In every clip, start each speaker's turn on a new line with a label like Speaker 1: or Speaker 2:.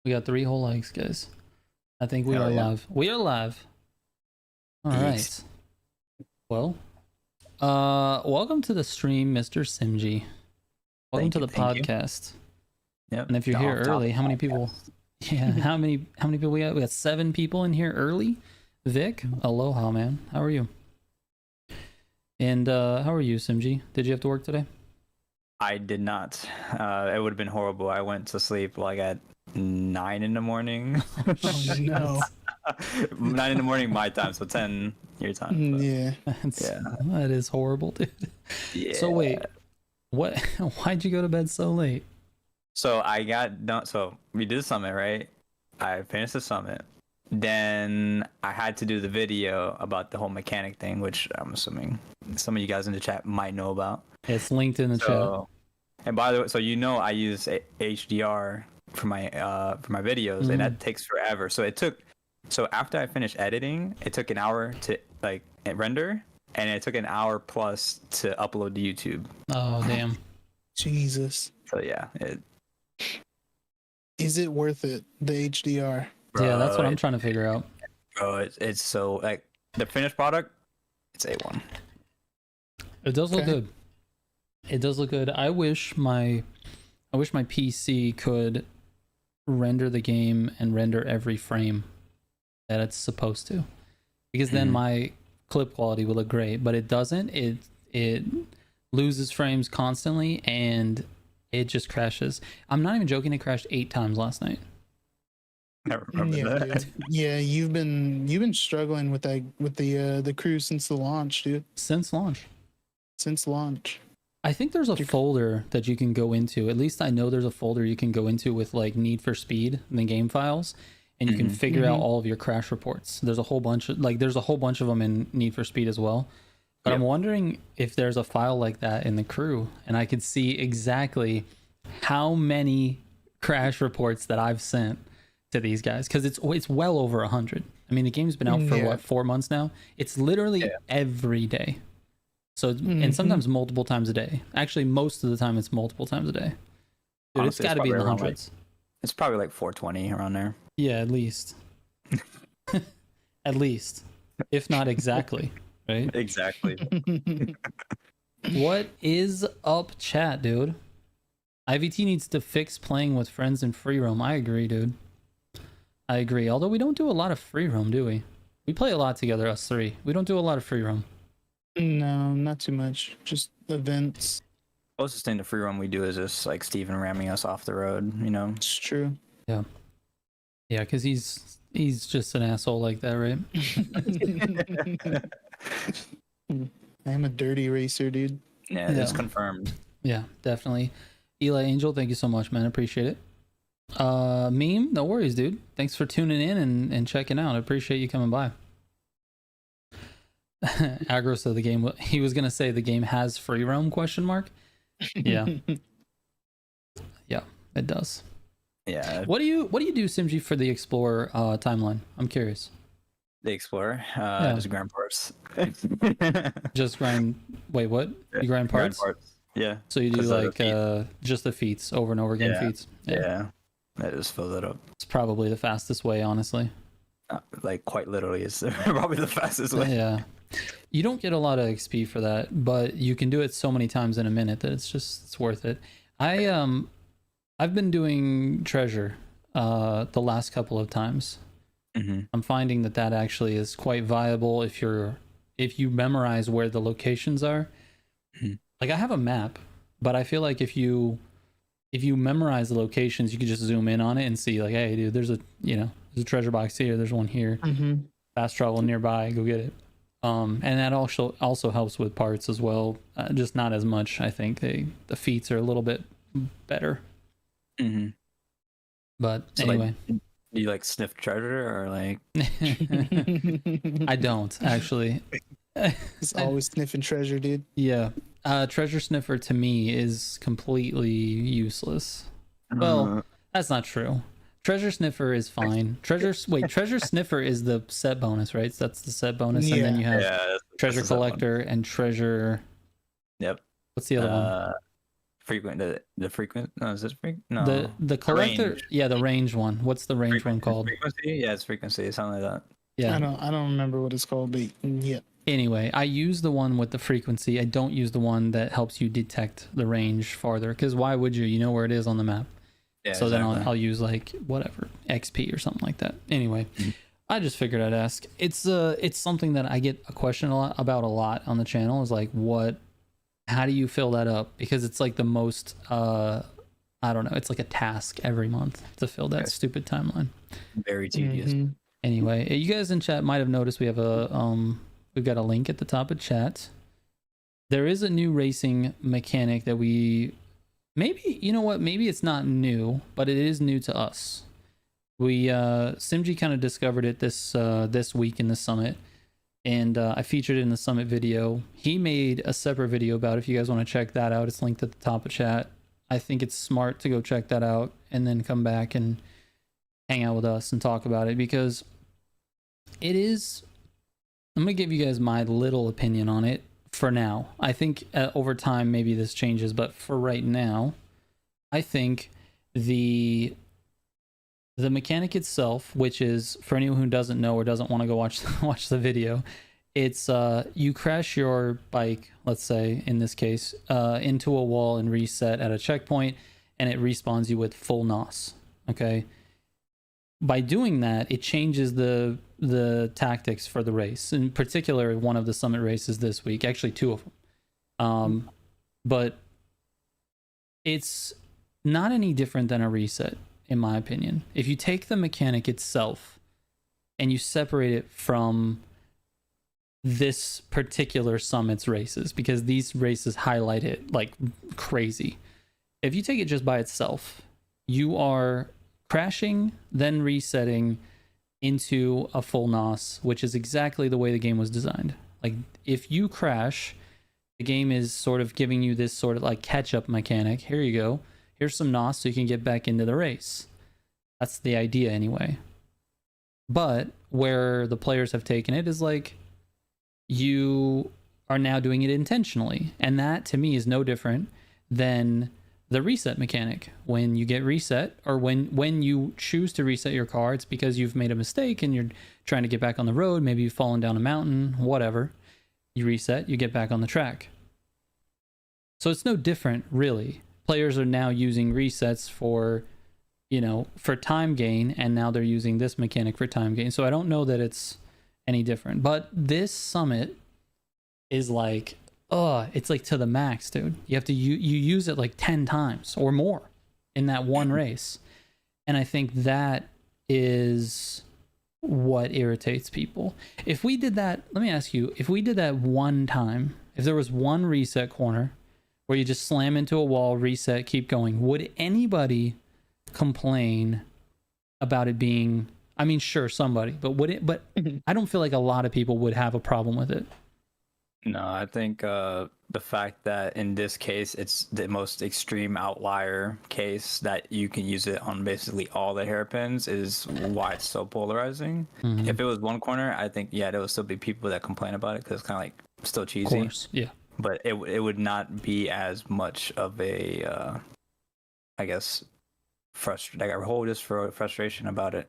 Speaker 1: We got 3 whole likes, guys. I think we
Speaker 2: Hell
Speaker 1: are
Speaker 2: yeah.
Speaker 1: live. We are live. All
Speaker 2: Yes.
Speaker 1: right. Welcome to the stream, Mr. Simji. Welcome to the
Speaker 2: Thank you.
Speaker 1: podcast.
Speaker 2: Yep.
Speaker 1: And if you're
Speaker 2: the
Speaker 1: here
Speaker 2: off-topic
Speaker 1: early, how many people?
Speaker 2: podcast.
Speaker 1: Yeah, how many people we got? We got 7 people in here early. Vic, aloha, man. How are you? And how are you, Simji? Did you have to work today?
Speaker 2: I did not. It would have been horrible. I went to sleep like at 9 in the morning.
Speaker 3: Oh, no.
Speaker 2: 9 in the morning my time, so 10 your time. but
Speaker 3: Yeah.
Speaker 1: That is horrible, dude.
Speaker 2: yeah.
Speaker 1: So wait, what? Why'd you go to bed so late?
Speaker 2: So I got done. So we did the summit, right? I finished the summit. Then I had to do the video about the whole mechanic thing, which I'm assuming some of you guys in the chat might know about.
Speaker 1: It's linked in the chat.
Speaker 2: So, and by the way, so I use HDR for my videos, and that takes forever. So after I finished editing, it took an hour to render, and it took an hour plus to upload to YouTube.
Speaker 1: Oh damn.
Speaker 3: Jesus.
Speaker 2: So yeah,
Speaker 3: Is it worth it? The HDR.
Speaker 1: Yeah, that's what I'm
Speaker 2: it-
Speaker 1: trying to figure out.
Speaker 2: Bro, it's so like the finished product, it's A1.
Speaker 1: It does look
Speaker 3: Okay.
Speaker 1: good. It does look good. I wish my PC could render the game and render every frame that it's supposed to, because then
Speaker 2: Mhm.
Speaker 1: my clip quality will look great. But it doesn't. It loses frames constantly and it just crashes. I'm not even joking. It crashed 8 times last night.
Speaker 2: I remember
Speaker 3: Yeah,
Speaker 2: that.
Speaker 3: dude. Yeah, you've been struggling with the crew since the launch, dude.
Speaker 1: Since launch.
Speaker 3: Since launch.
Speaker 1: I think there's a folder that you can go into. At least I know there's a folder you can go into with like Need for Speed and the game files, and you can figure out all of your crash reports. There's a whole bunch of them in Need for Speed as well. But I'm wondering if there's a file like that in the crew, and I could see exactly how many crash reports that I've sent to these guys, because it's well over 100. I mean, the game's been out for what, 4 months now? It's literally every day. So and sometimes multiple times a day. Actually, most of the time it's multiple times a day. Dude,
Speaker 2: Honestly,
Speaker 1: it's got to be in the
Speaker 2: probably around,
Speaker 1: hundreds.
Speaker 2: It's probably like 420 around there.
Speaker 1: Yeah, at least. At least, if not exactly, right?
Speaker 2: Exactly.
Speaker 1: What is up, chat, dude? IVT needs to fix playing with friends in free roam. I agree, dude. I agree. Although we don't do a lot of free roam, do we? We play a lot together, us 3. We don't do a lot of free roam.
Speaker 3: No, not too much. Just events.
Speaker 2: Closest thing to free roam we do is just like Steven ramming us off the road, you know?
Speaker 3: It's true.
Speaker 1: Yeah, because he's just an asshole like that, right?
Speaker 3: I'm a dirty racer, dude.
Speaker 2: Yeah, it's
Speaker 1: Yeah.
Speaker 2: confirmed.
Speaker 1: Yeah, definitely. Eli Angel, thank you so much, man. Appreciate it. Meme, no worries, dude. Thanks for tuning in and checking out. I appreciate you coming by. Agro said the game, he was gonna say the game has free roam, question mark. Yeah. Yeah, it does.
Speaker 2: Yeah,
Speaker 1: What do you do, Simji, for the Explorer timeline? I'm curious.
Speaker 2: the Explorer, just grind parts.
Speaker 1: Just grind. Wait, what? You grind parts?
Speaker 2: Yeah.
Speaker 1: So you do
Speaker 2: 'Cause of the
Speaker 1: like
Speaker 2: feat.
Speaker 1: just the feats over and over again.
Speaker 2: Yeah.
Speaker 1: Feats.
Speaker 2: Yeah. That just fills it up.
Speaker 1: It's probably the fastest way, honestly.
Speaker 2: Like quite literally, it's probably the fastest way.
Speaker 1: Yeah. You don't get a lot of XP for that, but you can do it so many times in a minute that it's worth it. I've been doing treasure the last couple of times. I'm finding that actually is quite viable if you memorize where the locations are. Like I have a map, but I feel like if you memorize the locations, you can just zoom in on it and see like, hey dude, there's a treasure box here, there's one here. Fast travel nearby, go get it. And that also helps with parts as well, just not as much. I think the feats are a little bit better. But
Speaker 2: So,
Speaker 1: anyway,
Speaker 2: do you like sniff treasure or like?
Speaker 1: I don't actually.
Speaker 3: He's always sniffing treasure, dude.
Speaker 1: Yeah, treasure sniffer to me is completely useless. Well, that's not true. Treasure sniffer is fine. Treasure sniffer is the set bonus, right? So that's the set bonus, and then you have treasure collector and treasure.
Speaker 2: Yep.
Speaker 1: What's the other one?
Speaker 2: frequent the frequent. No, is this frequent? No,
Speaker 1: The collector,
Speaker 2: range.
Speaker 1: yeah, the range one. What's the range one called?
Speaker 2: Frequency? Yeah, it's frequency, something like that.
Speaker 1: Yeah.
Speaker 3: I don't remember what it's called, but yeah.
Speaker 1: Anyway, I use the one with the frequency. I don't use the one that helps you detect the range farther, because why would you? You know where it is on the map.
Speaker 2: Yeah,
Speaker 1: So
Speaker 2: exactly.
Speaker 1: then I'll use like whatever XP or something like that. Anyway, I just figured I'd ask. It's something that I get a question a lot on the channel, is like, how do you fill that up? Because it's like the most I don't know, it's like a task every month to fill that stupid timeline.
Speaker 2: Very tedious.
Speaker 1: Anyway, you guys in chat might have noticed we have we've got a link at the top of chat. There is a new racing mechanic that maybe it's not new, but it is new to us. Simji kind of discovered it this week in the summit, and I featured it in the summit video. He made a separate video about it. If you guys want to check that out, it's linked at the top of chat. I think it's smart to go check that out and then come back and hang out with us and talk about it, because I'm gonna give you guys my little opinion on it for now. I think over time maybe this changes, but for right now, I think the mechanic itself, which is, for anyone who doesn't know or doesn't want to go watch the video, it's you crash your bike, let's say in this case, into a wall and reset at a checkpoint, and it respawns you with full NOS. Okay. By doing that, it changes the tactics for the race. In particular, one of the summit races this week, actually two of them. But it's not any different than a reset, in my opinion. If you take the mechanic itself and you separate it from this particular summit's races, because these races highlight it like crazy. If you take it just by itself, you are crashing, then resetting into a full NOS, which is exactly the way the game was designed. Like, if you crash, the game is sort of giving you this sort of like catch-up mechanic. Here you go. Here's some NOS so you can get back into the race. That's the idea anyway. But where the players have taken it is like, you are now doing it intentionally. And that, to me, is no different than the reset mechanic. When you get reset, or when you choose to reset your car, it's because you've made a mistake and you're trying to get back on the road. Maybe you've fallen down a mountain, whatever. You reset, you get back on the track. So it's no different, really. Players are now using resets for time gain, and now they're using this mechanic for time gain. So I don't know that it's any different. But this summit is like, it's like to the max, dude. You have to you use it like 10 times or more in that one race. And I think that is what irritates people. If we did that, let me ask you, if we did that one time, if there was one reset corner where you just slam into a wall, reset, keep going, would anybody complain about it being, I mean, sure, somebody, but I don't feel like a lot of people would have a problem with it.
Speaker 2: No, I think the fact that in this case it's the most extreme outlier case that you can use it on basically all the hairpins is why it's so polarizing.
Speaker 1: Mm-hmm.
Speaker 2: If it was one corner, I think there will still be people that complain about it because it's kind of like still cheesy.
Speaker 1: Of course, yeah.
Speaker 2: But it would not be as much of a, I guess, like a whole just for frustration about it.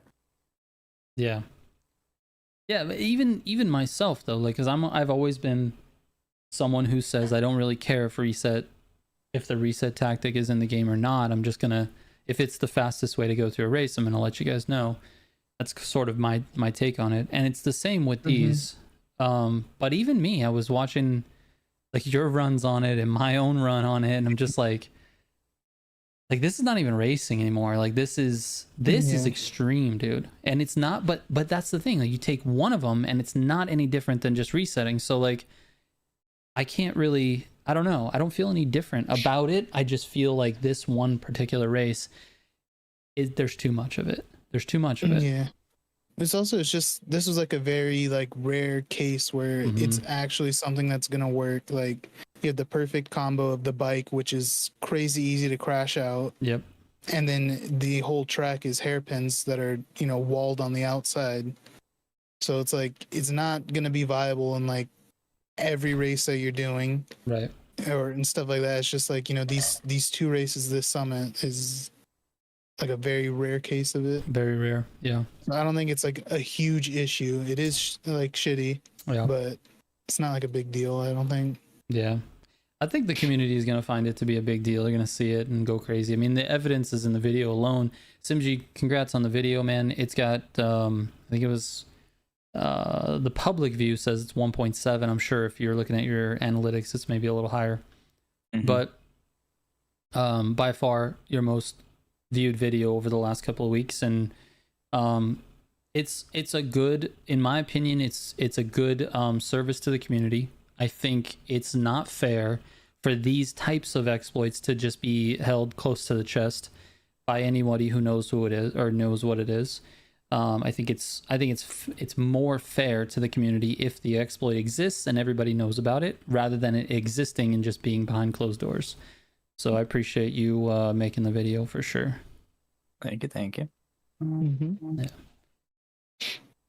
Speaker 1: Yeah. Yeah, but even myself though, like, because I've always been someone who says I don't really care if the reset tactic is in the game or not. I'm just gonna, if it's the fastest way to go through a race, I'm gonna let you guys know. That's sort of my take on it, and it's the same with these. But even me, I was watching like your runs on it and my own run on it, and I'm just like this is not even racing anymore. Like this is extreme, dude. And it's not, but that's the thing. Like, you take one of them and it's not any different than just resetting. So like, I can't really, I don't know. I don't feel any different about it. I just feel like this one particular race, there's too much of it. There's too much of it.
Speaker 3: Yeah. This was like a very like rare case where it's actually something that's going to work. Like, you have the perfect combo of the bike, which is crazy easy to crash out.
Speaker 1: Yep.
Speaker 3: And then the whole track is hairpins that are, walled on the outside. So it's like, it's not going to be viable in like every race that you're doing.
Speaker 1: Right.
Speaker 3: or and stuff like that. It's just like, you know, these two races this summit is like a very rare case of it.
Speaker 1: Very rare. Yeah.
Speaker 3: So I don't think it's like a huge issue. It is like shitty,
Speaker 1: Yeah.
Speaker 3: but it's not like a big deal, I don't think.
Speaker 1: Yeah. I think the community is going to find it to be a big deal. They're going to see it and go crazy. I mean, the evidence is in the video alone. Simji, congrats on the video, man. It's got, I think it was, the public view says it's 1.7. I'm sure if you're looking at your analytics, it's maybe a little higher.
Speaker 2: Mhm.
Speaker 1: But by far your most viewed video over the last couple of weeks. And it's a good, in my opinion, it's a good service to the community. I think it's not fair for these types of exploits to just be held close to the chest by anybody who knows who it is or knows what it is. I think it's more fair to the community if the exploit exists and everybody knows about it, rather than it existing and just being behind closed doors. So I appreciate you making the video for sure.
Speaker 2: Thank you.
Speaker 3: Mm-hmm.
Speaker 1: Yeah.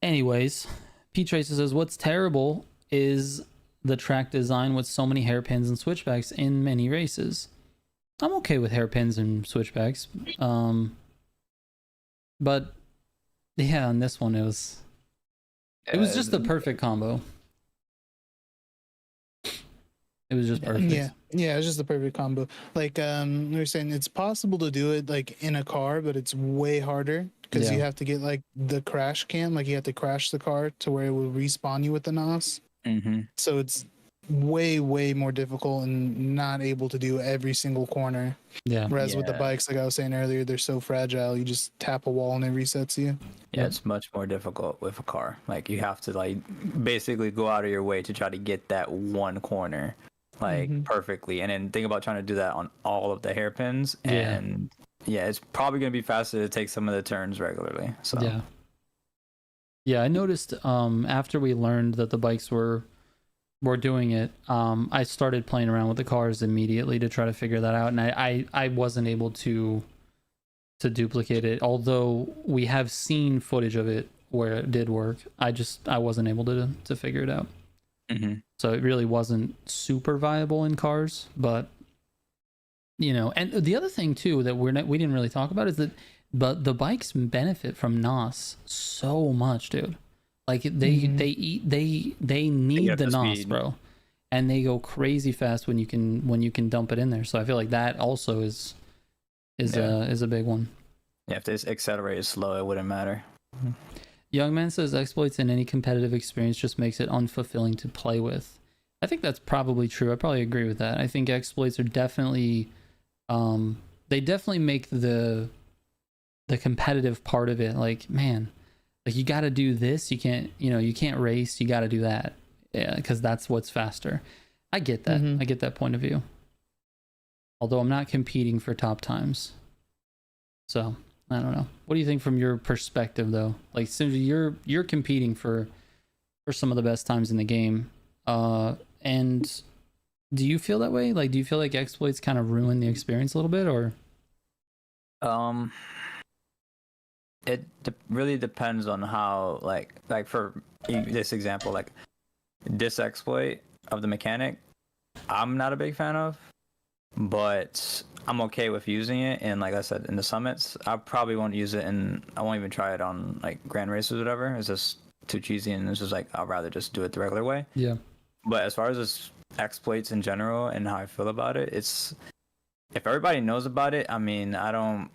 Speaker 1: Anyways, P Tracer says, what's terrible is the track design with so many hairpins and switchbacks in many races. I'm okay with hairpins and switchbacks. But yeah, on this one it was just the perfect combo. It was just perfect.
Speaker 3: Yeah, it's just the perfect combo. Like we were saying, it's possible to do it like in a car, but it's way harder because
Speaker 1: Yeah.
Speaker 3: you have to get like the crash cam, like you have to crash the car to where it will respawn you with the NOS.
Speaker 2: Mm-hmm.
Speaker 3: So it's way more difficult and not able to do every single corner.
Speaker 1: Yeah.
Speaker 3: Whereas with the
Speaker 2: Yeah.
Speaker 3: bikes, like I was saying earlier, they're so fragile. You just tap a wall and it resets you.
Speaker 2: Yeah, it's much more difficult with a car. Like you have to like basically go out of your way to try to get that one corner like
Speaker 3: Mhm.
Speaker 2: perfectly, and then think about trying to do that on all of the hairpins.
Speaker 1: Yeah.
Speaker 2: And yeah, it's probably gonna be faster to take some of the turns regularly. So
Speaker 1: Yeah, I noticed after we learned that the bikes were doing it, I started playing around with the cars immediately to try to figure that out, and I wasn't able to duplicate it, although we have seen footage of it where it did work. I wasn't able to figure it out.
Speaker 2: Mm-hmm.
Speaker 1: So it really wasn't super viable in cars, but you know. And the other thing too that we didn't really talk about is that, but the bikes benefit from NOS so much, dude. Like they need
Speaker 2: up
Speaker 1: the
Speaker 2: to
Speaker 1: NOS,
Speaker 2: speed.
Speaker 1: bro, and they go crazy fast when you can dump it in there. So I feel like that also is a big one.
Speaker 2: Yeah, if this accelerated slow, it wouldn't matter.
Speaker 1: Young Man says exploits in any competitive experience just makes it unfulfilling to play with. I think that's probably true. I probably agree with that. I think exploits are definitely, they definitely make the competitive part of it like, man, like you got to do this. You can't race. You got to do that. Yeah, because that's what's faster. I get that.
Speaker 3: Mhm.
Speaker 1: I get that point of view. Although I'm not competing for top times. So I don't know. What do you think from your perspective, though? Like, since you're competing for some of the best times in the game, and do you feel that way? Like, do you feel like exploits kind of ruin the experience a little bit, or?
Speaker 2: It really depends on how like for this example, like this exploit of the mechanic, I'm not a big fan of, but I'm okay with using it. And like I said, in the summits, I probably won't use it, and I won't even try it on like grand races or whatever. It's just too cheesy, and it's just like I'd rather just do it the regular way.
Speaker 1: Yeah.
Speaker 2: But as far as this exploits in general and how I feel about it, it's if everybody knows about it, I mean, I don't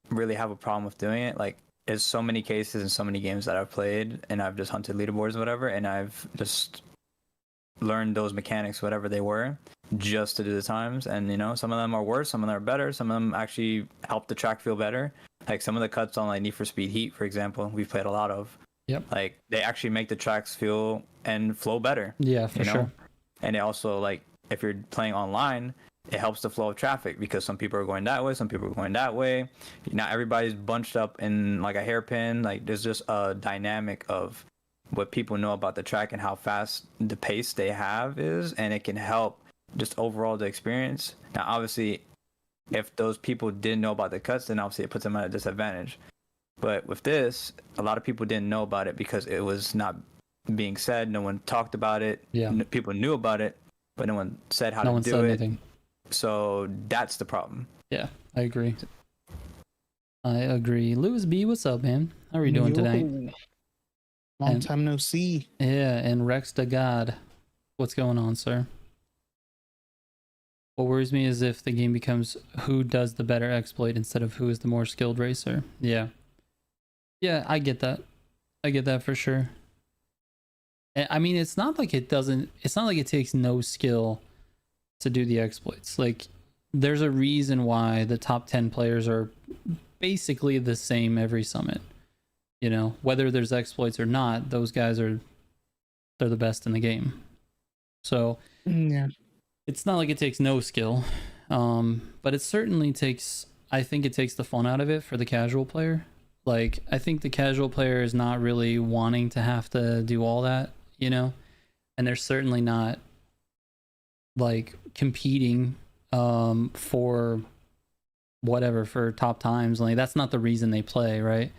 Speaker 2: really have a problem with doing it. Like, there's so many cases and so many games that I've played, and I've just hunted leaderboards and whatever, and I've just learned those mechanics, whatever they were, just to do the times. And you know, some of them are worse, some of them are better, some of them actually help the track feel better. Like some of the cuts on like Need for Speed Heat, for example, we've played a lot of.
Speaker 1: Yep.
Speaker 2: Like they actually make the tracks feel and flow better.
Speaker 1: Yeah, for sure.
Speaker 2: And it also, like, if you're playing online, it helps the flow of traffic because some people are going that way, some people are going that way. Not everybody's bunched up in like a hairpin. Like there's just a dynamic of what people know about the track and how fast the pace they have is, and it can help just overall the experience. Now, obviously, if those people didn't know about the cuts, then obviously it puts them at a disadvantage. But with this, a lot of people didn't know about it because it was not being said. No one talked about it.
Speaker 1: Yeah.
Speaker 2: People knew about it, but no one said how
Speaker 1: No
Speaker 2: to
Speaker 1: one
Speaker 2: do
Speaker 1: said
Speaker 2: it.
Speaker 1: anything.
Speaker 2: So that's the problem.
Speaker 1: Yeah, I agree. I agree. Louis B, what's up, man? How are you doing tonight?
Speaker 3: Long
Speaker 1: And-
Speaker 3: time no see.
Speaker 1: Yeah, and Rex the God, what's going on, sir? What worries me is if the game becomes who does the better exploit instead of who is the more skilled racer. Yeah. Yeah, I get that. I get that for sure. I mean, it's not like it takes no skill to do the exploits. Like, there's a reason why the top 10 players are basically the same every summit. You know, whether there's exploits or not, those guys they're the best in the game. So
Speaker 3: Yeah.
Speaker 1: it's not like it takes no skill, but it certainly takes, I think it takes the fun out of it for the casual player. Like, I think the casual player is not really wanting to have to do all that, you know, and they're certainly not like competing for whatever, for top times. Like, that's not the reason they play, right?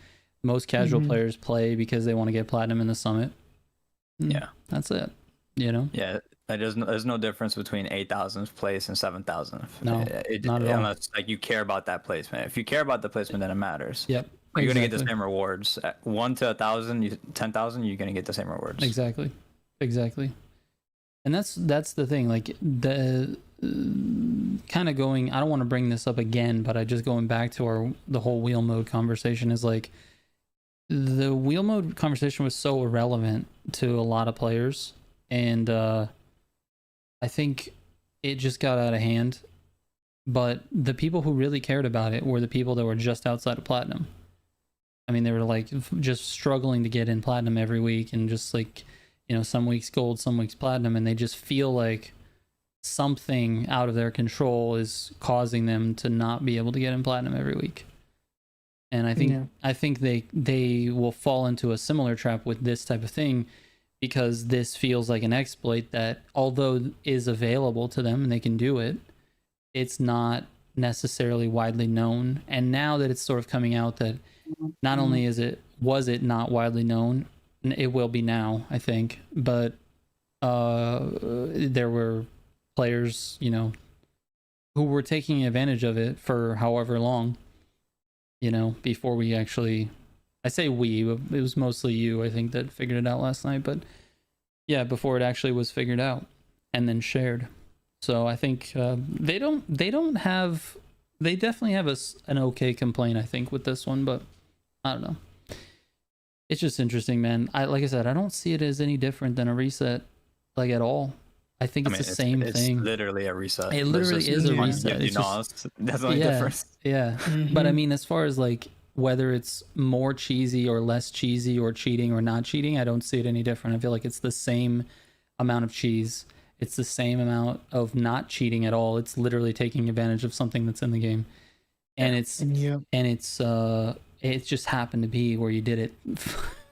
Speaker 1: Most casual players play because they want to get platinum in the summit.
Speaker 2: Yeah,
Speaker 1: that's it, you know.
Speaker 2: Yeah, there's no difference between 8,000th place and 7,000th.
Speaker 1: No, not at all.
Speaker 2: Unless like you care about that placement. If you care about the placement, then it matters.
Speaker 1: Yep.
Speaker 2: You're gonna get the same rewards. 1 to 1,000, 10,000, you're gonna get the same rewards.
Speaker 1: Exactly. And that's the thing. Like, the kind of going, I don't want to bring this up again, but I just going back to the whole wheel mode conversation is like, the wheel mode conversation was so irrelevant to a lot of players, and I think it just got out of hand. But the people who really cared about it were the people that were just outside of platinum. I mean, they were like just struggling to get in platinum every week, and just like, you know, some weeks gold, some weeks platinum, and they just feel like something out of their control is causing them to not be able to get in platinum every week. And I think they will fall into a similar trap with this type of thing, because this feels like an exploit that, although is available to them and they can do it, it's not necessarily widely known. And now that it's sort of coming out that not only was it not widely known, it will be now, I think, but there were players, you know, who were taking advantage of it for however long, you know, before we actually, I say we, it was mostly you, I think, that figured it out last night, but yeah, before it actually was figured out and then shared. So I think they definitely have an okay complaint, I think, with this one, but I don't know. It's just interesting, man. Like I said, I don't see it as any different than a reset, like, at all. I think it's the same thing.
Speaker 2: It's literally a reset.
Speaker 1: It literally is a reset.
Speaker 2: That's the only difference.
Speaker 1: Yeah. But I mean, as far as like whether it's more cheesy or less cheesy or cheating or not cheating, I don't see it any different. I feel like it's the same amount of cheese. It's the same amount of not cheating at all. It's literally taking advantage of something that's in the game. And it just happened to be where you did it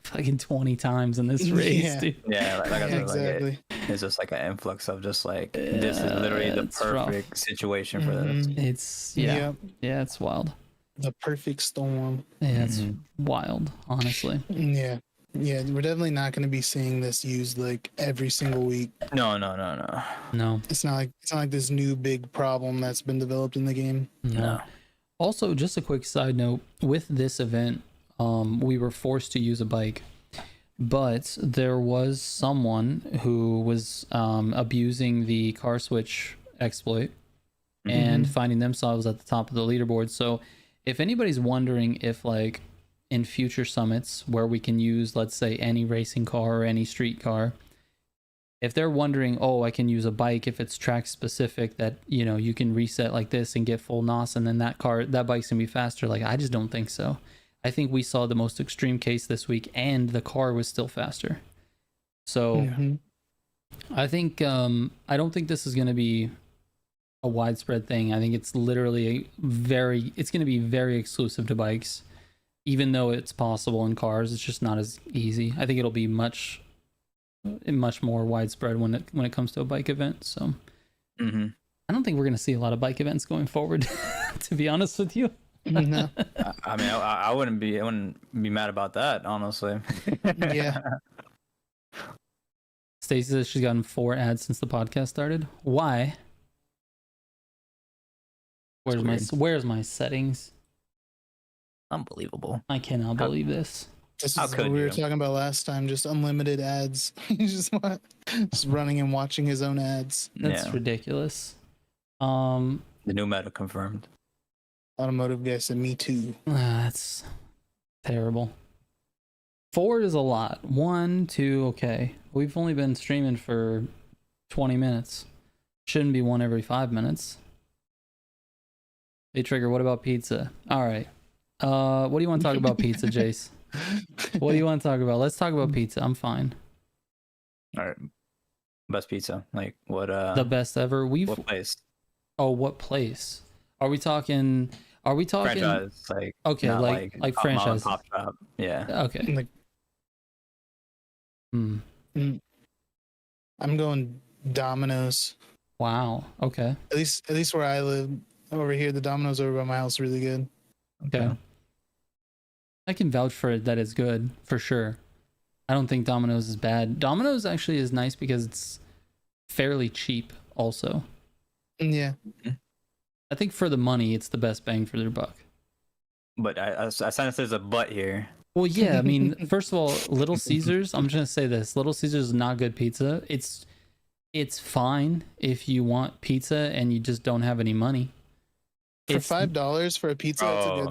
Speaker 1: fucking 20 times in this race, dude.
Speaker 2: Yeah, like I said,
Speaker 3: exactly.
Speaker 2: Like it's just like an influx of just like, this is literally the perfect situation for this.
Speaker 1: It's it's wild.
Speaker 3: The perfect storm.
Speaker 1: Yeah, it's wild, honestly.
Speaker 3: Yeah, we're definitely not going to be seeing this used like every single week.
Speaker 2: No.
Speaker 3: It's not like this new big problem that's been developed in the game.
Speaker 1: No. Also, just a quick side note, with this event, we were forced to use a bike, but there was someone who was abusing the car switch exploit and finding themselves at the top of the leaderboard. So if anybody's wondering if, like, in future summits where we can use, let's say, any racing car or any street car, if they're wondering, oh, I can use a bike if it's track specific, that, you know, you can reset like this and get full NOS, and then that bike's gonna be faster. Like, I just don't think so. I think we saw the most extreme case this week, and the car was still faster. So I think I don't think this is going to be a widespread thing. I think it's literally it's going to be very exclusive to bikes, even though it's possible in cars. It's just not as easy. I think it'll be much more widespread when it comes to a bike event. So I don't think we're going to see a lot of bike events going forward, to be honest with you.
Speaker 3: No.
Speaker 2: I mean, I wouldn't be mad about that, honestly.
Speaker 3: Yeah.
Speaker 1: Stacy says she's gotten 4 ads since the podcast started. Why? Where's my settings?
Speaker 2: Unbelievable.
Speaker 1: I cannot believe this.
Speaker 3: This
Speaker 2: How
Speaker 3: is
Speaker 2: could
Speaker 3: what we were
Speaker 2: you?
Speaker 3: talking about last time. Just unlimited ads. He's just running and watching his own ads.
Speaker 1: That's
Speaker 2: Yeah.
Speaker 1: ridiculous.
Speaker 2: The new meta confirmed.
Speaker 3: Automotive guy said, "Me too."
Speaker 1: That's terrible. 4 is a lot. 1, 2, okay. We've only been streaming for 20 minutes. Shouldn't be 1 every 5 minutes. Hey Trigger, what about pizza? All right. What do you want to talk about pizza, Jace? What do you want to talk about? Let's talk about pizza. I'm fine.
Speaker 2: All right. Best pizza. Like what?
Speaker 1: The best ever.
Speaker 2: What place?
Speaker 1: Oh, what place? Are we talking?
Speaker 2: Franchise. Like
Speaker 1: Okay,
Speaker 2: not
Speaker 1: like
Speaker 2: mom and
Speaker 1: franchise.
Speaker 2: pop shop. Yeah.
Speaker 1: Okay.
Speaker 3: Like,
Speaker 1: Hmm.
Speaker 3: I'm going Domino's.
Speaker 1: Wow. Okay.
Speaker 3: At least where I live over here, the Domino's over by my house is really good.
Speaker 1: Okay. I can vouch for it that it's good for sure. I don't think Domino's is bad. Domino's actually is nice because it's fairly cheap also.
Speaker 3: Yeah.
Speaker 1: I think for the money it's the best bang for their buck.
Speaker 2: But I sense there's a but here.
Speaker 1: Well, yeah, I mean, first of all, Little Caesars, I'm just going to say this. Little Caesars is not good pizza. It's fine if you want pizza and you just don't have any money.
Speaker 3: For
Speaker 1: It's
Speaker 3: $5 for a pizza,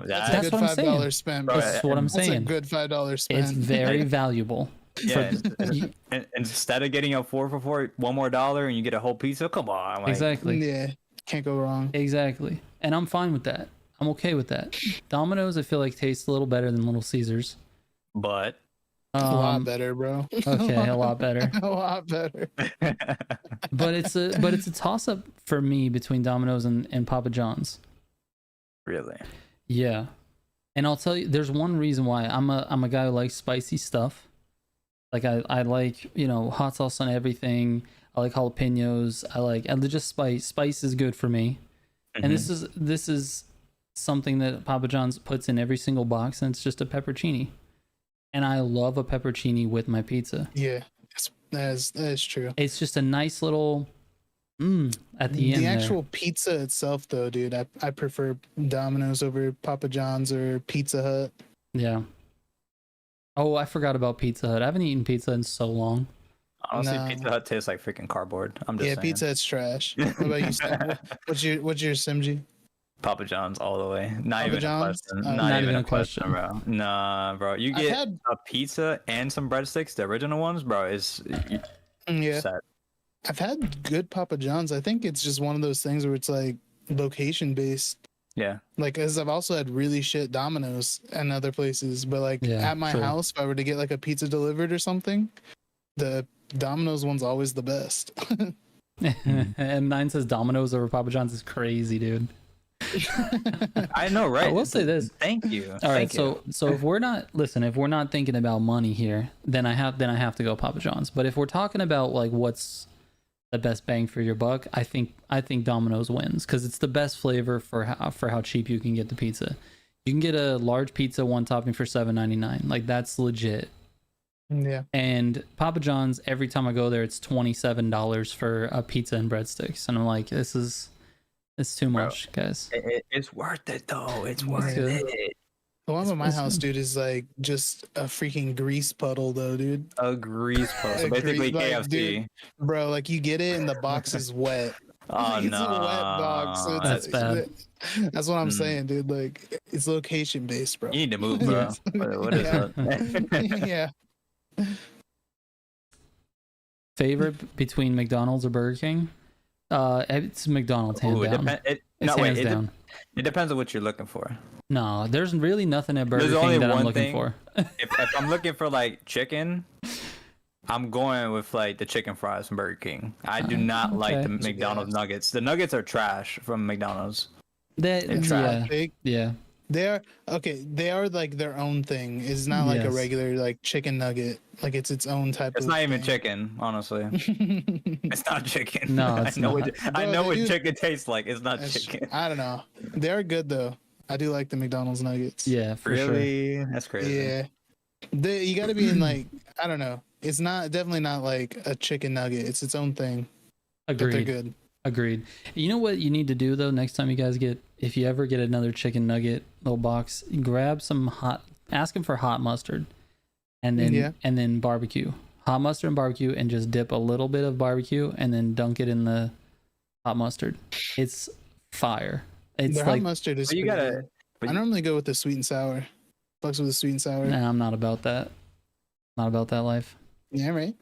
Speaker 3: that's
Speaker 1: That's
Speaker 3: a good
Speaker 1: what I'm saying.
Speaker 3: $5 spend. Bro.
Speaker 1: That's what I'm
Speaker 3: That's a
Speaker 1: saying.
Speaker 3: good $5 spend.
Speaker 1: It's very valuable.
Speaker 2: Yeah. And instead of getting a 4 for $4, $1 more and you get a whole pizza. Come on. Like,
Speaker 1: Exactly.
Speaker 3: Yeah, can't go wrong.
Speaker 1: Exactly. And I'm fine with that. I'm okay with that. Domino's, I feel like, tastes a little better than Little Caesars.
Speaker 2: But
Speaker 3: A lot better, bro.
Speaker 1: Okay, a lot better.
Speaker 3: A lot better.
Speaker 1: But it's a toss up for me between Domino's and Papa John's.
Speaker 2: really,
Speaker 1: Yeah. And I'll tell you, there's one reason why. I'm a guy who likes spicy stuff. Like I like, hot sauce on everything. I like jalapenos. And just spice. Spice is good for me. And this is something that Papa John's puts in every single box, and it's just a peppercini. And I love a peppercini with my pizza.
Speaker 3: Yeah, that is true.
Speaker 1: It's just a nice little at the end.
Speaker 3: The
Speaker 1: there.
Speaker 3: actual pizza itself, though, dude, I prefer Domino's over Papa John's or Pizza Hut.
Speaker 1: Yeah. Oh, I forgot about Pizza Hut. I haven't eaten pizza in so long.
Speaker 2: honestly,
Speaker 3: No.
Speaker 2: Pizza Hut tastes like freaking cardboard. I'm just
Speaker 3: Yeah,
Speaker 2: saying.
Speaker 3: Pizza Hut's trash. What about you, Sam? What's your Simji?
Speaker 2: Papa John's all the way. Not
Speaker 3: Papa
Speaker 2: even
Speaker 3: John's?
Speaker 2: a question.
Speaker 3: Oh.
Speaker 2: Not even a question, bro. Nah, bro. You
Speaker 3: I've
Speaker 2: get
Speaker 3: had-
Speaker 2: a pizza and some breadsticks, the original ones, bro. Is
Speaker 3: Yeah,
Speaker 2: set.
Speaker 3: I've had good Papa John's. I think it's just one of those things where it's like location based.
Speaker 2: Yeah.
Speaker 3: Like, as I've also had really shit Domino's and other places, but like
Speaker 1: Yeah,
Speaker 3: at my
Speaker 1: true.
Speaker 3: house, if I were to get like a pizza delivered or something, the Domino's one's always the best.
Speaker 1: And 9 says Domino's over Papa John's is crazy, dude.
Speaker 2: I know, right?
Speaker 1: I will say this.
Speaker 2: Thank you.
Speaker 1: All right,
Speaker 2: Thank you.
Speaker 1: so if we're not thinking about money here, then I have to go Papa John's. But if we're talking about like what's the best bang for your buck, I think Domino's wins because it's the best flavor for how cheap you can get the pizza. You can get a large pizza, one topping for $7.99. Like that's legit.
Speaker 3: Yeah.
Speaker 1: And Papa John's, every time I go there, it's $27 for a pizza and breadsticks, and I'm like, it's too much, guys.
Speaker 2: It's worth it though. It's
Speaker 1: That's
Speaker 2: worth
Speaker 1: good.
Speaker 2: it.
Speaker 3: The one at my
Speaker 1: It's-
Speaker 3: house, dude, is like just a freaking grease puddle, though, dude.
Speaker 2: A grease puddle. So
Speaker 3: A grease-
Speaker 2: basically
Speaker 3: like,
Speaker 2: KFC.
Speaker 3: dude, Bro, like you get it and the box is wet.
Speaker 2: Oh
Speaker 3: Like, it's
Speaker 2: no.
Speaker 3: a wet box. So
Speaker 1: That's bad.
Speaker 3: That's what I'm
Speaker 2: Mm.
Speaker 3: saying, dude. Like it's location based, bro.
Speaker 2: You need to move, bro. What is
Speaker 3: Yeah.
Speaker 2: that?
Speaker 3: Yeah.
Speaker 1: Favorite between McDonald's or Burger King? It's McDonald's hands
Speaker 2: Ooh,
Speaker 1: down.
Speaker 2: it
Speaker 1: It's hands down.
Speaker 2: it depends on what you're looking for.
Speaker 1: No, there's really nothing at Burger
Speaker 2: There's only
Speaker 1: King that I'm
Speaker 2: one
Speaker 1: looking
Speaker 2: thing.
Speaker 1: for.
Speaker 2: If I'm looking for like chicken, I'm going with like the chicken fries from Burger King. I do not like the
Speaker 1: okay.
Speaker 2: McDonald's nuggets. The nuggets are trash from McDonald's. They're
Speaker 1: Yeah,
Speaker 2: trash.
Speaker 1: yeah.
Speaker 3: They are okay. They are like their own thing. It's not like a
Speaker 1: Yes.
Speaker 3: regular like chicken nugget. Like it's its own type.
Speaker 2: It's
Speaker 3: of
Speaker 2: not even
Speaker 3: thing.
Speaker 2: chicken, honestly. It's not chicken.
Speaker 1: No, it's
Speaker 2: I know
Speaker 1: not.
Speaker 2: I
Speaker 3: Bro,
Speaker 2: know
Speaker 3: they
Speaker 2: what
Speaker 3: do-
Speaker 2: chicken tastes like. It's not
Speaker 3: That's-
Speaker 2: chicken.
Speaker 3: I don't know. They are good though. I do like the McDonald's nuggets.
Speaker 1: Yeah, for sure.
Speaker 2: Really? That's crazy.
Speaker 3: Yeah. You got to be in like I don't know. It's not definitely not like a chicken nugget. It's its own thing. But they're
Speaker 1: Agreed.
Speaker 3: good.
Speaker 1: Agreed. You know what you need to do though? Next time you guys if you ever get another chicken nugget little box, grab some ask them for hot mustard, and then barbecue. Hot mustard and barbecue, and just dip a little bit of barbecue, and then dunk it in the hot mustard. It's fire. It's
Speaker 3: Their
Speaker 1: like
Speaker 3: hot mustard is.
Speaker 2: But you
Speaker 3: pretty
Speaker 2: gotta.
Speaker 3: good.
Speaker 2: But
Speaker 3: I normally go with the sweet and sour. Fucks with the sweet and sour.
Speaker 1: nah, I'm not about that. Not about that life.
Speaker 3: Yeah, right.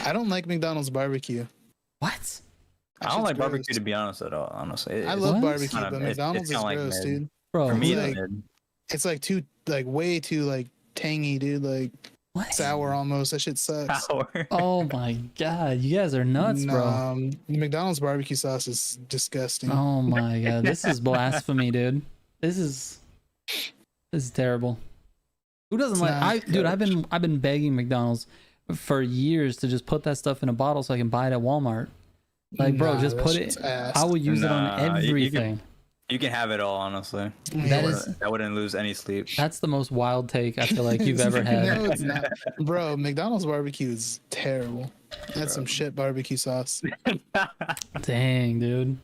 Speaker 3: I don't like McDonald's barbecue.
Speaker 1: What?
Speaker 2: I don't like
Speaker 3: gross.
Speaker 2: barbecue, to be honest, at all. Honestly,
Speaker 3: I love
Speaker 1: What?
Speaker 3: barbecue,
Speaker 2: Kinda-
Speaker 3: but
Speaker 2: it's
Speaker 3: McDonald's is
Speaker 2: kinda like
Speaker 3: gross,
Speaker 2: mid.
Speaker 3: dude.
Speaker 1: Bro,
Speaker 2: For me,
Speaker 3: like-
Speaker 2: it's mid.
Speaker 3: It's like too like way too like tangy, dude. Like
Speaker 1: what?
Speaker 3: sour almost. That shit sucks.
Speaker 2: Sour.
Speaker 1: Oh my god, you guys are nuts, bro.
Speaker 3: McDonald's barbecue sauce is disgusting.
Speaker 1: Oh my god, this is blasphemy, dude. This is terrible. Who doesn't
Speaker 3: It's
Speaker 1: like?
Speaker 3: not
Speaker 1: I've been begging McDonald's for years to just put that stuff in a bottle so I can buy it at Walmart. Like, bro,
Speaker 3: Nah,
Speaker 1: just
Speaker 3: that
Speaker 1: put
Speaker 3: shit's
Speaker 1: it.
Speaker 3: ass.
Speaker 1: I would use it
Speaker 2: Nah,
Speaker 1: on
Speaker 2: you
Speaker 1: everything.
Speaker 2: You can have it all, honestly.
Speaker 1: That
Speaker 3: Yeah.
Speaker 1: is-
Speaker 2: I wouldn't lose any sleep.
Speaker 1: That's the most wild take I feel like you've ever had.
Speaker 3: No, it's not, bro. McDonald's barbecue is terrible. That's some shit barbecue sauce.
Speaker 1: Dang, dude.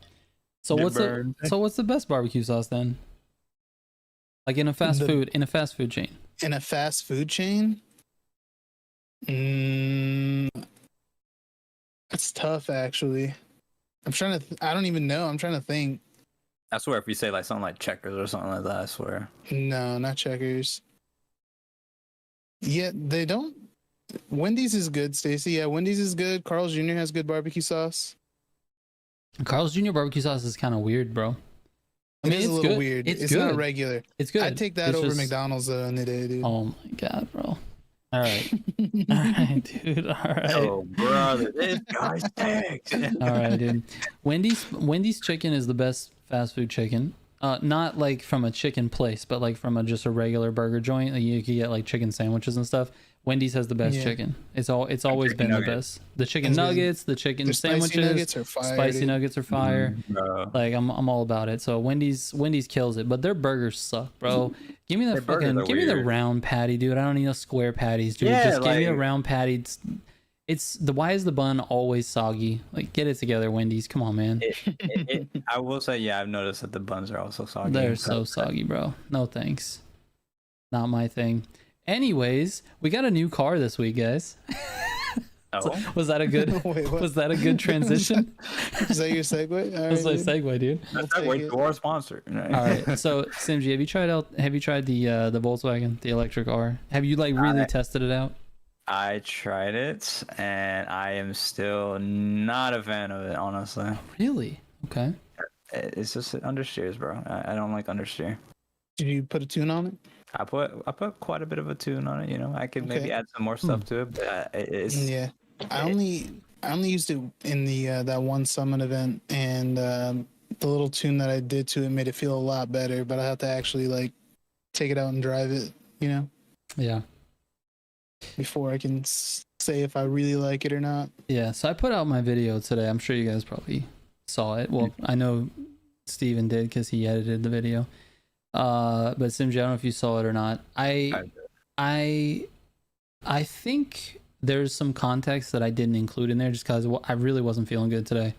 Speaker 1: So
Speaker 2: Get
Speaker 1: what's
Speaker 2: burned.
Speaker 1: what's the best barbecue sauce then? Like in a fast food chain.
Speaker 3: In a fast food chain, that's tough. Actually, I'm trying to. I don't even know. I'm trying to think.
Speaker 2: I swear, if you say like something like Checkers or something like that, I swear.
Speaker 3: No, not Checkers. Yeah, they don't. Wendy's is good, Stacy. Yeah, Wendy's is good. Carl's Jr. has good barbecue sauce.
Speaker 1: Carl's Jr. barbecue sauce is kind of weird, bro. I mean,
Speaker 3: It is
Speaker 1: it's
Speaker 3: a little
Speaker 1: good.
Speaker 3: weird.
Speaker 1: It's
Speaker 3: It's
Speaker 1: good.
Speaker 3: not regular.
Speaker 1: It's good.
Speaker 3: I'd take that
Speaker 1: It's
Speaker 3: over
Speaker 1: just-
Speaker 3: McDonald's though any day, dude.
Speaker 1: Oh my god, bro. All right. All right, dude. All right.
Speaker 2: Oh, brother, this guy's stinks.
Speaker 1: All right, dude. Wendy's chicken is the best fast food chicken. Not like from a chicken place, but like from just a regular burger joint. Like you can get like chicken sandwiches and stuff. Wendy's has the best
Speaker 3: Yeah.
Speaker 1: chicken. It's always
Speaker 2: chicken
Speaker 1: been the
Speaker 2: nuggets.
Speaker 1: best. The chicken
Speaker 3: It's good.
Speaker 1: nuggets, the chicken
Speaker 3: Their
Speaker 1: sandwiches,
Speaker 3: spicy nuggets are fire.
Speaker 1: spicy
Speaker 3: dude.
Speaker 1: nuggets are fire.
Speaker 2: Bro.
Speaker 1: Like I'm all about it. So Wendy's kills it, but their burgers suck, bro. Give me the
Speaker 2: Their burgers
Speaker 1: fucking
Speaker 2: are
Speaker 1: give me the
Speaker 2: weird.
Speaker 1: round patty, dude. I don't need no square patties, dude.
Speaker 2: Yeah,
Speaker 1: Just give me a
Speaker 2: like-
Speaker 1: round patty. Why is the bun always soggy? Like get it together, Wendy's. Come on, man.
Speaker 2: I will say, yeah, I've noticed that the buns are also soggy.
Speaker 1: They're so soggy, bro. No thanks. Not my thing. Anyways, we got a new car this week, guys.
Speaker 2: Oh,
Speaker 1: Was that a good
Speaker 3: Wait, what?
Speaker 1: was that a good transition?
Speaker 3: Is that your segue? All
Speaker 1: That's my
Speaker 3: right, dude.
Speaker 1: segue, dude.
Speaker 2: that's
Speaker 3: take
Speaker 2: like
Speaker 3: it.
Speaker 2: to our sponsor.
Speaker 1: All right. So Simji, have you tried the Volkswagen, the electric R? Have you like really tested it out?
Speaker 2: I tried it, and I am still not a fan of it, honestly.
Speaker 1: Really? Okay.
Speaker 2: It's just understeers, bro. I don't like understeer.
Speaker 3: Did you put a tune on it?
Speaker 2: I put quite a bit of a tune on it. You know, I could maybe
Speaker 3: Okay.
Speaker 2: add some more stuff to it, but it's
Speaker 3: Yeah, I only used it in the that one summit event, and the little tune that I did to it made it feel a lot better. But I have to actually like take it out and drive it, you know,
Speaker 1: Yeah.
Speaker 3: before I can say if I really like it or not.
Speaker 1: Yeah. So I put out my video today. I'm sure you guys probably saw it. Well, I know Steven did because he edited the video. But Simji, I don't know if you saw it or not. I think there's some context that I didn't include in there just because I really wasn't feeling good today.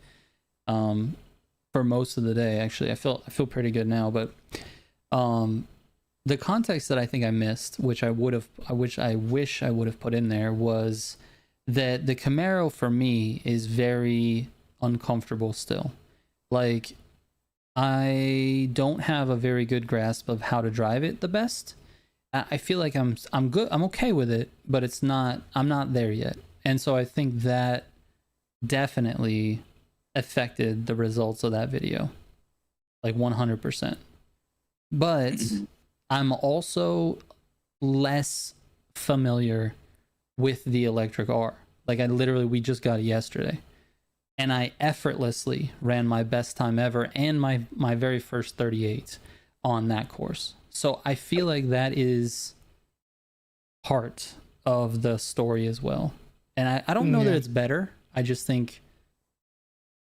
Speaker 1: For most of the day, actually, I feel pretty good now. But the context that I think I missed, which I wish I would have put in there, was that the Camaro for me is very uncomfortable still. Like, I don't have a very good grasp of how to drive it the best. I feel like I'm good. I'm okay with it, but I'm not there yet. And so I think that definitely affected the results of that video. Like 100%. But I'm also less familiar with the electric R. Like we just got it yesterday. And I effortlessly ran my best time ever and my very first 38 on that course. So I feel like that is part of the story as well. And I don't know that it's better. I just think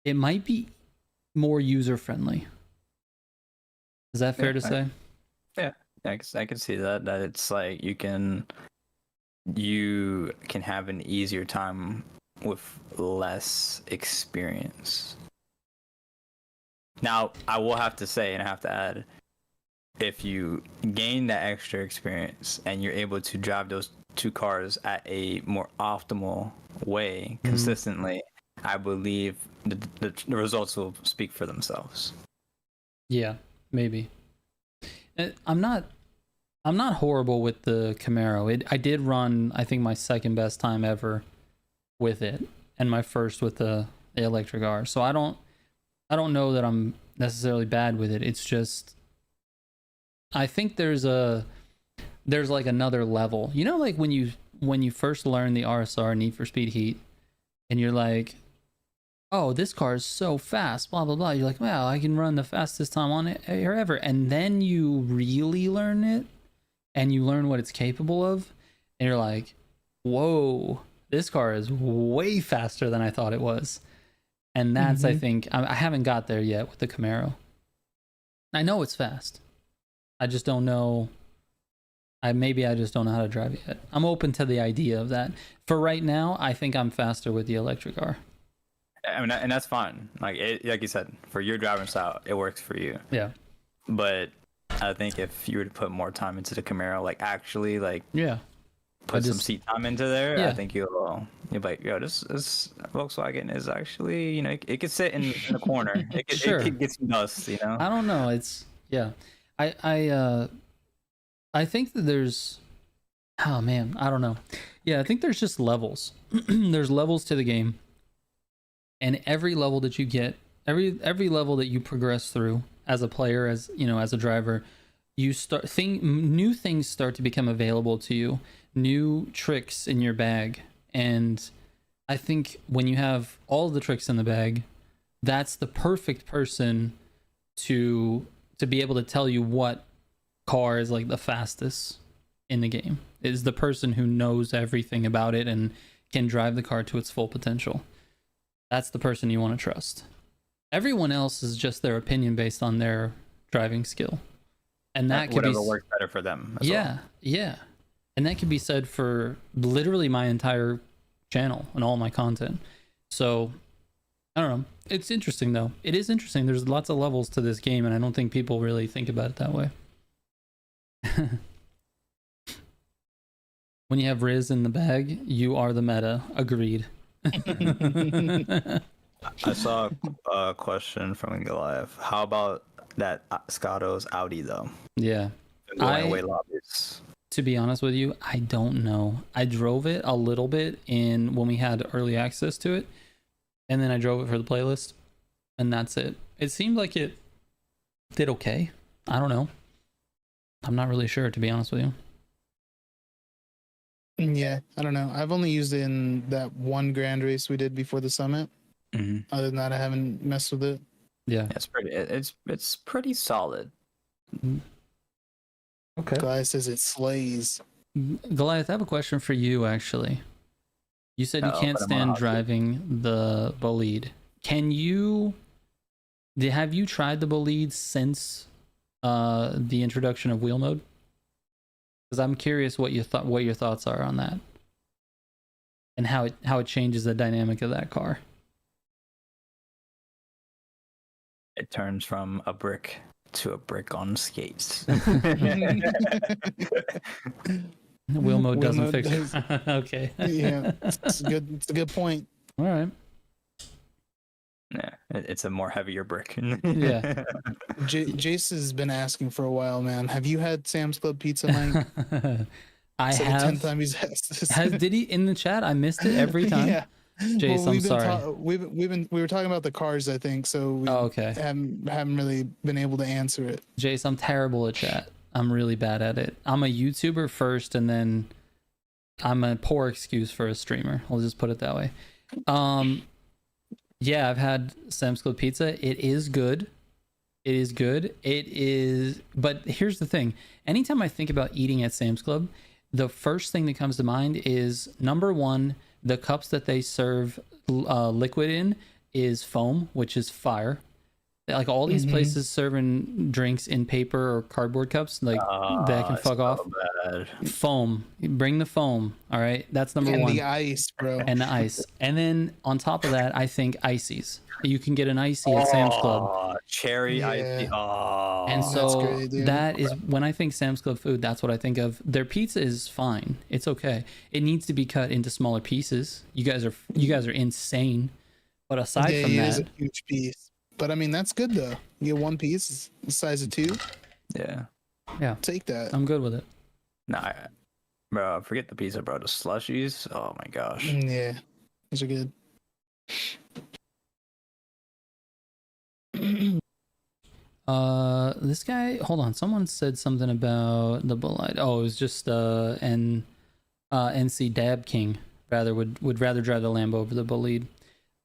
Speaker 1: it might be more user friendly. Is that fair to say?
Speaker 2: I can see that it's like you can you can have an easier time with less experience. Now, I will have to say, and I have to add, if you gain that extra experience and you're able to drive those two cars at a more optimal way consistently, I believe the results will speak for themselves.
Speaker 1: Yeah, maybe. I'm not horrible with the Camaro. I did run, I think, my second best time ever with it, and my first with the electric R. So I don't know that I'm necessarily bad with it. It's just, I think there's like another level. You know, like when you first learn the RSR, Need for Speed Heat, and you're like, oh, this car is so fast, blah blah blah. You're like, wow, I can run the fastest time on it ever. And then you really learn it, and you learn what it's capable of, and you're like, whoa, this car is way faster than I thought it was. And that's, I think, I haven't got there yet with the Camaro. I know it's fast. I just don't know. Maybe I just don't know how to drive it yet. I'm open to the idea of that. For right now, I think I'm faster with the electric car.
Speaker 2: I mean, and that's fine. Like you said, for your driving style, it works for you.
Speaker 1: Yeah.
Speaker 2: But I think if you were to put more time into the Camaro, like actually, like put some seat time into there, I think you'll be like, yo, this Volkswagen is actually, you know, it could sit in the corner. It could get some dust, you know.
Speaker 1: I don't know. It's I think that there's, oh man, I don't know. Yeah, I think there's just levels. There's levels to the game. And every level that you get, every level that you progress through as a player, as you know, as a driver, you new things start to become available to you, new tricks in your bag. And I think when you have all the tricks in the bag, that's the perfect person to be able to tell you what car is like the fastest in the game. Is the person who knows everything about it and can drive the car to its full potential. That's the person you want to trust. Everyone else is just their opinion based on their driving skill. And that could
Speaker 2: whatever works better for them as well.
Speaker 1: Yeah. And that could be said for literally my entire channel and all my content. So, I don't know. It's interesting though. It is interesting. There's lots of levels to this game, and I don't think people really think about it that way. When you have Riz in the bag, you are the meta. Agreed.
Speaker 2: I saw a question from Goliath. How about that Scotto's Audi though?
Speaker 1: Yeah.
Speaker 2: Going away lobbies.
Speaker 1: To be honest with you, I don't know. I drove it a little bit when we had early access to it, and then I drove it for the playlist, and that's it. It seemed like it did okay. I don't know. I'm not really sure, to be honest with you.
Speaker 3: Yeah, I don't know. I've only used it in that one grand race we did before the summit. Other than that, I haven't messed with it.
Speaker 1: Yeah,
Speaker 2: it's pretty solid.
Speaker 1: Okay.
Speaker 3: Goliath says it slays.
Speaker 1: Goliath, I have a question for you. Actually, you said you can't stand driving the bolide. Have you tried the bolide since the introduction of wheel mode? Because I'm curious what your thoughts are on that, and how it changes the dynamic of that car.
Speaker 2: It turns from a brick to a brick on skates.
Speaker 1: Wheel mode doesn't fix it. Okay.
Speaker 3: Yeah, it's a good point.
Speaker 1: All right.
Speaker 2: Yeah, it's a more heavier brick.
Speaker 1: Yeah.
Speaker 3: Jace has been asking for a while, man. Have you had Sam's Club pizza, Mike?
Speaker 1: I
Speaker 3: It's like
Speaker 1: have.
Speaker 3: the 10th time he's asked this.
Speaker 1: Did he in the chat? I missed it every time.
Speaker 3: Yeah.
Speaker 1: Jace,
Speaker 3: Well,
Speaker 1: I'm sorry.
Speaker 3: we were talking about the cars, I think, so we
Speaker 1: Okay.
Speaker 3: haven't really been able to answer it.
Speaker 1: Jace, I'm terrible at chat. I'm really bad at it. I'm a YouTuber first, and then I'm a poor excuse for a streamer. I'll just put it that way. Yeah, I've had Sam's Club pizza. It is good. It is good. But here's the thing. Anytime I think about eating at Sam's Club, the first thing that comes to mind is, number one, the cups that they serve liquid in is foam, which is fire. Like all these places serving drinks in paper or cardboard cups, like that can fuck off.
Speaker 2: Bad.
Speaker 1: Foam, bring the foam. All right, that's number
Speaker 3: And
Speaker 1: one.
Speaker 3: the ice, bro.
Speaker 1: And the ice, and then on top of that, I think ices. You can get an icy at Sam's Club.
Speaker 2: Cherry icy. Oh,
Speaker 1: And
Speaker 3: That's
Speaker 1: so
Speaker 3: great, dude.
Speaker 1: that is when I think Sam's Club food, that's what I think of. Their pizza is fine. It's okay. It needs to be cut into smaller pieces. You guys are insane. But aside from
Speaker 3: it is
Speaker 1: that,
Speaker 3: a huge piece. But I mean, that's good though. You get one piece, it's the size of two.
Speaker 2: yeah.
Speaker 3: Take that.
Speaker 1: I'm good with it.
Speaker 2: Nah, bro, forget the pizza, bro. The slushies. Oh my gosh.
Speaker 3: Yeah, those are good.
Speaker 1: This guy, hold on. Someone said something about the Bolide. Oh, it was just NC Dab King would rather drive the Lambo over the Bolide.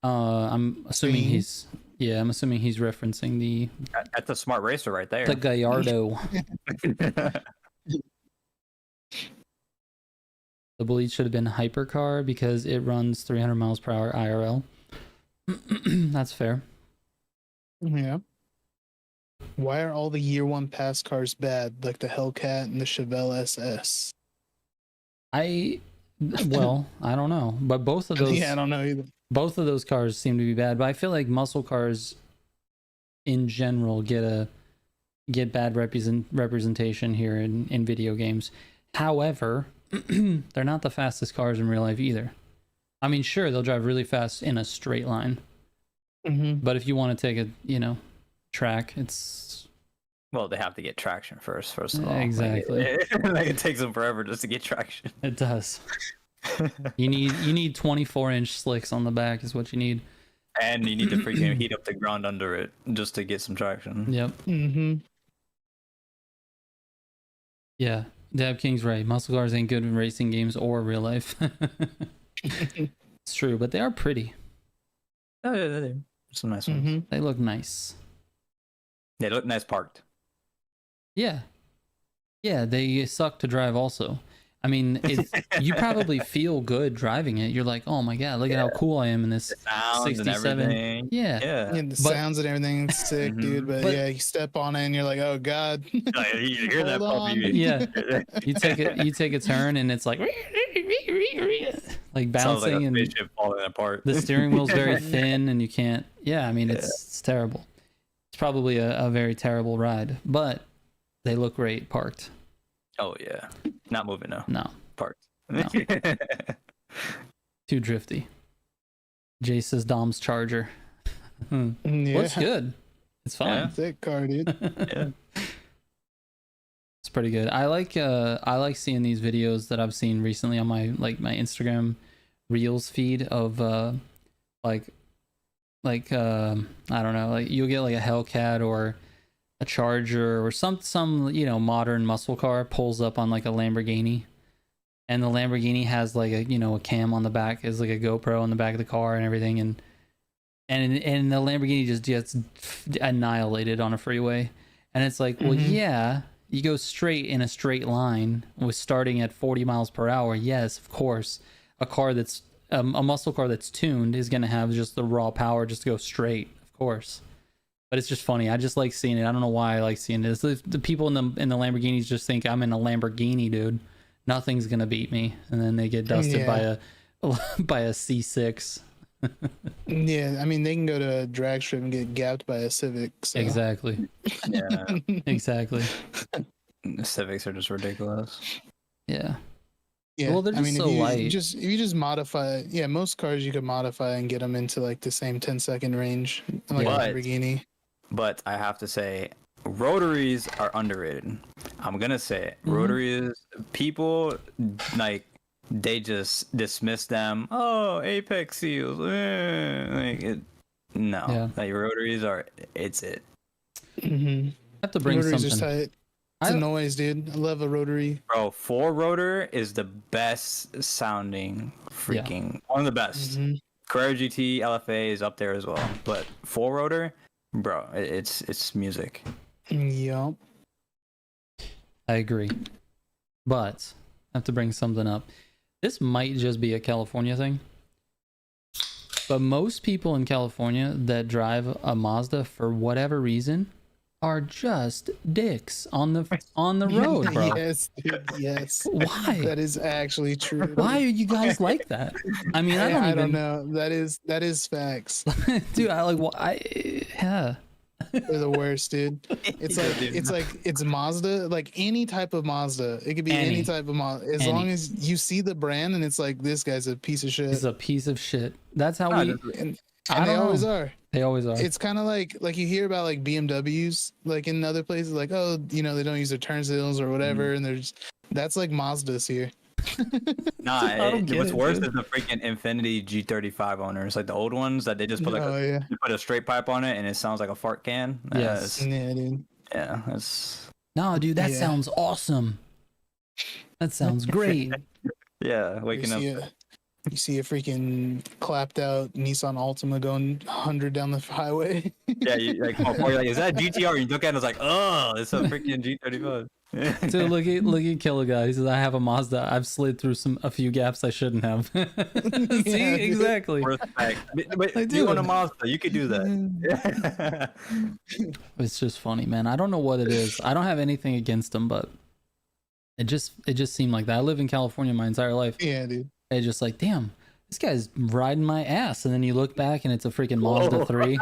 Speaker 1: I'm assuming he's referencing the
Speaker 2: That's a smart racer right there.
Speaker 1: the Gallardo. The Bolide should have been a hypercar because it runs 300 miles per hour IRL. That's fair.
Speaker 3: Yeah. Why are all the year one pass cars bad, like the Hellcat and the Chevelle SS?
Speaker 1: I don't know, but both of those
Speaker 3: Yeah, I don't know either.
Speaker 1: both of those cars seem to be bad, but I feel like muscle cars in general get bad representation here in video games. However, they're not the fastest cars in real life either. I mean, sure, they'll drive really fast in a straight line, but if you want to take a track, it's
Speaker 2: well, they have to get traction first of all.
Speaker 1: Exactly.
Speaker 2: Like it takes them forever just to get traction.
Speaker 1: It does. You need 24-inch slicks on the back is what you need.
Speaker 2: And you need to freaking heat up the ground under it just to get some traction.
Speaker 1: Yep. Yeah, Dab King's right. Muscle cars ain't good in racing games or real life. It's true, but they are pretty.
Speaker 2: Oh, yeah, some nice ones.
Speaker 1: They look nice.
Speaker 2: They look nice parked.
Speaker 1: Yeah. Yeah, they suck to drive also. I mean, you probably feel good driving it. You're like, oh my god, look at how cool I am in this 67.
Speaker 2: Yeah.
Speaker 3: The sounds and everything is sick, dude. But yeah, you step on it and you're like, oh god.
Speaker 2: You hear that puppy?
Speaker 1: Yeah. You take a turn and it's like bouncing and
Speaker 2: spaceship falling apart.
Speaker 1: The steering wheel's very thin and you can't. Yeah, I mean it's terrible. It's probably a very terrible ride, but they look great parked.
Speaker 2: Oh yeah, not moving now.
Speaker 1: No,
Speaker 2: parked.
Speaker 1: No. Too drifty. Jay says Dom's Charger. Looks good. It's fine.
Speaker 3: Yeah. Sick car, dude.
Speaker 2: Yeah.
Speaker 1: It's pretty good. I like seeing these videos that I've seen recently on my Instagram Reels feed of I don't know, like you'll get like a Hellcat or a Charger or some modern muscle car pulls up on like a Lamborghini, and the Lamborghini has like a a cam on the back, is like a GoPro on the back of the car and everything, and the Lamborghini just gets annihilated on a freeway, and it's like, well, yeah, you go straight in a straight line with starting at 40 miles per hour. Yes, of course, a car that's a muscle car that's tuned is going to have just the raw power just to go straight, of course. But it's just funny. I just like seeing it. I don't know why I like seeing this. The people in the Lamborghinis just think I'm in a Lamborghini, dude. Nothing's gonna beat me, and then they get dusted by a C6.
Speaker 3: Yeah, I mean they can go to a drag strip and get gapped by a Civic. So.
Speaker 1: Exactly.
Speaker 2: Yeah.
Speaker 1: Exactly.
Speaker 2: The Civics are just ridiculous.
Speaker 1: Yeah.
Speaker 3: Yeah.
Speaker 1: Well, they're just so light.
Speaker 3: If you just modify, most cars you could modify and get them into like the same 10-second range, like a Lamborghini.
Speaker 2: But I have to say, rotaries are underrated. I'm gonna say it. Rotaries, people they just dismiss them. Oh, apex seals. No, like rotaries are. It's it.
Speaker 1: I have to bring
Speaker 3: rotaries
Speaker 1: something.
Speaker 3: Are tight. It's a noise, dude. I love a rotary.
Speaker 2: Bro, 4-rotor is the best sounding freaking one of the best. Carrera GT LFA is up there as well, but 4-rotor, bro, it's music.
Speaker 3: Yup.
Speaker 1: I agree, but I have to bring something up. This might just be a California thing, But most people in California that drive a Mazda for whatever reason are just dicks on the road, bro.
Speaker 3: Yes, dude, yes.
Speaker 1: Why?
Speaker 3: That is actually true.
Speaker 1: Why are you guys like that? I mean, I don't
Speaker 3: know. That is facts.
Speaker 1: dude. I like. Well, yeah.
Speaker 3: They're the worst, dude. It's Mazda, like any type of Mazda. It could be any type of Mazda. As long as you see the brand and it's like, this guy's a piece of shit.
Speaker 1: He's a piece of shit. That's how we.
Speaker 3: And they always are.
Speaker 1: They always are.
Speaker 3: It's kind of like you hear about like BMWs, like in other places, like, oh, you know, they don't use their turn signals or whatever, and that's like Mazdas here.
Speaker 2: Nah, what's worse is the freaking Infinity G35 owners, like the old ones that they just put they put a straight pipe on it and it sounds like a fart can.
Speaker 1: Yes.
Speaker 3: Yeah, dude.
Speaker 2: Yeah, that's.
Speaker 1: No, dude, that sounds awesome. That sounds great.
Speaker 2: Yeah, waking up.
Speaker 3: You see a freaking clapped out Nissan Altima going 100 down the highway.
Speaker 2: Yeah, you're like, is that GTR? And you look at it, it's like, oh, it's a freaking G35.
Speaker 1: Dude, look at Killer Guy. He says, I have a Mazda. I've slid through a few gaps I shouldn't have. See, exactly.
Speaker 2: Respect. But you want a Mazda, you could do that.
Speaker 1: It's just funny, man. I don't know what it is. I don't have anything against them, but it just seemed like that. I live in California my entire life.
Speaker 3: Yeah, dude.
Speaker 1: It's just like, damn, this guy's riding my ass. And then you look back and it's a freaking Mazda 3.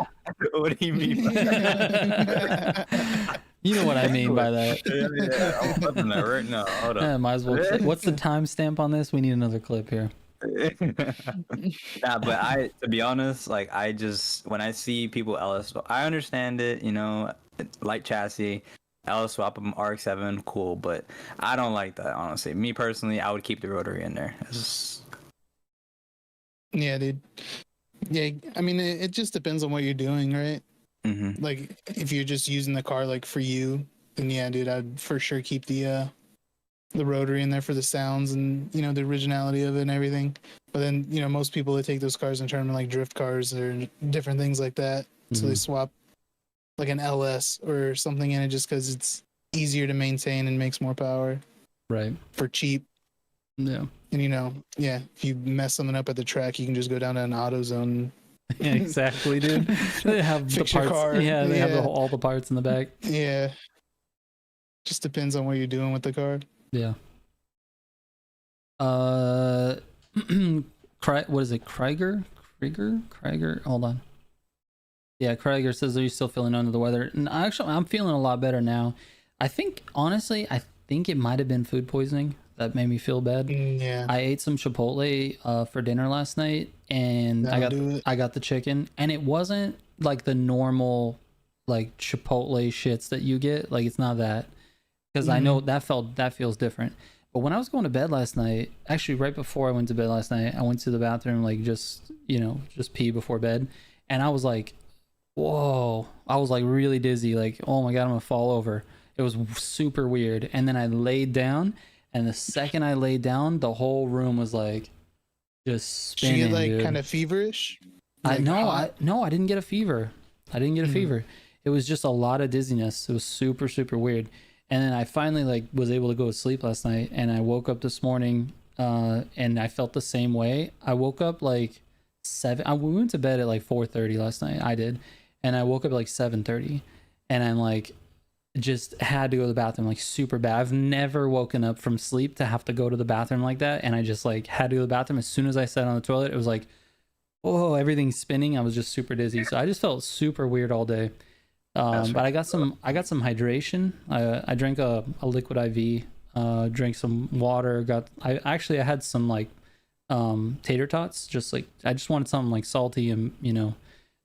Speaker 2: What do you mean by that?
Speaker 1: You know what I mean by that.
Speaker 2: Yeah, I'm flipping that right now. Hold on.
Speaker 1: Might as well. What's the timestamp on this? We need another clip here.
Speaker 2: Nah, but to be honest, like when I see people LS, I understand it, you know, light chassis, LS swap them RX-7, cool, but I don't like that, honestly. Me personally, I would keep the rotary in there.
Speaker 3: Yeah, dude. Yeah, I mean, it just depends on what you're doing, right?
Speaker 2: Mm-hmm.
Speaker 3: Like, if you're just using the car like for you, then yeah, dude, I'd for sure keep the rotary in there for the sounds and, you know, the originality of it and everything. But then, you know, most people, they take those cars and turn them like drift cars or different things like that. Mm-hmm. So they swap like an LS or something in it just because it's easier to maintain and makes more power.
Speaker 1: Right.
Speaker 3: For cheap.
Speaker 1: Yeah.
Speaker 3: And, you know, yeah, if you mess something up at the track, you can just go down to an AutoZone.
Speaker 1: Yeah, exactly, dude. They have
Speaker 3: Fix
Speaker 1: the parts.
Speaker 3: Your car.
Speaker 1: Yeah, they have all the parts in the back.
Speaker 3: Yeah. Just depends on what you're doing with the car.
Speaker 1: Yeah. What is it? Krieger? Hold on. Yeah, Krieger says, are you still feeling under the weather? And actually, I'm feeling a lot better now. I think, honestly, it might have been food poisoning that made me feel bad.
Speaker 3: Yeah.
Speaker 1: I ate some Chipotle for dinner last night, and I got the chicken, and it wasn't like the normal like Chipotle shits that you get. Like, it's not that, because I know that feels different. But when I was going to bed last night, actually right before I went to bed last night, I went to the bathroom, like just pee before bed, and I was like, whoa, I was like really dizzy, like, oh my god, I'm gonna fall over. It was super weird. And then I laid down, and the second I laid down, the whole room was like just spinning.
Speaker 3: Did you get like
Speaker 1: kind
Speaker 3: of feverish?
Speaker 1: I didn't get a fever. It was just a lot of dizziness. It was super, super weird. And then I finally like was able to go to sleep last night, and I woke up this morning and I felt the same way. I woke up like 7. We went to bed at like 4:30 last night. I did. And I woke up at like 7:30, and I'm like, just had to go to the bathroom like super bad. I've never woken up from sleep to have to go to the bathroom like that, and I just like had to go to the bathroom. As soon as I sat on the toilet, it was like, whoa, everything's spinning. I was just super dizzy, so I just felt super weird all day. But I got some hydration. I drank a liquid IV, drank some water. I had some like tater tots. Just like, I just wanted something like salty and, you know,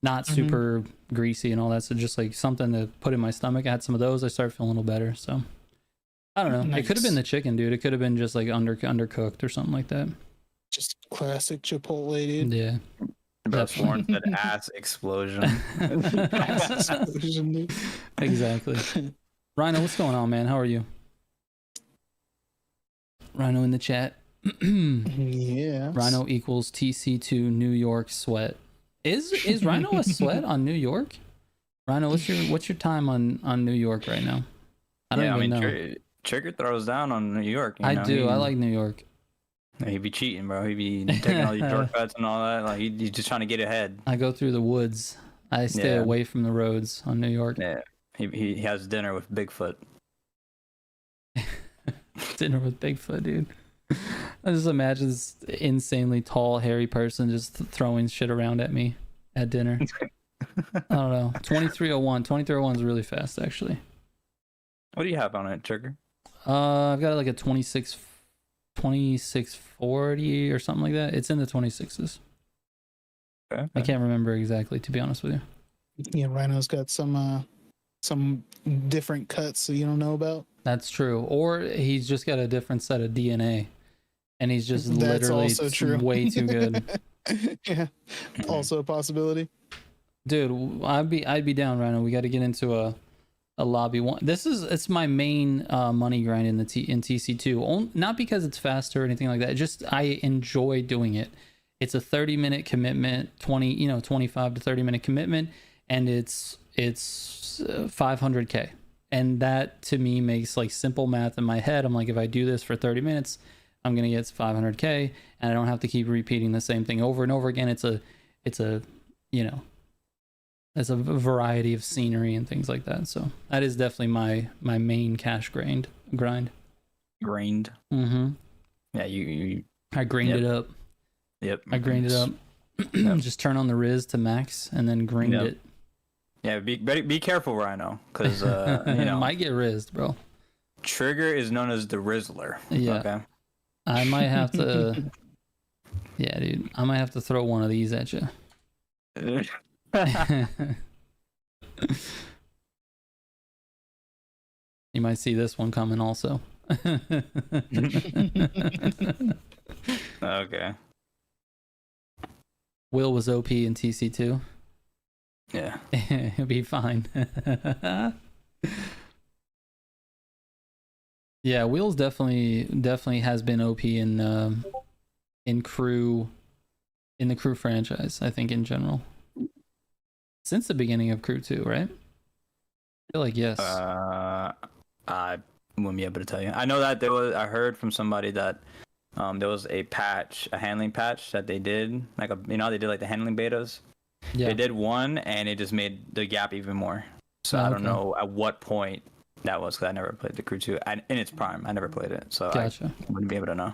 Speaker 1: not super greasy and all that. So just like something to put in my stomach. I had some of those. I started feeling a little better. So I don't know. Nice. It could have been the chicken, dude. It could have been just like undercooked or something like that.
Speaker 3: Just classic Chipotle, dude.
Speaker 1: Yeah.
Speaker 2: That's Warren said ass explosion.
Speaker 3: Ass explosion, dude.
Speaker 1: Exactly. Rhino, what's going on, man? How are you? Rhino in the chat.
Speaker 3: Yeah.
Speaker 1: Rhino equals TC2 New York sweat. Is Rhino a sweat on New York? Rhino, what's your time on New York right now? I don't even know.
Speaker 2: Trigger throws down on New York.
Speaker 1: I do. I like New York.
Speaker 2: He'd be cheating, bro. He'd be taking all these shortcuts and all that. Like he's just trying to get ahead.
Speaker 1: I go through the woods. I stay away from the roads on New York.
Speaker 2: Yeah. He has dinner with Bigfoot.
Speaker 1: Dinner with Bigfoot, dude. I just imagine this insanely tall, hairy person just throwing shit around at me at dinner. I don't know. 2301. 2301 is really fast, actually.
Speaker 2: What do you have on it, Trigger?
Speaker 1: I've got like a 2640 or something like that. It's in the 26s.
Speaker 2: Okay.
Speaker 1: I can't remember exactly, to be honest with you.
Speaker 3: Yeah, Rhino's got some different cuts so you don't know about.
Speaker 1: That's true. Or he's just got a different set of DNA, and he's just
Speaker 3: That's
Speaker 1: literally
Speaker 3: also true.
Speaker 1: way too good.
Speaker 3: Yeah, also a possibility.
Speaker 1: Dude, I'd be down, Rhino. We got to get into a lobby one. It's my main money grind in TC2. Not because it's faster or anything like that. Just I enjoy doing it. It's a 30-minute commitment, 25 to 30-minute commitment, and it's 500k. And that to me makes like simple math in my head. I'm like, if I do this for 30 minutes, I'm gonna get 500k, and I don't have to keep repeating the same thing over and over again. It's a variety of scenery and things like that. So that is definitely my main cash grind.
Speaker 2: Grained.
Speaker 1: Mm-hmm.
Speaker 2: Yeah, you
Speaker 1: I grind it up.
Speaker 2: Yep.
Speaker 1: I grind it up.
Speaker 2: Yep.
Speaker 1: Just turn on the Riz to max and then grind it.
Speaker 2: Yeah, be careful, Rhino, because
Speaker 1: might get rizzed, bro.
Speaker 2: Trigger is known as the Rizzler.
Speaker 1: Yeah.
Speaker 2: Okay.
Speaker 1: I might have to. Yeah, dude. I might have to throw one of these at you. You might see this one coming also.
Speaker 2: Okay.
Speaker 1: Will was OP in TC2.
Speaker 2: Yeah.
Speaker 1: He'll be fine. Yeah, Will's definitely has been OP in the crew franchise, I think, in general. Since the beginning of Crew 2, right? I feel like yes.
Speaker 2: I wouldn't be able to tell you. I know that I heard from somebody that there was a handling patch that they did, like they did like the handling betas. Yeah. They did one, and it just made the gap even more. So I don't know at what point that was, because I never played the Crew 2 in its prime. I never played it, so
Speaker 1: gotcha.
Speaker 2: I wouldn't be able to know.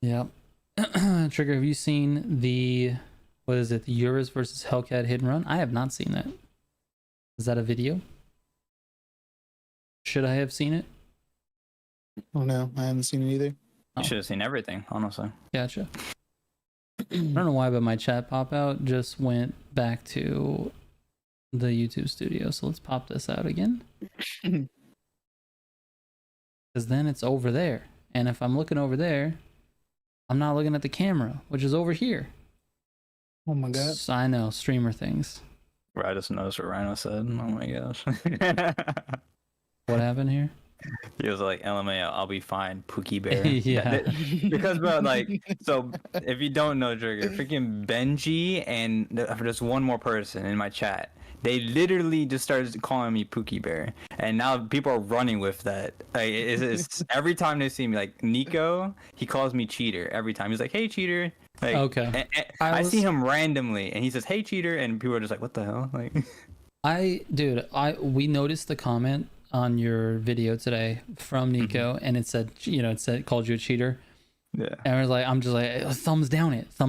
Speaker 1: Yeah. Trigger, have you seen the Euros versus Hellcat hit and run? I have not seen that. Is that a video? Should I have seen it?
Speaker 3: Oh no, I haven't seen it either.
Speaker 2: You should have seen everything, honestly.
Speaker 1: Gotcha. I don't know why, but my chat pop out just went back to the YouTube studio. So let's pop this out again. Because then it's over there. And if I'm looking over there, I'm not looking at the camera, which is over here.
Speaker 3: Oh my god.
Speaker 1: So I know, streamer things.
Speaker 2: I just noticed what Rhino said. Oh my gosh.
Speaker 1: What happened here?
Speaker 2: He was like, LMAO, I'll be fine, Pookie Bear.
Speaker 1: Yeah.
Speaker 2: Because, bro, like, so if you don't know, Trigger, freaking Benji and there's one more person in my chat. They literally just started calling me Pookie Bear. And now people are running with that. Like, it's every time they see me, like, Nico, he calls me Cheater every time. He's like, hey, Cheater. Like,
Speaker 1: okay.
Speaker 2: And I see him randomly, and he says, hey, Cheater. And people are just like, what the hell? Like,
Speaker 1: we noticed the comment on your video today from Nico, and it said, called you a cheater.
Speaker 2: Yeah. And
Speaker 1: I'm just like, thumbs down it. I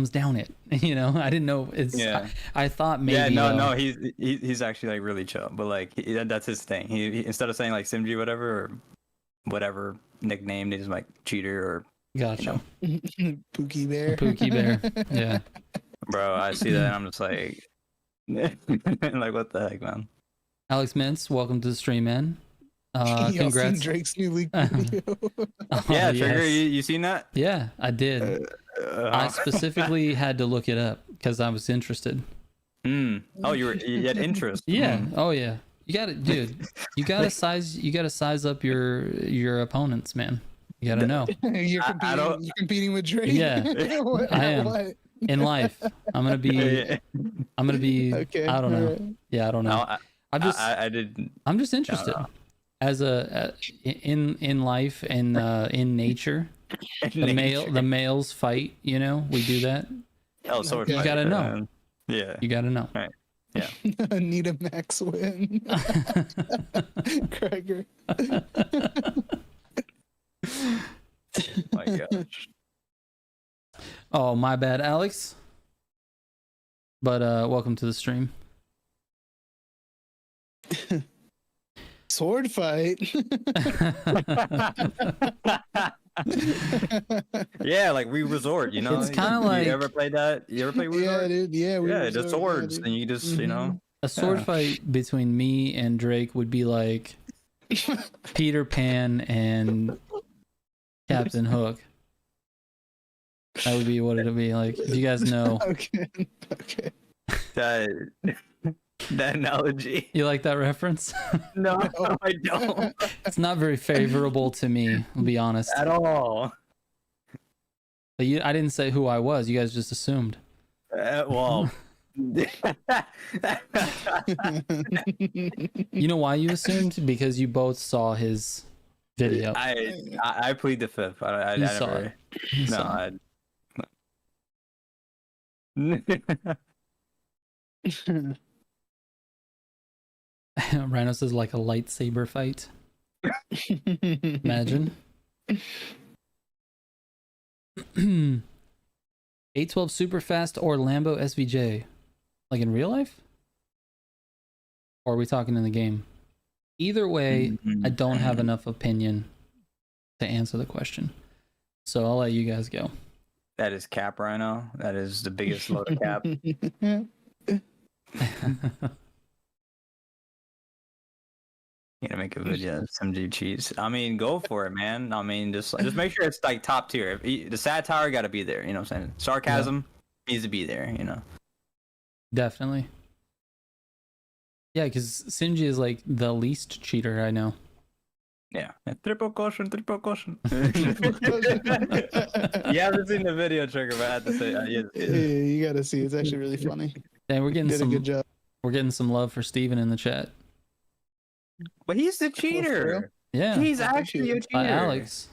Speaker 1: didn't know it's. Yeah. I thought maybe.
Speaker 2: Yeah, no, he's actually like really chill, but like that's his thing. He instead of saying like Simji or whatever nickname, they just like cheater or.
Speaker 1: Gotcha.
Speaker 3: Pookie Bear.
Speaker 1: Pookie Bear. Yeah.
Speaker 2: Bro, I see that and I'm just like, like what the heck, man.
Speaker 1: Alex Mintz, welcome to the stream, man. Congrats.
Speaker 3: Seen Drake's new leak video.
Speaker 2: Yeah, Trigger, you seen that?
Speaker 1: Yeah, I did. I specifically had to look it up because I was interested.
Speaker 2: Oh, you had interest.
Speaker 1: Yeah. Oh yeah. You got it, dude. You gotta size up your opponents, man. You gotta know.
Speaker 3: You're competing with Drake.
Speaker 1: Yeah, I am.
Speaker 3: What?
Speaker 1: In life, I'm gonna be.
Speaker 3: Okay,
Speaker 1: I don't know.
Speaker 3: right.
Speaker 1: Yeah, I don't know.
Speaker 2: I'm just interested.
Speaker 1: as in life and in nature, the males fight. You know, we do that.
Speaker 2: Oh, sword
Speaker 3: You
Speaker 2: fight,
Speaker 1: gotta know.
Speaker 2: Yeah.
Speaker 1: You got to know.
Speaker 2: Right. Yeah.
Speaker 3: Need a max win. Gregor.
Speaker 2: My gosh.
Speaker 1: Oh, my bad, Alex. But welcome to the stream.
Speaker 3: Sword fight.
Speaker 2: Yeah, like we resort, you know.
Speaker 1: It's kinda like-
Speaker 2: you ever played that? You ever play Resort?
Speaker 3: Yeah, dude. Yeah, we
Speaker 2: Yeah,
Speaker 3: resort,
Speaker 2: the swords,
Speaker 3: dude.
Speaker 2: and you just, you know.
Speaker 1: A sword
Speaker 2: Yeah.
Speaker 1: fight between me and Drake would be like Peter Pan and Captain Hook. That would be what it would be like. If you guys know.
Speaker 3: Okay. Okay.
Speaker 2: That that analogy.
Speaker 1: You like that reference?
Speaker 2: No, I don't
Speaker 1: It's not very favorable to me, I'll be honest.
Speaker 2: at all.
Speaker 1: But I didn't say who I was. You guys just assumed.
Speaker 2: Well.
Speaker 1: You know why you assumed? Because you both saw his video.
Speaker 2: I plead the fifth. I
Speaker 1: You
Speaker 2: never.
Speaker 1: saw it. You
Speaker 2: No,
Speaker 1: saw it. Rhino says like a lightsaber fight. Imagine. 812 super fast or Lambo SVJ? Like in real life? Or are we talking in the game? Either way, I don't have enough opinion to answer the question. So I'll let you guys go.
Speaker 2: That is cap, Rhino. That is the biggest load of cap. You gotta make a video of some dude cheats. I mean, go for it, man. I mean, just make sure it's like top tier. The satire got to be there. You know what I'm saying? Sarcasm needs to be there. You know.
Speaker 1: Definitely. Yeah, because Sinji is like the least cheater I know.
Speaker 2: Yeah. Triple caution, triple caution. You haven't seen the video, Trigger, but I had to say,
Speaker 3: Yeah, you gotta see. It's actually really funny.
Speaker 1: And we're getting
Speaker 3: Did a good job.
Speaker 1: we're getting some love for Steven in the chat.
Speaker 2: But he's the
Speaker 3: For real?
Speaker 2: cheater.
Speaker 1: Yeah.
Speaker 2: He's
Speaker 3: I think
Speaker 2: actually a
Speaker 3: he-
Speaker 2: cheater.
Speaker 1: By Alex.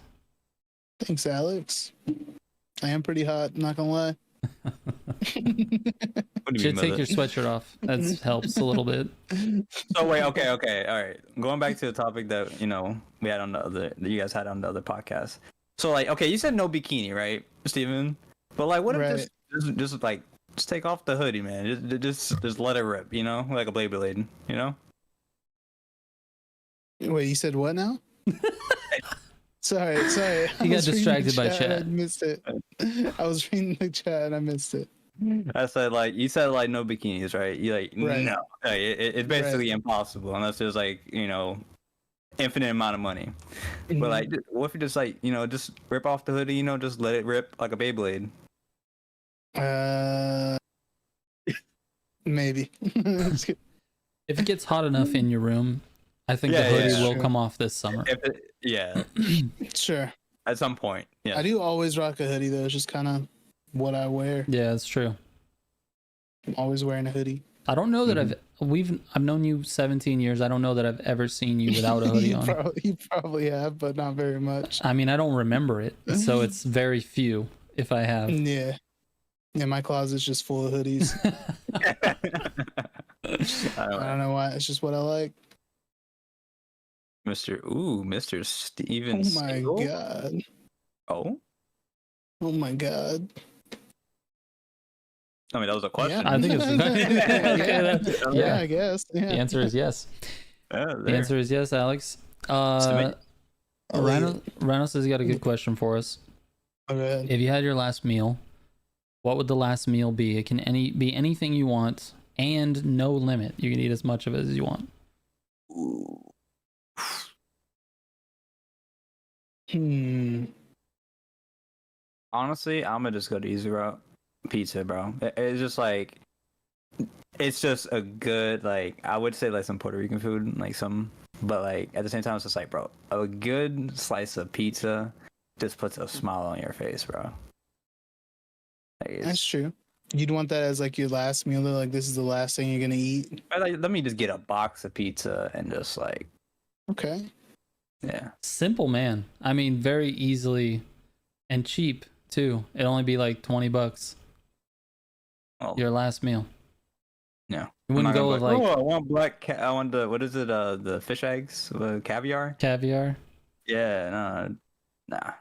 Speaker 3: Thanks, Alex. I am pretty hot. Not gonna lie.
Speaker 2: What do you
Speaker 1: Should
Speaker 2: mean by
Speaker 1: take your
Speaker 2: that?
Speaker 1: sweatshirt off. That helps a little bit.
Speaker 2: So wait, okay, all right. Going back to the topic that we had on that you guys had on the other podcast. So like, okay, you said no bikini, right, Steven? But like, what if
Speaker 3: Right.
Speaker 2: just take off the hoodie, man? Just let it rip, like a blade,
Speaker 3: Wait, you said what now? Sorry.
Speaker 1: He
Speaker 3: I
Speaker 1: got
Speaker 3: was reading
Speaker 1: distracted
Speaker 3: the
Speaker 1: by
Speaker 3: chat.
Speaker 1: chat.
Speaker 3: I missed it. I was reading the chat and I missed it.
Speaker 2: I said like you said like no bikinis, right? You like
Speaker 3: Right.
Speaker 2: no, like, it's basically impossible unless there's like infinite amount of money. But like, what if you just like just rip off the hoodie, just let it rip like a Beyblade?
Speaker 3: Maybe.
Speaker 1: If it gets hot enough in your room, I think the
Speaker 2: Yeah,
Speaker 1: hoodie
Speaker 2: yeah.
Speaker 1: will
Speaker 3: Sure.
Speaker 1: come off this summer.
Speaker 2: Yeah,
Speaker 3: Sure.
Speaker 2: at some point. Yeah.
Speaker 3: I do always rock a hoodie though. It's just kind of what I wear.
Speaker 1: Yeah, it's true.
Speaker 3: I'm always wearing a hoodie.
Speaker 1: I don't know that I've known you 17 years. I don't know that I've ever seen you without a hoodie on.
Speaker 3: You probably have, but not very much.
Speaker 1: I mean, I don't remember it, so it's very few if I have.
Speaker 3: Yeah. Yeah, my closet's just full of hoodies. I don't know why. It's just what I like.
Speaker 2: Mr. Steven.
Speaker 3: Oh my
Speaker 2: Seagal?
Speaker 3: god.
Speaker 2: Oh,
Speaker 3: Oh my god.
Speaker 2: I mean that was a question.
Speaker 1: I think it's
Speaker 3: Yeah,
Speaker 1: yeah.
Speaker 3: I guess. Yeah.
Speaker 1: The answer is yes.
Speaker 2: Yeah,
Speaker 1: The
Speaker 2: there.
Speaker 1: answer is yes, Alex.
Speaker 2: Submit.
Speaker 1: Rhino says he got a good question for us.
Speaker 3: Oh, go ahead.
Speaker 1: If you had your last meal, what would the last meal be? It can be anything you want and no limit. You can eat as much of it as you want.
Speaker 2: Honestly, I'm gonna just go to easy route. Pizza, bro. It's just like, it's just a good, like, I would say like some Puerto Rican food, like some, but like at the same time, it's just like, bro, a good slice of pizza just puts a smile on your face, bro. Like,
Speaker 3: That's true. You'd want that as like your last meal, though? Like this is the last thing you're gonna eat.
Speaker 2: like, let me just get a box of pizza and just like
Speaker 3: Okay.
Speaker 2: Yeah.
Speaker 1: Simple, man. I mean, very easily and cheap too. It'd only be like $20
Speaker 2: Well,
Speaker 1: your last meal.
Speaker 2: yeah.
Speaker 1: You wouldn't
Speaker 2: I'm not
Speaker 1: go
Speaker 2: gonna
Speaker 1: with
Speaker 2: be
Speaker 1: like
Speaker 2: oh, I want I want the what is it? The fish eggs, caviar.
Speaker 1: caviar.
Speaker 2: Yeah, no, nah.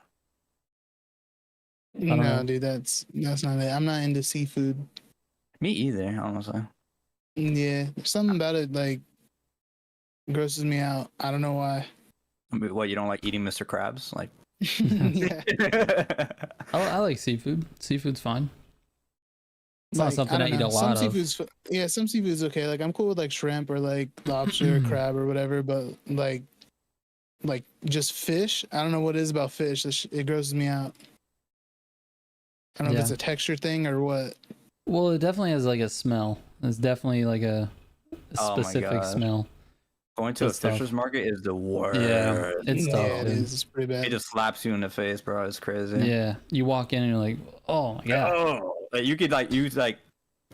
Speaker 1: I don't
Speaker 3: No,
Speaker 1: know.
Speaker 3: dude, that's not it. I'm not into seafood.
Speaker 2: Me either, honestly.
Speaker 3: Yeah, there's something about it like grosses me out. I don't know why.
Speaker 2: I mean, what, you don't like eating Mr. Krabs? Like,
Speaker 3: Yeah,
Speaker 1: I like seafood. Seafood's fine. It's not
Speaker 3: like
Speaker 1: something
Speaker 3: I
Speaker 1: I
Speaker 3: don't
Speaker 1: eat
Speaker 3: know.
Speaker 1: a
Speaker 3: Some
Speaker 1: lot of.
Speaker 3: seafood's yeah, some seafood's okay. Like I'm cool with like shrimp or like lobster or crab or whatever, but like just fish. I don't know what it is about fish. It grosses me out. I don't know if
Speaker 1: Yeah.
Speaker 3: it's a texture thing or what.
Speaker 1: Well, it definitely has like a smell. It's definitely like a
Speaker 2: Oh my
Speaker 1: specific
Speaker 2: God.
Speaker 1: smell.
Speaker 2: going to a
Speaker 1: It's tough.
Speaker 2: fisher's market is the worst.
Speaker 1: Yeah, it's
Speaker 3: Yeah,
Speaker 1: tough,
Speaker 3: it
Speaker 1: dude.
Speaker 3: is. It's pretty bad.
Speaker 2: It just slaps you in the face, bro. It's crazy.
Speaker 1: Yeah, you walk in and you're like, oh my god.
Speaker 2: Oh, like you could like use like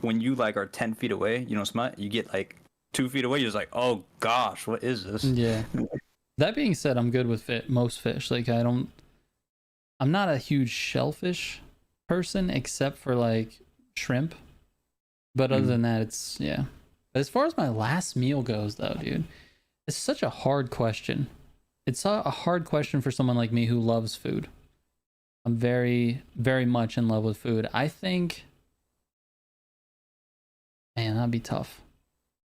Speaker 2: when you like are 10 feet away, you don't smell it. You get like 2 feet away, you're just like, oh gosh, what is this?
Speaker 1: Yeah. That being said, I'm good with most fish. Like I'm not a huge shellfish person except for like shrimp. But other than that, it's yeah. But as far as my last meal goes though, dude, it's such a hard question. It's a hard question for someone like me who loves food. I'm very, very much in love with food. I think, man, that'd be tough.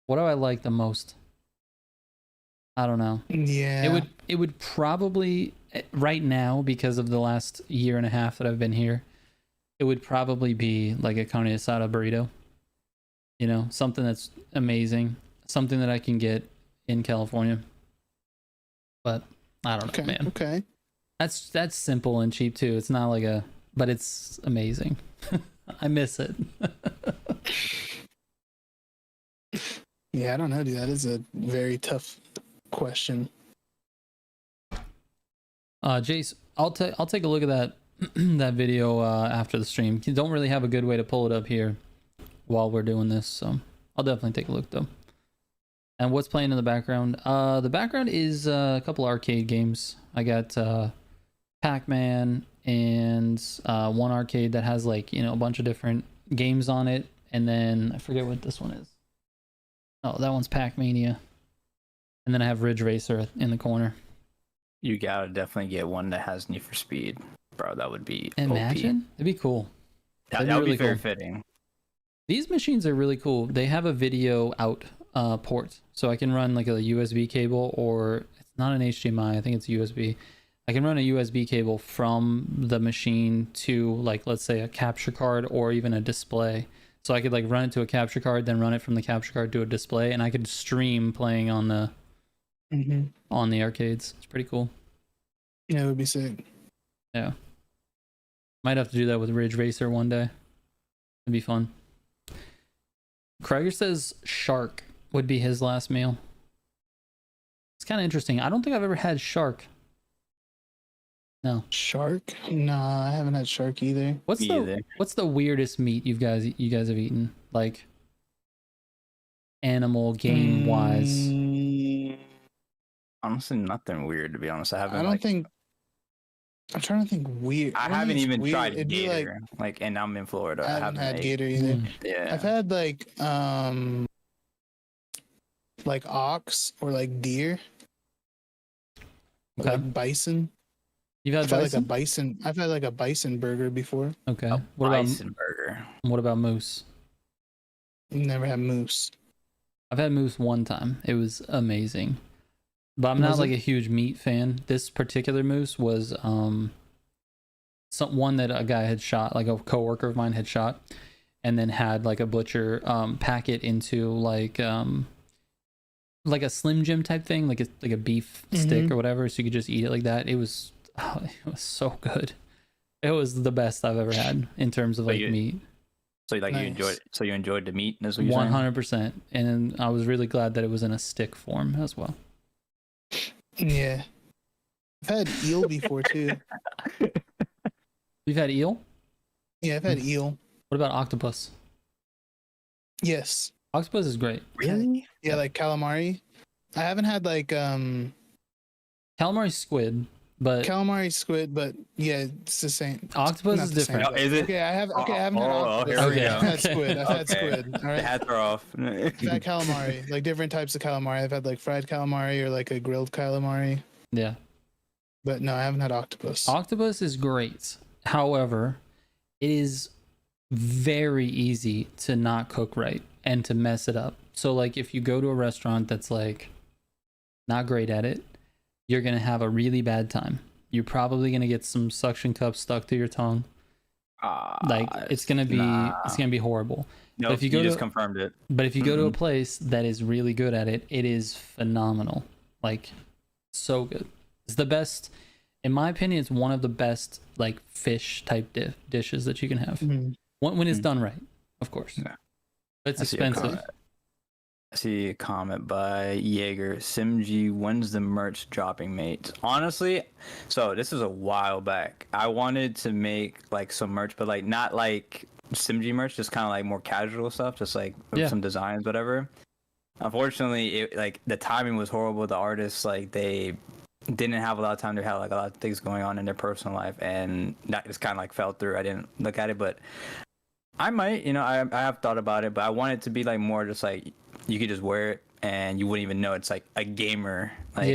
Speaker 1: What do I like the most? I don't know.
Speaker 3: Yeah.
Speaker 1: It would probably right now, because of the last year and a half that I've been here, it would probably be like a carne asada burrito. You know, something that's amazing, something that I can get in California. But I don't know,
Speaker 3: Okay.
Speaker 1: man.
Speaker 3: Okay.
Speaker 1: That's simple and cheap too. It's not like but it's amazing. I miss it.
Speaker 3: Yeah, I don't know, dude. That is a very tough question.
Speaker 1: Jace, I'll take a look at that that video after the stream. You don't really have a good way to pull it up here while we're doing this, so I'll definitely take a look though. And what's playing in the background? The background is a couple arcade games. I got Pac-Man and one arcade that has like, you know, a bunch of different games on it, and then I forget what this one is. Oh, that one's Pac-Mania. And then I have Ridge Racer in the corner.
Speaker 2: You gotta definitely get one that has Need for Speed, bro. That would be
Speaker 1: Imagine.
Speaker 2: OP.
Speaker 1: It'd be cool.
Speaker 2: That would be very fitting.
Speaker 1: These machines are really cool. They have a video out port, so I can run like a USB cable, or it's not an HDMI. I think it's USB. I can run a USB cable from the machine to, like, let's say a capture card or even a display. So I could like run it to a capture card, then run it from the capture card to a display, and I could stream playing on the arcades. It's pretty cool.
Speaker 3: Yeah, it would be sick.
Speaker 1: Yeah. Might have to do that with Ridge Racer one day. It'd be fun. Krieger says shark would be his last meal. It's kind of interesting. I don't think I've ever had shark. No.
Speaker 3: Shark? Nah, I haven't had shark either.
Speaker 1: What's the weirdest meat you guys have eaten? Like animal game wise?
Speaker 2: Honestly, nothing weird, to be honest. I haven't.
Speaker 3: I don't think. I'm trying to think weird.
Speaker 2: I
Speaker 3: don't
Speaker 2: haven't
Speaker 3: think it's
Speaker 2: even
Speaker 3: weird.
Speaker 2: tried
Speaker 3: It'd be
Speaker 2: gator. Like, and I'm in Florida.
Speaker 3: I haven't had
Speaker 2: ate-
Speaker 3: gator either.
Speaker 2: Yeah.
Speaker 3: I've had like ox or like deer.
Speaker 1: Okay.
Speaker 3: Like bison.
Speaker 1: You've had
Speaker 3: I've had like a
Speaker 1: bison?
Speaker 3: bison. I've had like a bison burger before.
Speaker 1: Okay.
Speaker 2: A
Speaker 1: What about
Speaker 2: bison burger.
Speaker 1: moose?
Speaker 3: Never had moose.
Speaker 1: I've had moose one time. It was amazing. But I'm not
Speaker 3: Was
Speaker 1: like
Speaker 3: it?
Speaker 1: a huge meat fan. This particular moose was one that a guy had shot, like a coworker of mine had shot, and then had like a butcher pack it into like a Slim Jim type thing, like a beef stick or whatever, so you could just eat it like that. It was so good. It was the best I've ever had in terms of like meat.
Speaker 2: So like
Speaker 3: Nice.
Speaker 2: you enjoyed the meat, is what you're saying?
Speaker 1: 100%. And I was really glad that it was in a stick form as well.
Speaker 3: Yeah. I've had eel before too.
Speaker 1: You've had eel?
Speaker 3: Yeah, I've had eel.
Speaker 1: What about octopus?
Speaker 3: Yes.
Speaker 1: Octopus is great.
Speaker 2: Really?
Speaker 3: Yeah, like calamari. I haven't had like
Speaker 1: Calamari squid, but
Speaker 3: Calamari squid, but yeah, it's the same.
Speaker 1: octopus
Speaker 3: Not
Speaker 1: is
Speaker 3: the same,
Speaker 1: different.
Speaker 2: No, is it?
Speaker 3: Okay, I haven't had
Speaker 2: Oh,
Speaker 3: octopus.
Speaker 2: here we
Speaker 1: Okay.
Speaker 2: go.
Speaker 3: I've had squid. I've had
Speaker 2: Okay.
Speaker 3: squid. All
Speaker 2: The
Speaker 3: right.
Speaker 2: hats are off.
Speaker 3: I've had calamari, like different types of calamari. I've had like fried calamari or like a grilled calamari,
Speaker 1: Yeah.
Speaker 3: but no, I haven't had octopus.
Speaker 1: Octopus is great. However, it is very easy to not cook right and to mess it up. So like if you go to a restaurant that's like not great at it, you're going to have a really bad time. You're probably going to get some suction cups stuck to your tongue. Like it's going to be horrible.
Speaker 2: No,
Speaker 1: if you
Speaker 2: you
Speaker 1: go
Speaker 2: just
Speaker 1: to-
Speaker 2: confirmed it.
Speaker 1: But if you go to a place that is really good at it, it is phenomenal. Like so good. It's the best, in my opinion, it's one of the best like fish type dishes that you can have.
Speaker 3: Mhm.
Speaker 1: When it's done right, of course.
Speaker 2: Yeah.
Speaker 1: But it's
Speaker 2: I see a
Speaker 1: expensive.
Speaker 2: comment. I see a comment by Jaeger. Simg, when's the merch dropping, mate? Honestly, so this is a while back. I wanted to make like some merch, but like not like Simg merch, just kind of like more casual stuff, just like some designs, whatever. Unfortunately, it like the timing was horrible. The artists like they didn't have a lot of time. They had like a lot of things going on in their personal life, and that just kind of like fell through. I didn't look at it, but I might, I have thought about it, but I want it to be like more just like you could just wear it and you wouldn't even know it's like a gamer like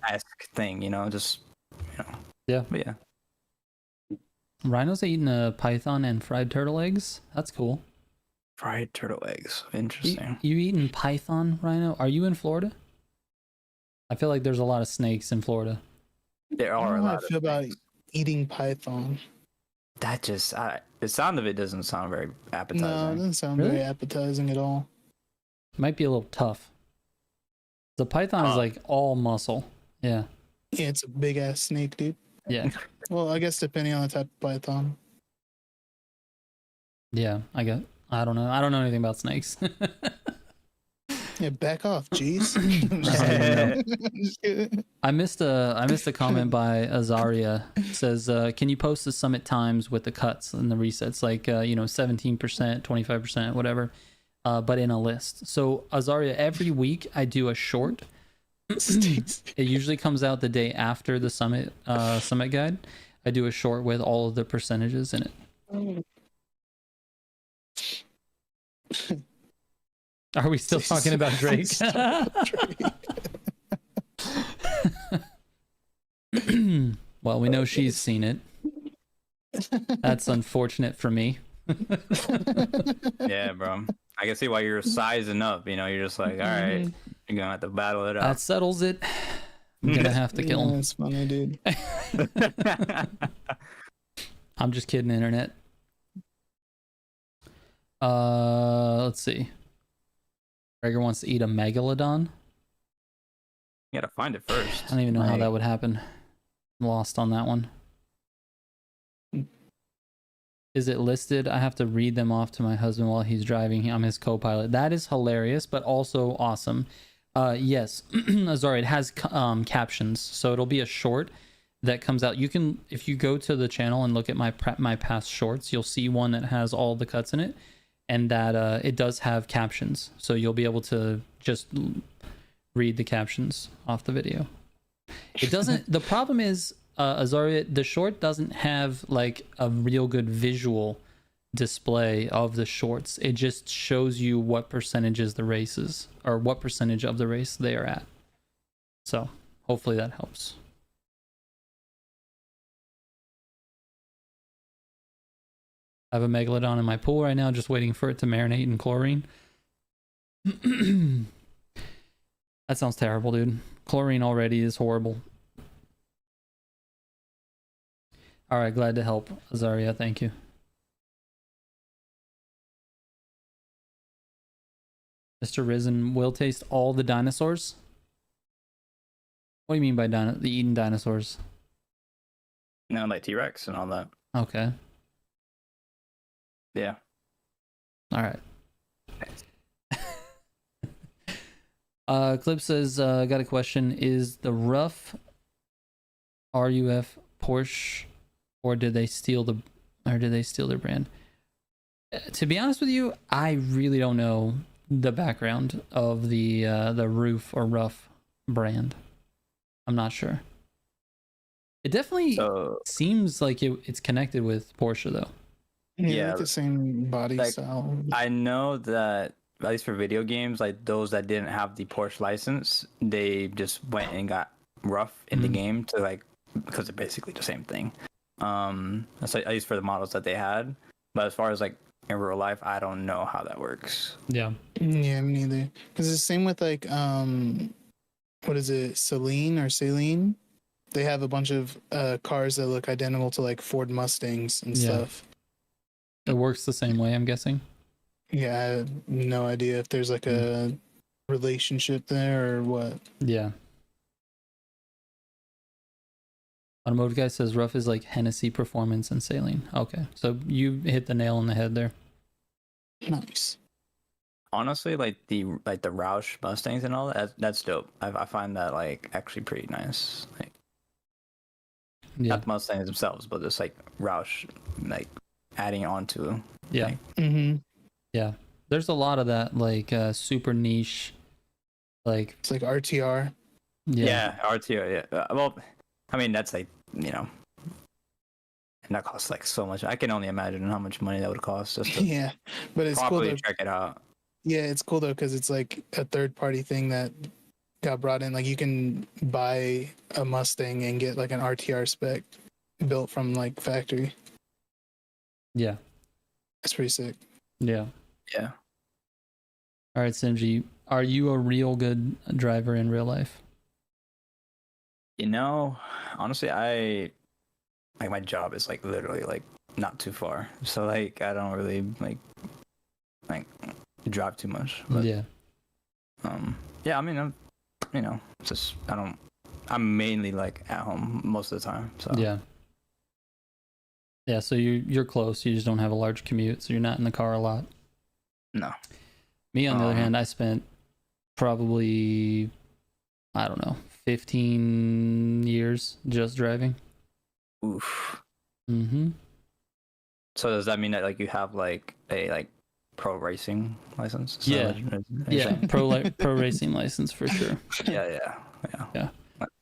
Speaker 2: esque thing, just
Speaker 1: Yeah.
Speaker 2: But yeah.
Speaker 1: Rhino's eating a python and fried turtle eggs. That's cool.
Speaker 2: Fried turtle eggs. Interesting.
Speaker 1: You eating python, Rhino? Are you in Florida? I feel like there's a lot of snakes in Florida.
Speaker 2: There
Speaker 3: I
Speaker 2: are
Speaker 3: don't
Speaker 2: a
Speaker 3: know how
Speaker 2: lot
Speaker 3: I feel
Speaker 2: of
Speaker 3: about
Speaker 2: things.
Speaker 3: eating python.
Speaker 2: That just the sound of it doesn't sound very
Speaker 3: No, it
Speaker 2: appetizing.
Speaker 3: doesn't sound
Speaker 1: Really?
Speaker 3: very appetizing at all.
Speaker 1: Might be a little tough. The python is like all muscle. Yeah.
Speaker 3: Yeah, it's a big ass snake, dude.
Speaker 1: Yeah.
Speaker 3: Well, I guess depending on the type of python.
Speaker 1: Yeah. I don't know. I don't know anything about snakes.
Speaker 3: Yeah, back off, jeez. Just kidding.
Speaker 1: I missed a comment by Azaria. It says, can you post the summit times with the cuts and the resets, like 17%, 25%, whatever, but in a list. So Azaria, every week I do a short. It usually comes out the day after the summit guide. I do a short with all of the percentages in it. Are we still talking about Drake? Well, we know she's seen it. That's unfortunate for me.
Speaker 2: Yeah, bro. I can see why you're sizing up. You're just like, all right, you're gonna have to battle it
Speaker 1: That
Speaker 2: out.
Speaker 1: settles it. I'm gonna have to kill him.
Speaker 3: That's funny, dude.
Speaker 1: I'm just kidding, internet. Let's see. Gregor wants to eat a megalodon.
Speaker 2: You gotta find it first.
Speaker 1: I don't even know how that would happen. I'm lost on that one. Is it listed? I have to read them off to my husband while he's driving. I'm his co-pilot. That is hilarious, but also awesome. Yes, sorry, it has captions, so it'll be a short that comes out. You can, if you go to the channel and look at my past shorts, you'll see one that has all the cuts in it, and that it does have captions, so you'll be able to just read the captions off the video. It doesn't. The problem is, Azaria, the short doesn't have like a real good visual display of the shorts. It just shows you what percentages the races, or what percentage of the race they are at. So hopefully that helps. I have a megalodon in my pool right now, just waiting for it to marinate in chlorine. That sounds terrible, dude. Chlorine already is horrible. All right, glad to help, Azaria. Thank you. Mr. Risen will taste all the dinosaurs. What do you mean by the eaten dinosaurs?
Speaker 2: No, like T-Rex and all that.
Speaker 1: Okay.
Speaker 2: Yeah.
Speaker 1: All right. Clip says, got a question. Is the rough RUF Porsche, or did they steal their brand? To be honest with you, I really don't know the background of the roof or rough brand. I'm not sure. It definitely
Speaker 2: So
Speaker 1: seems like it's connected with Porsche though.
Speaker 3: Yeah,
Speaker 2: yeah,
Speaker 3: like the same body
Speaker 2: like
Speaker 3: style.
Speaker 2: I know that at least for video games, like those that didn't have the Porsche license, they just went and got rough in the game to like because they're basically the same thing. That's like, at least for the models that they had. But as far as like in real life, I don't know how that works.
Speaker 1: Yeah.
Speaker 3: Yeah, me neither. Because it's the same with like what is it, Celine? They have a bunch of cars that look identical to like Ford Mustangs and
Speaker 1: Yeah.
Speaker 3: stuff.
Speaker 1: It works the same way, I'm guessing.
Speaker 3: Yeah, I have no idea if there's like a relationship there or what.
Speaker 1: Yeah. Automotive guy says rough is like Hennessy Performance and Saline. Okay, so you hit the nail on the head there.
Speaker 3: Nice.
Speaker 2: Honestly, like the Roush Mustangs and all that, that's dope. I find that like actually pretty nice. Like
Speaker 1: Yeah.
Speaker 2: not the Mustangs themselves, but just like Roush, like adding on to.
Speaker 1: Yeah.
Speaker 2: Like,
Speaker 3: Mm-hmm.
Speaker 1: Yeah. There's a lot of that like super niche, like
Speaker 3: It's like RTR.
Speaker 1: yeah.
Speaker 2: RTO. Yeah. Well, I mean that's like and that costs like so much. I can only imagine how much money that would cost just to
Speaker 3: Yeah, but it's cool
Speaker 2: properly
Speaker 3: though.
Speaker 2: check it out.
Speaker 3: Yeah, it's cool though because it's like a third party thing that got brought in. Like you can buy a Mustang and get like an RTR spec built from like factory.
Speaker 1: Yeah.
Speaker 3: That's pretty sick.
Speaker 1: Yeah.
Speaker 2: Yeah.
Speaker 1: All right, Simji, are you a real good driver in real life?
Speaker 2: You know, honestly, I like my job is like literally like not too far, so like I don't really like drive too much. But,
Speaker 1: Yeah.
Speaker 2: yeah. I mean, just I'm mainly like at home most of the time. So
Speaker 1: Yeah. Yeah, so you're close. You just don't have a large commute, so you're not in the car a lot.
Speaker 2: no.
Speaker 1: Me, on the other hand, I spent probably, I don't know, 15 years just driving.
Speaker 2: Oof.
Speaker 1: Mm-hmm.
Speaker 2: So does that mean that like you have like a like pro racing license? Is that
Speaker 1: Yeah.
Speaker 2: what you're
Speaker 1: Yeah,
Speaker 2: saying?
Speaker 1: pro racing license for sure.
Speaker 2: Yeah.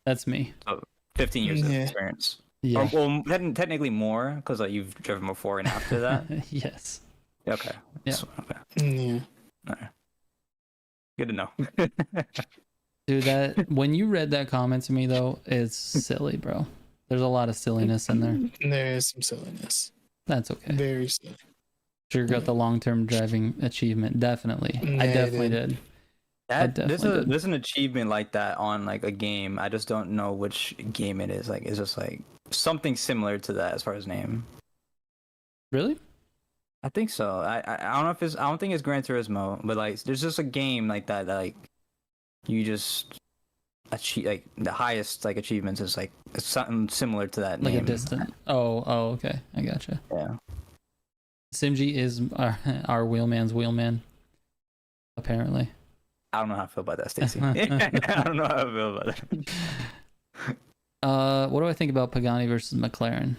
Speaker 1: That's me.
Speaker 2: So 15 years of
Speaker 3: Yeah.
Speaker 2: experience.
Speaker 1: Yeah.
Speaker 2: Well, technically more because like you've driven before and after that.
Speaker 1: Yes.
Speaker 2: Okay.
Speaker 1: Yeah.
Speaker 2: Okay.
Speaker 3: Yeah.
Speaker 2: Alright. Good to know.
Speaker 1: Dude, that when you read that comment to me though, it's silly, bro. There's a lot of silliness in there.
Speaker 3: There is some silliness.
Speaker 1: That's okay.
Speaker 3: Very silly.
Speaker 1: Sure got the long-term driving achievement. Definitely.
Speaker 3: Yeah,
Speaker 1: I
Speaker 3: you
Speaker 1: definitely
Speaker 3: did.
Speaker 1: did.
Speaker 2: There's an achievement like that on like a game. I just don't know which game it is. Like it's just like something similar to that as far as name.
Speaker 1: Really?
Speaker 2: I think so. I don't know if it's I don't think it's Gran Turismo, but like there's just a game like that like you just achieve like the highest like achievements is like it's something similar to that
Speaker 1: Like
Speaker 2: name.
Speaker 1: a distant. Oh, okay. I gotcha.
Speaker 2: Yeah.
Speaker 1: Simji is our wheelman's wheelman. Apparently.
Speaker 2: I don't know how I feel about that, Stacy. I don't know how I feel about that.
Speaker 1: What do I think about Pagani versus McLaren?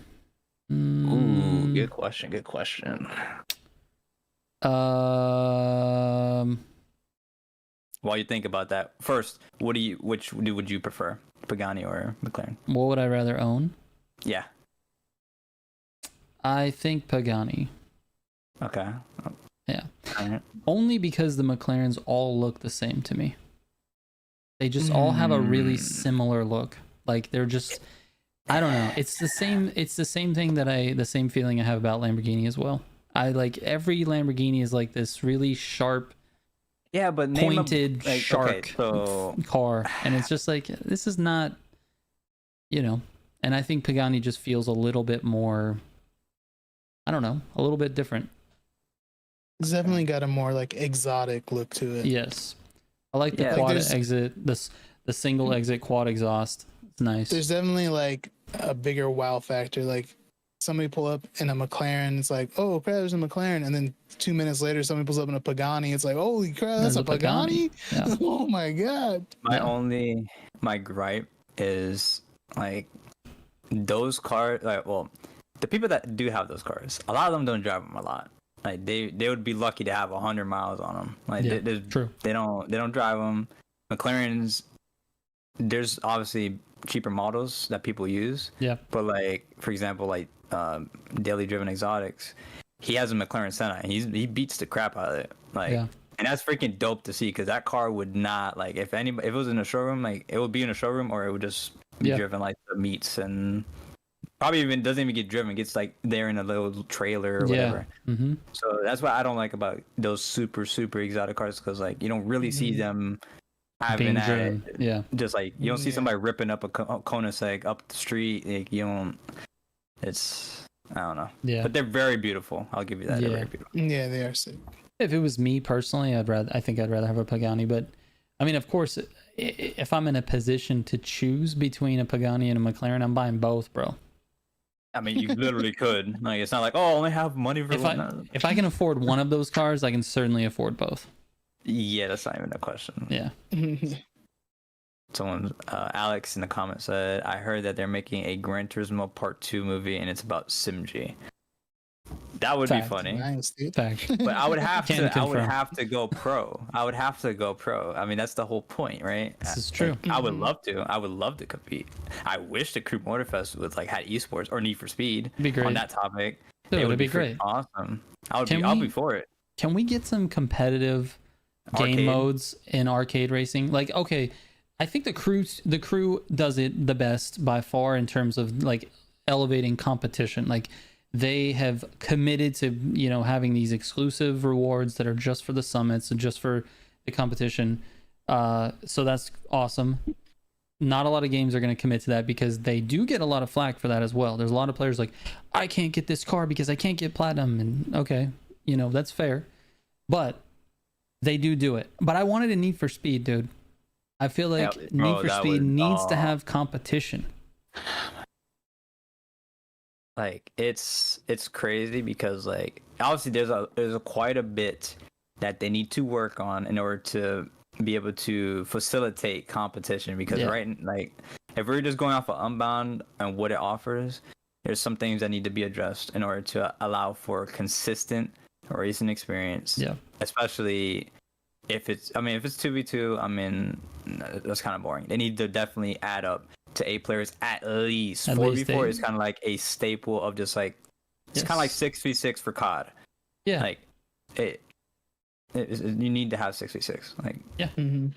Speaker 2: Ooh, good question. Good question. While you think about that, first, which would you prefer, Pagani or McLaren?
Speaker 1: What would I rather own?
Speaker 2: Yeah.
Speaker 1: I think Pagani.
Speaker 2: Okay.
Speaker 1: Yeah.
Speaker 2: All right.
Speaker 1: Only because the McLarens all look the same to me. They just all have a really similar look. Like they're just, I don't know. It's the same thing the same feeling I have about Lamborghini as well. I like every Lamborghini is like this really sharp,
Speaker 2: Yeah, but
Speaker 1: pointed shark
Speaker 2: so
Speaker 1: car, and it's just like this is not, and I think Pagani just feels a little bit more, I don't know, a little bit different.
Speaker 3: It's definitely got a more like exotic look to it.
Speaker 1: Yes, I like the
Speaker 2: Yeah,
Speaker 1: quad
Speaker 3: like
Speaker 1: exit, the single exit quad exhaust. It's nice.
Speaker 3: There's definitely like a bigger wow factor. Like somebody pull up in a McLaren, it's like, oh crap, there's a McLaren, and then 2 minutes later, somebody pulls up in a Pagani, it's like, holy crap, that's
Speaker 1: There's
Speaker 3: a Pagani.
Speaker 1: Yeah.
Speaker 3: Oh my god.
Speaker 2: my gripe is like those cars. Like, well, the people that do have those cars, a lot of them don't drive them a lot. Like they would be lucky to have 100 miles on them. Like
Speaker 1: True.
Speaker 2: they don't drive them. McLarens, there's obviously cheaper models that people use.
Speaker 1: Yeah.
Speaker 2: But like, for example, like Daily Driven Exotics, he has a McLaren Senna, and he beats the crap out of it. Like,
Speaker 1: Yeah.
Speaker 2: and that's freaking dope to see, because that car would not, like, if it was in a showroom, like it would be in a showroom, or it would just be driven like the meets, and probably even doesn't even get driven, gets like there in a little trailer or whatever.
Speaker 1: Mm-hmm.
Speaker 2: So that's what I don't like about those super exotic cars, because like you don't really see them having
Speaker 1: Being
Speaker 2: that.
Speaker 1: driven. Yeah.
Speaker 2: Just like you don't see somebody ripping up a Koenigsegg up the street. Like, you don't. It's, I don't know.
Speaker 1: Yeah.
Speaker 2: But they're very beautiful. I'll give you that.
Speaker 1: Yeah.
Speaker 2: They're very beautiful.
Speaker 3: Yeah, they are sick.
Speaker 1: If it was me personally, I think I'd rather have a Pagani. But I mean, of course, if I'm in a position to choose between a Pagani and a McLaren, I'm buying both, bro.
Speaker 2: I mean, you literally could. Like, it's not like, oh, I only have money for one.
Speaker 1: If I can afford one of those cars, I can certainly afford both.
Speaker 2: Yeah, that's not even a question.
Speaker 1: Yeah.
Speaker 2: Someone, Alex in the comments said, I heard that they're making a Gran Turismo Part 2 movie, and it's about SimG. That would be funny.
Speaker 3: Nice, dude.
Speaker 1: Fact.
Speaker 2: But I would have
Speaker 1: Can
Speaker 2: to. I would
Speaker 1: confirm.
Speaker 2: have to go pro. I would have to go pro. I mean, that's the whole point, right?
Speaker 1: This is true.
Speaker 2: Like, I would love to. I would love to compete. I wish the Crew MotorFest would like had esports or Need for Speed
Speaker 1: It'd be great.
Speaker 2: on that topic.
Speaker 1: Dude,
Speaker 2: It would
Speaker 1: it'd be great.
Speaker 2: Awesome. I'll
Speaker 1: Can
Speaker 2: be for it.
Speaker 1: Can we get some competitive game
Speaker 2: Arcade.
Speaker 1: modes in arcade racing? Like, okay, I think the crew does it the best by far in terms of like elevating competition. Like, they have committed to, you know, having these exclusive rewards that are just for the summits and just for the competition. So that's awesome. Not a lot of games are going to commit to that, because they do get a lot of flack for that as well. There's a lot of players like, I can't get this car because I can't get platinum. And okay, you know, that's fair. But they do it. But I wanted a Need for Speed, dude. I feel like Need for Speed needs to have competition.
Speaker 2: Like, it's crazy, because like obviously there's quite a bit that they need to work on in order to be able to facilitate competition, because like if we're just going off of Unbound and what it offers, there's some things that need to be addressed in order to allow for consistent racing experience.
Speaker 1: Yeah.
Speaker 2: Especially if it's 2v2, I mean, that's kind of boring. They need to definitely add up to 8 players at least. 4v4 is kind of like a staple of just like, it's kind of like 6v6 for COD.
Speaker 1: Yeah.
Speaker 2: Like you need to have 6v6. Like,
Speaker 1: yeah. Mm-hmm.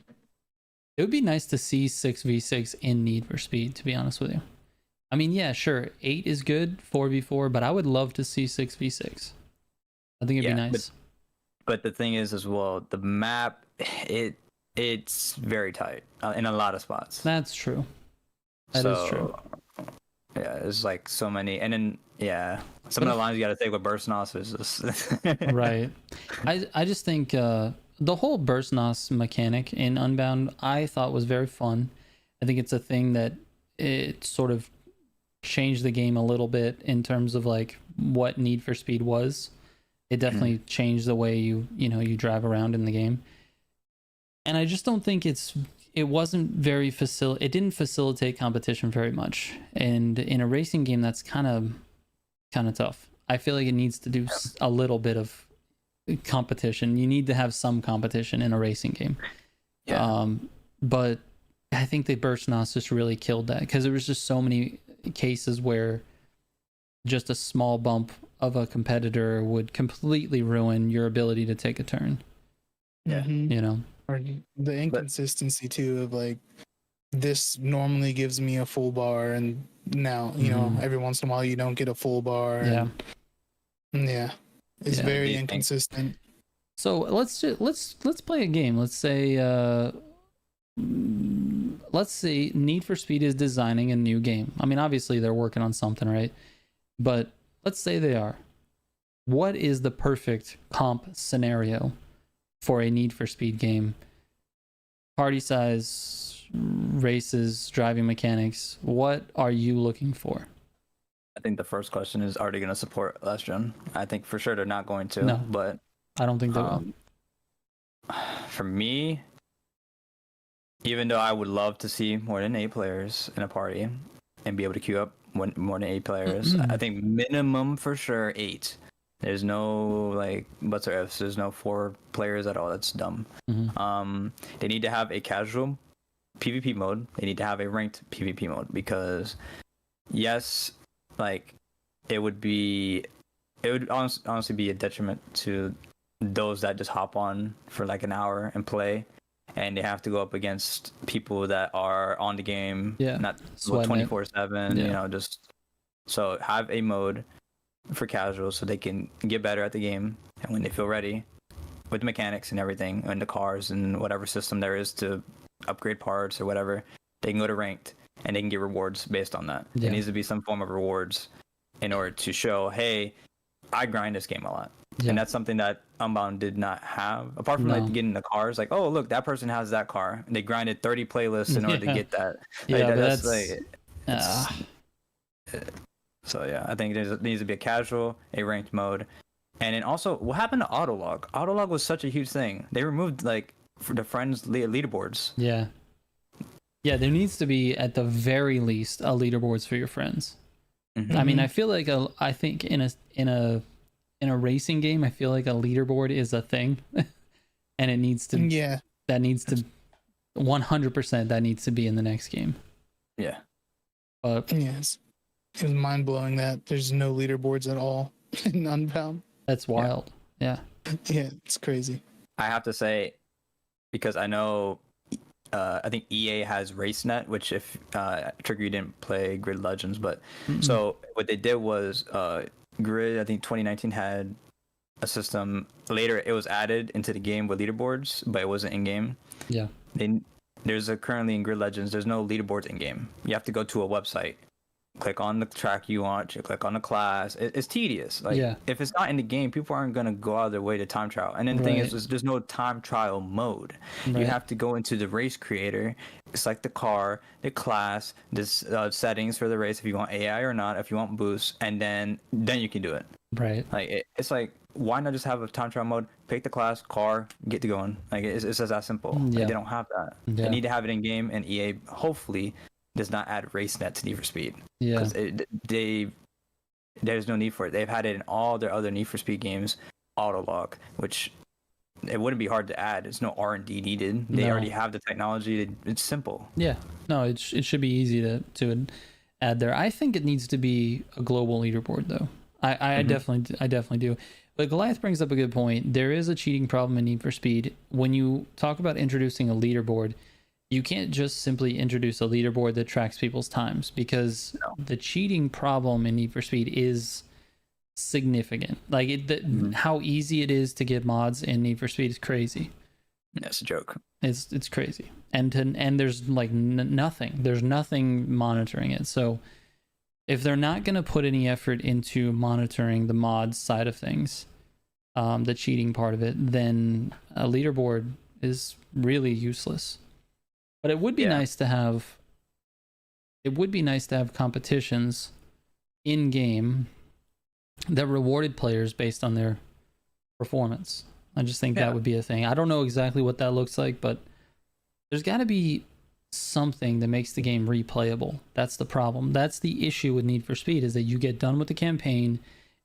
Speaker 1: It would be nice to see 6v6 in Need for Speed, to be honest with you. I mean, yeah, sure, 8 is good, 4v4, but I would love to see 6v6. I think it'd be nice.
Speaker 2: But the thing is as well, the map, it's very tight in a lot of spots.
Speaker 1: That's true. That is true.
Speaker 2: Yeah, there's like so many, and then some of the lines you got to take with burst nos is just
Speaker 1: right. I just think the whole burst nos mechanic in Unbound I thought was very fun. I think it's a thing that it sort of changed the game a little bit in terms of like what Need for Speed was. It definitely changed the way you drive around in the game. And I just don't think it wasn't very it didn't facilitate competition very much. And in a racing game, that's kind of tough. I feel like it needs to do a little bit of competition. You need to have some competition in a racing game. Yeah. But I think the burst nos just really killed that, because there was just so many cases where just a small bump of a competitor would completely ruin your ability to take a turn.
Speaker 2: Yeah.
Speaker 1: You know,
Speaker 3: or the inconsistency too of like, this normally gives me a full bar, and now you know every once in a while you don't get a full bar. It's very inconsistent.
Speaker 1: So let's play a game. Let's say Need for Speed is designing a new game. I mean, obviously they're working on something, right? But let's say they are. What is the perfect comp scenario for a Need for Speed game? Party size, races, driving mechanics. What are you looking for?
Speaker 2: I think the first question is, are they going to support last gen? I think for sure they're not going to.
Speaker 1: No,
Speaker 2: but
Speaker 1: I don't think they will.
Speaker 2: For me, even though I would love to see more than 8 players in a party and be able to queue up more than 8 players, I think minimum for sure 8. There's no like buts or ifs. There's no 4 players at all. That's dumb. They need to have a casual PvP mode. They need to have a ranked PvP mode because, yes, like it would honestly be a detriment to those that just hop on for like an hour and play, and they have to go up against people that are on the game, not 24/7.
Speaker 1: Yeah.
Speaker 2: You know, just so have a mode for casuals so they can get better at the game, and when they feel ready with the mechanics and everything and the cars and whatever system there is to upgrade parts or whatever, they can go to ranked and they can get rewards based on that. There needs to be some form of rewards in order to show, hey, I grind this game a lot. And that's something that Unbound did not have, apart from like getting the cars. Like, oh look, that person has that car, and they grinded 30 playlists in order to get that. So yeah, I think there needs to be a casual, a ranked mode, and then also, what happened to Autolog? Autolog was such a huge thing. They removed like for the friends leaderboards.
Speaker 1: Yeah, there needs to be at the very least a leaderboards for your friends. Mm-hmm. I mean, I feel like I think in a racing game, I feel like a leaderboard is a thing, and it needs to. Yeah. That needs to 100%. That needs to be in the next game.
Speaker 2: Yeah.
Speaker 3: But yes, it was mind blowing that there's no leaderboards at all in Unbound.
Speaker 1: That's wild. Yeah.
Speaker 3: Yeah, it's crazy.
Speaker 2: I have to say, because I know, I think EA has RaceNet, which if Trigger, you didn't play Grid Legends, but so what they did was Grid, I think 2019 had a system. Later, it was added into the game with leaderboards, but it wasn't in game.
Speaker 1: Yeah.
Speaker 2: There's currently in Grid Legends, there's no leaderboards in game. You have to go to a website, click on the track you want, you click on the class. It's tedious. Like, if it's not in the game, people aren't gonna go out of their way to time trial. And then the thing is, there's no time trial mode. You have to go into the race creator, select the car, the class, this settings for the race, if you want AI or not, if you want boost, and then you can do it.
Speaker 1: Right.
Speaker 2: Like it's like, why not just have a time trial mode? Pick the class, car, get to going. Like it's just that simple. Like, they don't have that. They need to have it in game, and EA hopefully does not add RaceNet to Need for Speed.
Speaker 1: Yeah.
Speaker 2: Because there's no need for it. They've had it in all their other Need for Speed games, Autolog, which it wouldn't be hard to add. There's no R&D needed. They already have the technology. It's simple.
Speaker 1: Yeah. No, it should be easy to add there. I think it needs to be a global leaderboard though. I definitely do. But Goliath brings up a good point. There is a cheating problem in Need for Speed. When you talk about introducing a leaderboard, you can't just simply introduce a leaderboard that tracks people's times, because the cheating problem in Need for Speed is significant. Like how easy it is to get mods in Need for Speed is crazy.
Speaker 2: That's a joke.
Speaker 1: It's crazy, and there's like nothing. There's nothing monitoring it. So if they're not going to put any effort into monitoring the mods side of things, the cheating part of it, then a leaderboard is really useless. But it would be nice to have. It would be nice to have competitions in game that rewarded players based on their performance. I just think that would be a thing. I don't know exactly what that looks like, but there's got to be something that makes the game replayable. That's the problem. That's the issue with Need for Speed, is that you get done with the campaign,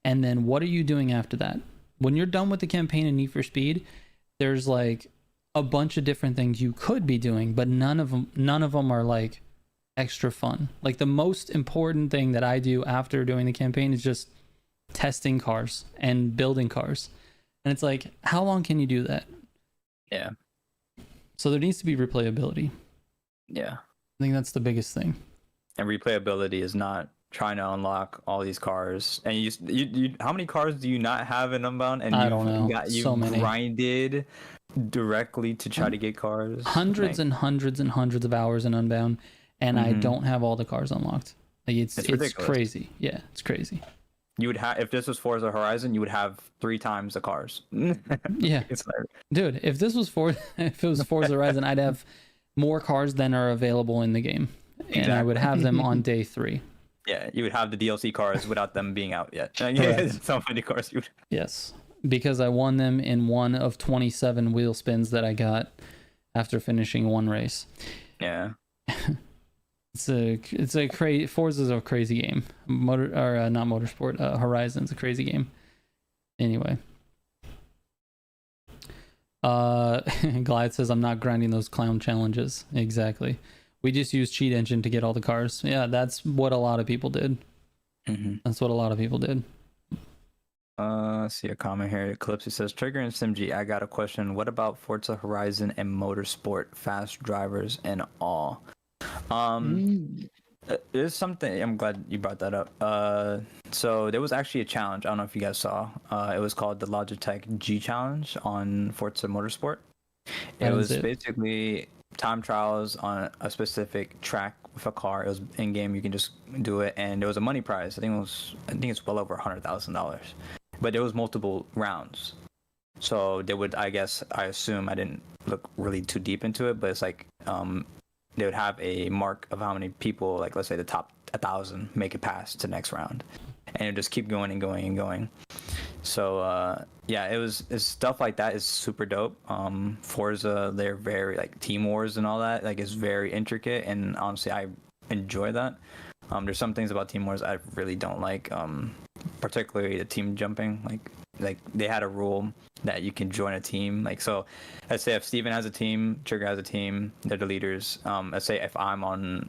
Speaker 1: and then what are you doing after that? When you're done with the campaign in Need for Speed, there's like a bunch of different things you could be doing, but none of them are like extra fun. Like the most important thing that I do after doing the campaign is just testing cars and building cars. And it's like, how long can you do that?
Speaker 2: Yeah.
Speaker 1: So there needs to be replayability.
Speaker 2: Yeah.
Speaker 1: I think that's the biggest thing.
Speaker 2: And replayability is not trying to unlock all these cars. And you how many cars do you not have in Unbound? And
Speaker 1: I don't know.
Speaker 2: You
Speaker 1: so many.
Speaker 2: Grinded directly to try to get cars.
Speaker 1: Hundreds and hundreds and hundreds of hours in Unbound, and I don't have all the cars unlocked. Like it's crazy. Yeah, it's crazy.
Speaker 2: You would have, if this was Forza Horizon, you would have 3 times the cars.
Speaker 1: Yeah.
Speaker 2: It's like,
Speaker 1: dude, if it was Forza Horizon, I'd have more cars than are available in the game. Exactly. And I would have them on day 3.
Speaker 2: Yeah, you would have the DLC cars without them being out yet. So many cars you would.
Speaker 1: Yes, because I won them in one of 27 wheel spins that I got after finishing one race.
Speaker 2: Yeah.
Speaker 1: It's a crazy. Forza's a crazy game. Not Motorsport. Horizon's a crazy game. Anyway, Glide says I'm not grinding those clown challenges. Exactly. We just use cheat engine to get all the cars. Yeah, that's what a lot of people did. That's what a lot of people did.
Speaker 2: See a comment here. Eclipse says, Trigger and SimG, I got a question. What about Forza Horizon and Motorsport, fast drivers and all? There's something, I'm glad you brought that up. So there was actually a challenge. I don't know if you guys saw. It was called the Logitech G Challenge on Forza Motorsport. It was basically time trials on a specific track with a car. It was in game. You can just do it, and there was a money prize. I think it's well over $100,000. But there was multiple rounds. So they would, I assume, I didn't look really too deep into it, but it's like they would have a mark of how many people, like let's say the top 1,000, make it past to the next round, and it would just keep going and going and going. So yeah, it's stuff like that is super dope. Forza, they're very like Team Wars and all that, like it's very intricate, and honestly I enjoy that. There's some things about Team Wars I really don't like, particularly the team jumping. Like they had a rule that you can join a team. Like, so let's say if Steven has a team, Trigger has a team, they're the leaders. Let's say if I'm on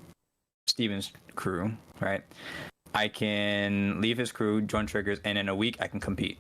Speaker 2: Steven's crew, right? I can leave his crew, join Trigger's, and in a week I can compete.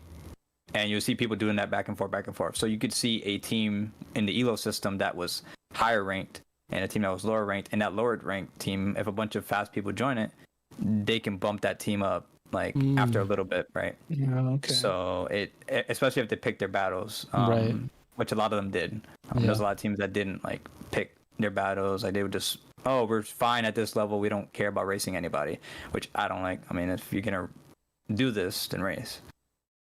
Speaker 2: And you'll see people doing that back and forth, back and forth. So you could see a team in the ELO system that was higher ranked and a team that was lower ranked. And that lower ranked team, if a bunch of fast people join it, they can bump that team up like after a little bit, right?
Speaker 3: Yeah, okay.
Speaker 2: So it, especially if they pick their battles,
Speaker 1: Right.
Speaker 2: which a lot of them did. There's a lot of teams that didn't like pick their battles. Like they would just, oh, we're fine at this level. We don't care about racing anybody, which I don't like. I mean, if you're gonna do this, then race.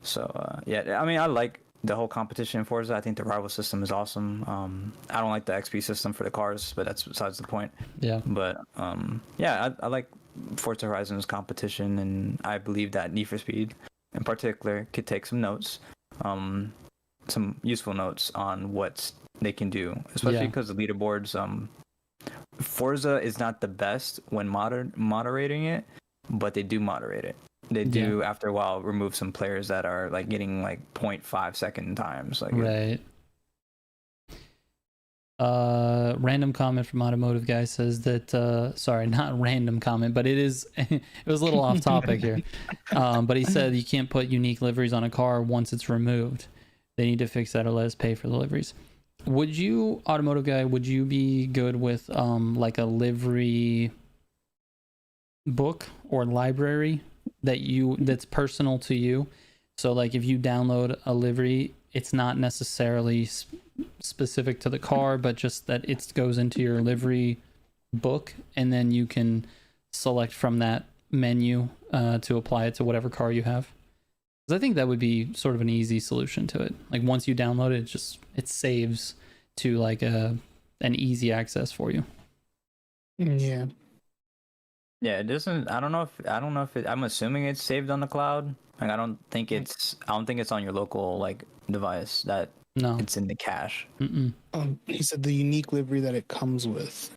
Speaker 2: So yeah, I mean, I like the whole competition in Forza. I think the rival system is awesome. I don't like the XP system for the cars, but that's besides the point.
Speaker 1: Yeah.
Speaker 2: But yeah, I like Forza Horizon's competition, and I believe that Need for Speed in particular could take some notes, some useful notes on what they can do, especially because the leaderboards, Forza is not the best when moderating it, but they do moderate it. They do after a while remove some players that are like getting like 0.5 second times. Like
Speaker 1: right. Random comment from Automotive Guy says that sorry, not random comment, but it is it was a little off topic here. But he said you can't put unique liveries on a car once it's removed. They need to fix that or let us pay for the liveries. Would you, Automotive Guy, would you be good with like a livery book or library that's personal to you? So like if you download a livery, it's not necessarily specific to the car, but just that it goes into your livery book, and then you can select from that menu to apply it to whatever car you have. Because I think that would be sort of an easy solution to it. Like once you download it, it saves to like an easy access for you.
Speaker 3: Yeah.
Speaker 2: Yeah, it doesn't. I don't know if it. I'm assuming it's saved on the cloud. Like I don't think it's on your local like device. That
Speaker 1: No,
Speaker 2: it's in the cache.
Speaker 3: He said the unique livery that it comes with.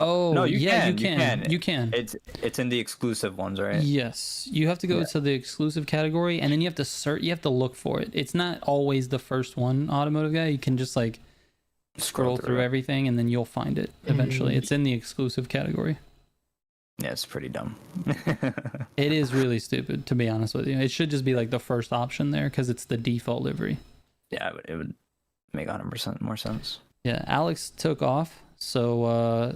Speaker 1: Oh,
Speaker 2: No,
Speaker 1: you can.
Speaker 2: It's in the exclusive ones, right?
Speaker 1: Yes, you have to go to the exclusive category, and then you have to search. You have to look for it. It's not always the first one, Automotive Guy. You can just like scroll through everything, and then you'll find it eventually. It's in the exclusive category.
Speaker 2: Yeah, it's pretty dumb.
Speaker 1: It is really stupid, to be honest with you. It should just be like the first option there because it's the default livery.
Speaker 2: Yeah, it would make 100% more sense.
Speaker 1: Yeah, Alex took off, so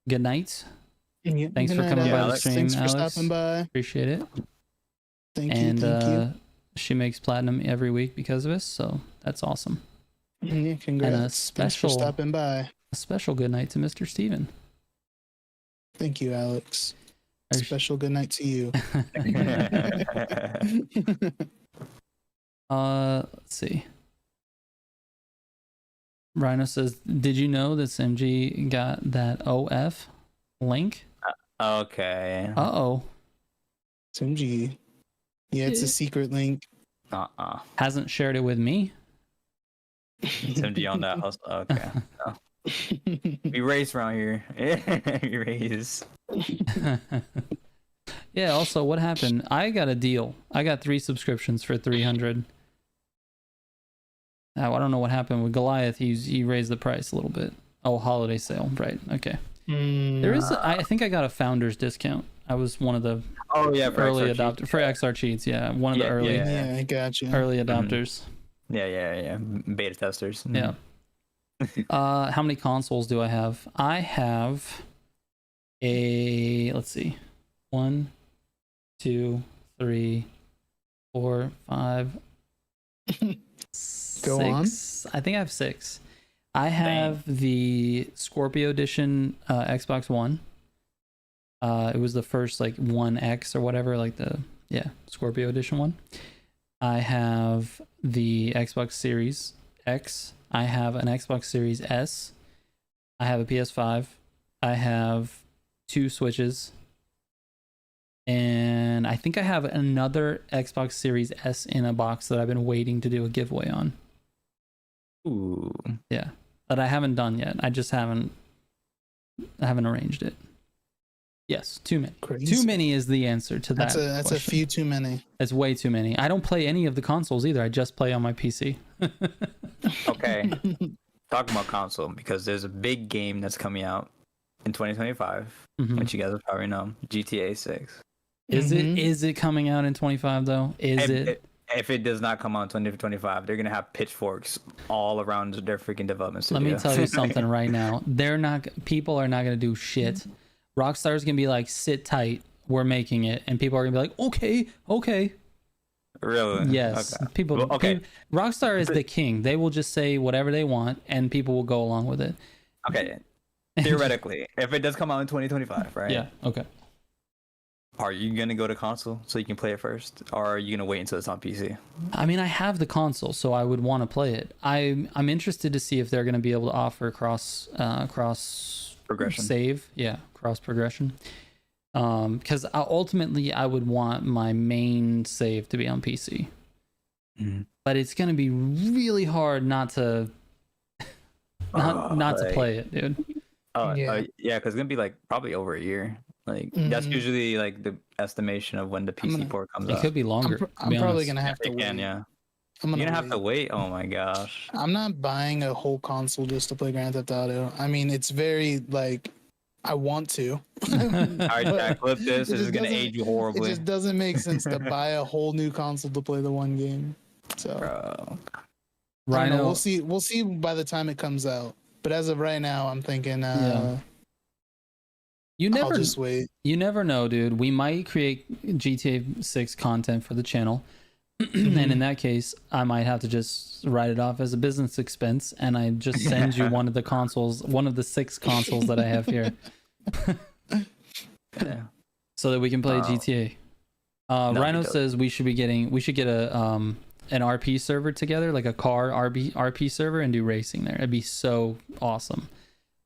Speaker 1: good night.
Speaker 3: Yeah,
Speaker 1: Thanks for coming by the stream,
Speaker 3: Thanks for stopping by.
Speaker 1: Appreciate it.
Speaker 3: Thank you.
Speaker 1: She makes platinum every week because of us, so that's awesome.
Speaker 3: Yeah, congrats. Thanks for stopping by.
Speaker 1: A special good night to Mr. Steven.
Speaker 3: Thank you, Alex. Special good night to you.
Speaker 1: Let's see. Rhino says, did you know that SMG got that OF link?
Speaker 2: Okay.
Speaker 1: Uh-oh.
Speaker 3: SMG. Yeah, it's a secret link.
Speaker 1: Hasn't shared it with me.
Speaker 2: SMG on that hustle. Okay. No. We race around here. We race.
Speaker 1: Yeah, also, what happened? I got a deal. I got 3 subscriptions for 300. Now I don't know what happened with Goliath. He raised the price a little bit. Oh, holiday sale, right? Okay. There is. I think I got a founder's discount. I was one of the early adopters for XR cheats. Yeah, one of the early.
Speaker 3: Yeah, I got you.
Speaker 1: Early adopters.
Speaker 2: Yeah. Beta testers.
Speaker 1: Yeah. How many consoles do I have? I have let's see, 1, 2, 3, 4, 5,
Speaker 3: Go on.
Speaker 1: 6. I think I have 6. I have the Scorpio edition Xbox One. It was the first like 1X or whatever, like the Scorpio edition one. I have the Xbox Series X. I have an Xbox Series S. I have a PS5. I have 2 Switches. And I think I have another Xbox Series S in a box that I've been waiting to do a giveaway on.
Speaker 2: Ooh.
Speaker 1: Yeah. That I haven't done yet. I haven't arranged it. Yes, too many.
Speaker 3: Crazy.
Speaker 1: Too many is the answer to that.
Speaker 3: That's a few too many.
Speaker 1: It's way too many. I don't play any of the consoles either. I just play on my PC.
Speaker 2: Okay. Talking about console, because there's a big game that's coming out in 2025, which you guys will probably know, GTA 6.
Speaker 1: Is it coming out in 25 though?
Speaker 2: If it does not come out in 2025, they're gonna have pitchforks all around their freaking development studio.
Speaker 1: Let me tell you something right now. People are not gonna do shit. Rockstar's gonna be like, sit tight, we're making it, and people are gonna be like, okay.
Speaker 2: Really?
Speaker 1: Yes.
Speaker 2: Okay.
Speaker 1: People. Rockstar is the king. They will just say whatever they want, and people will go along with it.
Speaker 2: Okay. Theoretically, if it does come out in 2025, right?
Speaker 1: Yeah. Okay.
Speaker 2: Are you gonna go to console so you can play it first, or are you gonna wait until it's on PC?
Speaker 1: I mean, I have the console, so I would want to play it. I'm interested to see if they're gonna be able to offer cross
Speaker 2: Progression.
Speaker 1: save. Yeah, cross progression. Because ultimately I would want my main save to be on PC. But it's gonna be really hard not to to play it, dude.
Speaker 2: Yeah, because it's gonna be like probably over a year. Like that's usually like the estimation of when the PC port comes out.
Speaker 1: It could be longer.
Speaker 3: I'm probably gonna have to wait.
Speaker 2: You're gonna have to wait. Oh my gosh.
Speaker 3: I'm not buying a whole console just to play Grand Theft Auto. I mean, it's very like I want to.
Speaker 2: All right, Jack, flip this. This is gonna age you horribly.
Speaker 3: It just doesn't make sense to buy a whole new console to play the one game. So,
Speaker 1: Rhino,
Speaker 3: we'll see by the time it comes out. But as of right now, I'm thinking. I'll just wait.
Speaker 1: You never know, dude. We might create GTA 6 content for the channel. And in that case, I might have to just write it off as a business expense, and I just send you one of the 6 consoles that I have here. So that we can play GTA. Rhino says we should get an RP server together, like a car RP server, and do racing there. It'd be so awesome.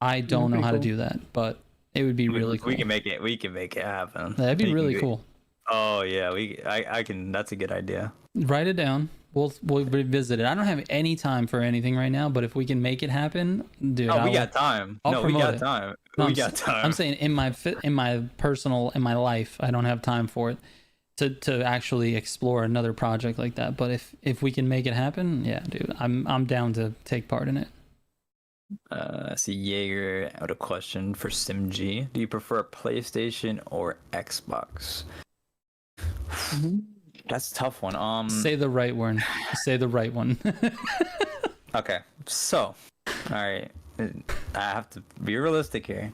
Speaker 1: I don't know how to do that, but it would be really cool.
Speaker 2: We can make it happen.
Speaker 1: That'd be really cool.
Speaker 2: Oh yeah, I can. That's a good idea.
Speaker 1: Write it down. We'll revisit it. I don't have any time for anything right now, but if we can make it happen, dude.
Speaker 2: We got time. We got time. We got time.
Speaker 1: I'm saying in my life, I don't have time for it to actually explore another project like that. But if we can make it happen, yeah, dude, I'm down to take part in it.
Speaker 2: I see Jaeger out a question for SimG. Do you prefer a PlayStation or Xbox? That's a tough one.
Speaker 1: Say the right one. Say the right one.
Speaker 2: Okay, so, all right, I have to be realistic here.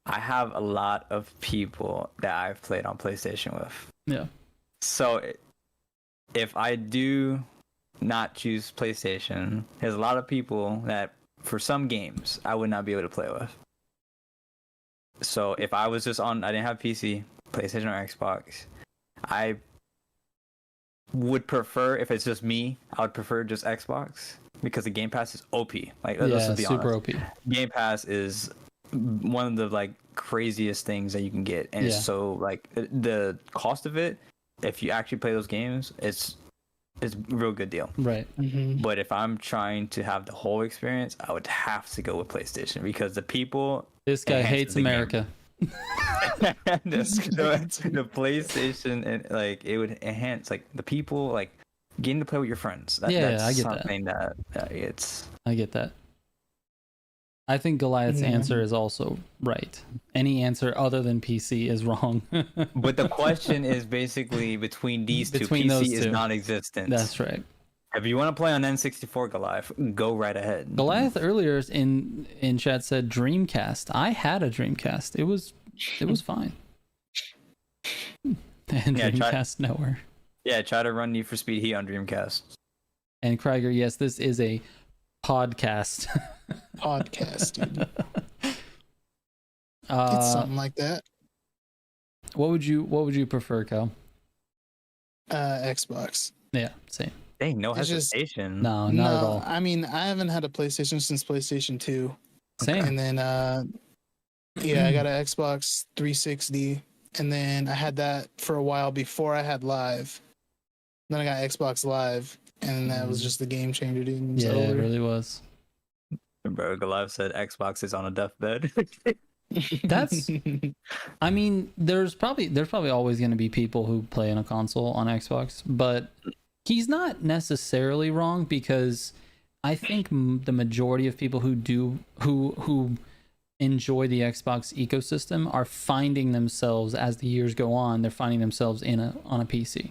Speaker 2: I have a lot of people that I've played on PlayStation with.
Speaker 1: Yeah.
Speaker 2: So, if I do not choose PlayStation, there's a lot of people that, for some games, I would not be able to play with. So, if I was just I didn't have PC, PlayStation or Xbox, I would prefer, if it's just me, I would prefer just Xbox, because the Game Pass is OP. Like, let's just be
Speaker 1: super
Speaker 2: honest.
Speaker 1: OP.
Speaker 2: Game Pass is one of the like craziest things that you can get, and it's so like the cost of it, if you actually play those games, it's a real good deal.
Speaker 1: Right.
Speaker 2: But if I'm trying to have the whole experience, I would have to go with PlayStation, because the people.
Speaker 1: This guy hates America.
Speaker 2: the PlayStation, and like it would enhance like the people, like game to play with your friends.
Speaker 1: Yeah,
Speaker 2: that's
Speaker 1: I get that.
Speaker 2: something that it's.
Speaker 1: I get that. I think Goliath's answer is also right. Any answer other than PC is wrong.
Speaker 2: But the question is basically between these two.
Speaker 1: Between
Speaker 2: PC
Speaker 1: those
Speaker 2: is
Speaker 1: two.
Speaker 2: non-existent.
Speaker 1: That's right.
Speaker 2: If you want to play on N64 Goliath, go right ahead.
Speaker 1: Goliath earlier in chat said Dreamcast. I had a Dreamcast. It was fine. And
Speaker 2: Yeah,
Speaker 1: Dreamcast nowhere.
Speaker 2: Yeah, try to run Need for Speed Heat on Dreamcast.
Speaker 1: And Krieger, yes, this is a podcast.
Speaker 3: Podcast, dude. It's something like that.
Speaker 1: What would you prefer, Cal?
Speaker 3: Xbox.
Speaker 1: Yeah, same.
Speaker 2: Dang, no
Speaker 3: It's just-
Speaker 2: hesitation.
Speaker 1: No, not at all.
Speaker 3: I mean, I haven't had a PlayStation since PlayStation 2.
Speaker 1: Same.
Speaker 3: And then yeah, I got an Xbox 360, and then I had that for a while before I had Live. Then I got Xbox Live, and that was just the game changer, dude. It was
Speaker 1: Yeah,
Speaker 3: over.
Speaker 1: it really was.
Speaker 2: Bro, Goliath said Xbox is on a deathbed.
Speaker 1: That's I mean, there's probably always going to be people who play on a console on Xbox, but he's not necessarily wrong, because I think the majority of people who enjoy the Xbox ecosystem are finding themselves, as the years go on, they're finding themselves on a PC.